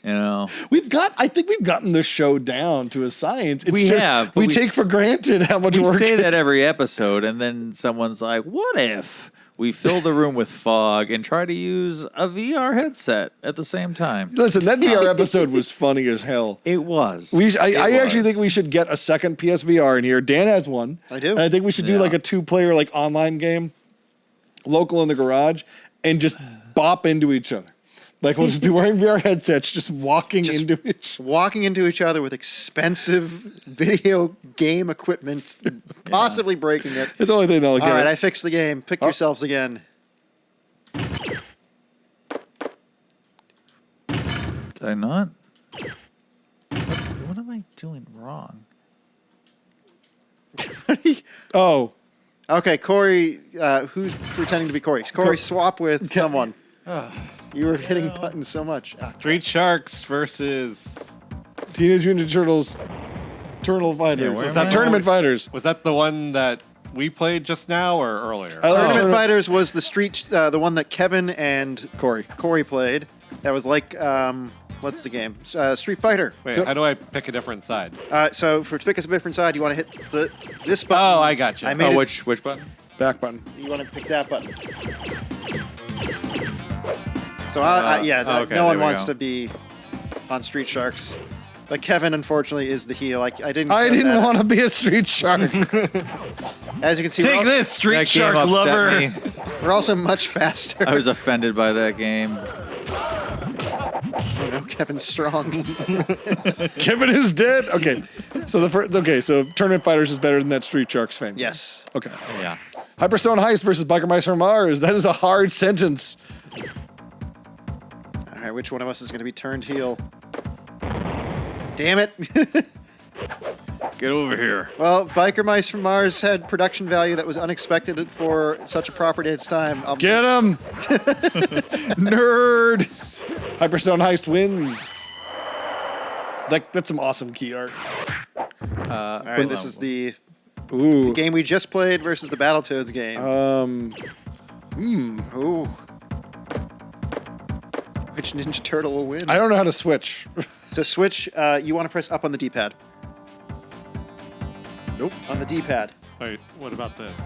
You know, I think we've gotten this show down to a science. It's we just, have. we take for granted how much we work say it that every episode, and then someone's like, "What if we fill the room with fog and try to use a VR headset at the same time?" Listen, that VR episode was funny as hell. It was. I actually think we should get a second PSVR in here. Dan has one. I do. And I think we should do like a 2-player like online game, local in the garage, and just bop into each other. Like we'll just be wearing VR headsets, just walking into each other with expensive video game equipment, possibly breaking it. It's the only thing that'll get All right, it. I fixed the game. Pick yourselves again. Did I not? What am I doing wrong? Oh. Okay, Corey, who's pretending to be Corey? Corey, swap with someone. You were hitting buttons so much. Street Sharks versus Teenage Mutant Ninja Turtles Tournament Fighters. was that Tournament Fighters. Was that the one that we played just now or earlier? Tournament Fighters was the one that Kevin and Corey played. That was like, what's the game? Street Fighter. Wait, how do I pick a different side? So to pick a different side, you want to hit this button. Oh, I got you. I made which button? Back button. You want to pick that button. So okay, no one there we wants go. to be on Street Sharks, but Kevin unfortunately is the heel. I didn't want to be a Street Shark. As you can see, Take this, Street That game Shark upset lover. me. we're also much faster. I was offended by that game. Oh no, Kevin's strong. Kevin is dead. Okay, so so Tournament Fighters is better than that Street Sharks thing. Yes. Okay. Yeah. Hyperstone Heist versus Biker Mice from Mars. That is a hard sentence. All right, which one of us is going to be turned heel? Damn it. Get over here. Well, Biker Mice from Mars had production value that was unexpected for such a property at its time. Get him! Nerd! Hyperstone Heist wins. That's some awesome key art. All right, this is the Ooh. game we just played versus the Battletoads game. Ooh. Which Ninja Turtle will win? I don't know how to switch. To switch, you want to press up on the D-pad. Nope. On the D-pad. Wait, what about this?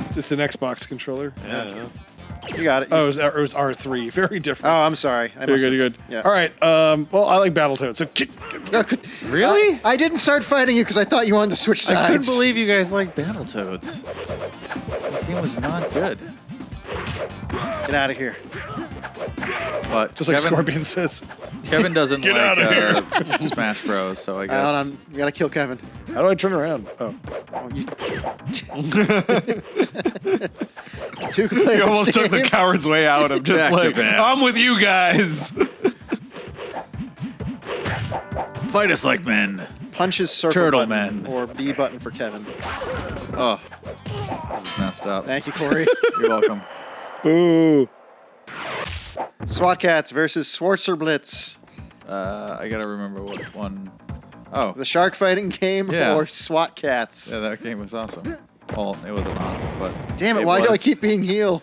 It's an Xbox controller. Yeah. You got it. Oh, it was R3. Very different. Oh, I'm sorry. You're good. Yeah. All right. Well, I like Battletoads. So Really? I didn't start fighting you because I thought you wanted to switch sides. I couldn't believe you guys like Battletoads. That game was not good. Get out of here. But Just like Scorpion says. Kevin doesn't Get like outta here. Smash Bros, so I guess. Hold on, we gotta kill Kevin. How do I turn around? Oh. Two can play You this almost took the game. coward's way out. I'm just Back to like, back. I'm with you guys. Fight us like men. Punch his circle Turtle button men. or B button for Kevin. Oh, this is messed up. Thank you, Corey. You're welcome. Boo. SWAT Cats versus Schwarzerblitz. I gotta remember what one. Oh, The shark fighting game Yeah. or SWAT Cats. yeah, that game was awesome. Well, it wasn't awesome, but Damn it, why do I was. keep being heel?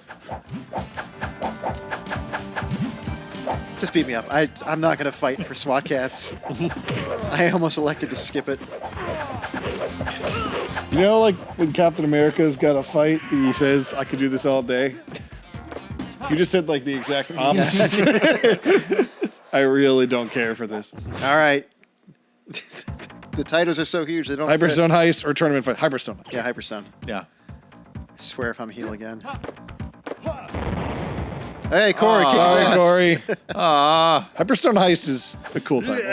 Just beat me up. I'm not going to fight for SWAT Cats. I almost elected to skip it. You know, like when Captain America's got a fight, and he says, "I could do this all day." You just said like the exact opposite. I really don't care for this. All right. The titles are so huge, they don't fit. Hyperstone Heist or Tournament Fight? Hyperstone Heist. Yeah, Hyperstone. Yeah. I swear if I'm heel again. Hey, Corey. kick Sorry, ass. Corey. Ah. Hyperstone Heist is a cool title.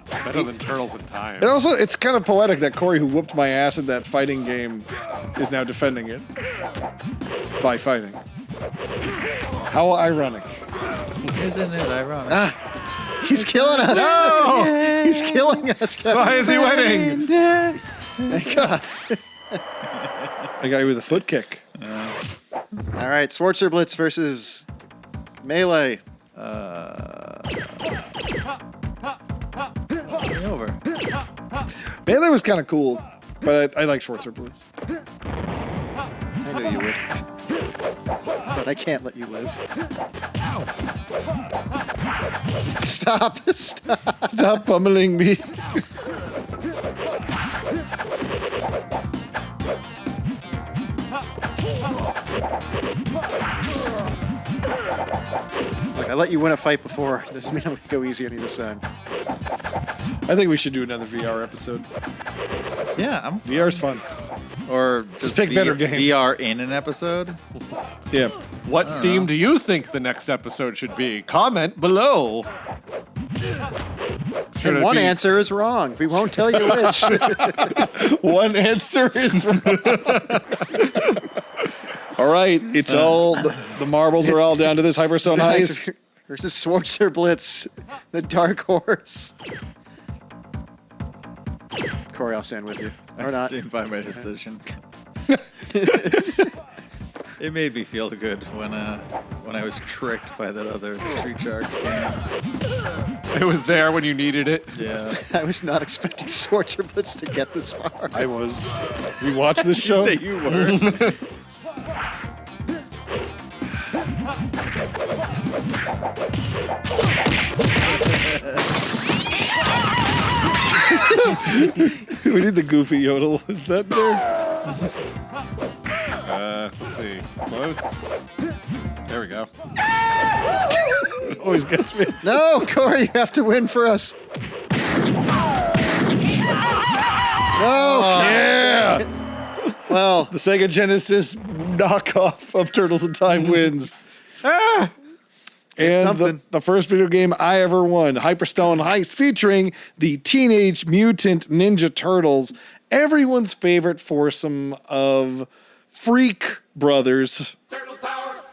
Better than Turtles in Time. And also, it's kind of poetic that Corey, who whooped my ass in that fighting game, is now defending it by fighting. How ironic. Isn't it ironic? He's killing us. No! He's killing us, Kevin. Why is he winning? Thank God. I got you with a foot kick. All right, Schwarzerblitz versus Melee. Over. Melee was kind of cool, but I like Schwarzerblitz. I knew you would. But I can't let you live. Stop. Stop. Stop pummeling me. Look, I let you win a fight before. This means I'm going to go easy on you this time. I think we should do another VR episode. Yeah, VR's fun. Or just pick better games. VR in an episode. Yeah. What theme do you think the next episode should be? Comment below. Should And it one be- answer is wrong. We won't tell you which. One answer is wrong. All right, it's all the marbles are all down to this Hyperstone Heist. Versus Schwarzerblitz, the dark horse. Corey, I'll stand with you. Or I not. stand by my decision. It made me feel good when I was tricked by that other Street Sharks game. It was there when you needed it. Yeah. I was not expecting Schwarzerblitz to get this far. I was. You watch this show? You say you were. We need the goofy yodel. Is that there? Let's see. Floats. There we go. Always gets me. No, Corey, you have to win for us. No. Yeah. Well, The Sega Genesis knockoff of Turtles in Time wins. And something. the first video game I ever won, Hyperstone Heist, featuring the Teenage Mutant Ninja Turtles, everyone's favorite foursome of freak brothers.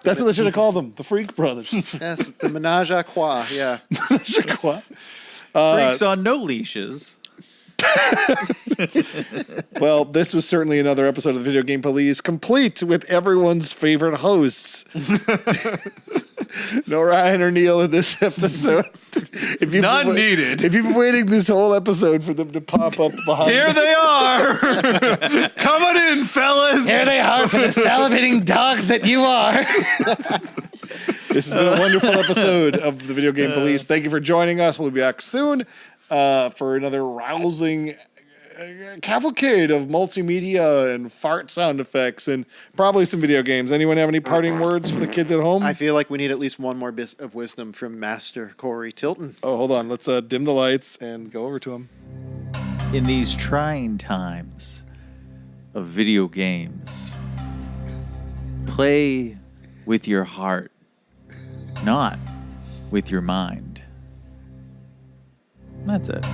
That's what they should have called them, the Freak Brothers. yes, the menage a trois, yeah. Freaks on no leashes. Well, this was certainly another episode of the Video Game Police, complete with everyone's favorite hosts. No Ryan or Neil in this episode. If you've None been needed. If you've been waiting this whole episode for them to pop up behind Here they are! Coming in, fellas! Here they are for the salivating dogs that you are. This has been a wonderful episode of the Video Game Police. Thank you for joining us. We'll be back soon for another rousing cavalcade of multimedia and fart sound effects and probably some video games. Anyone have any parting words for the kids at home? I feel like we need at least one more bit of wisdom from Master Corey Tilton. Oh, hold on. Let's dim the lights and go over to him. In these trying times of video games, Play with your heart, not with your mind. That's it.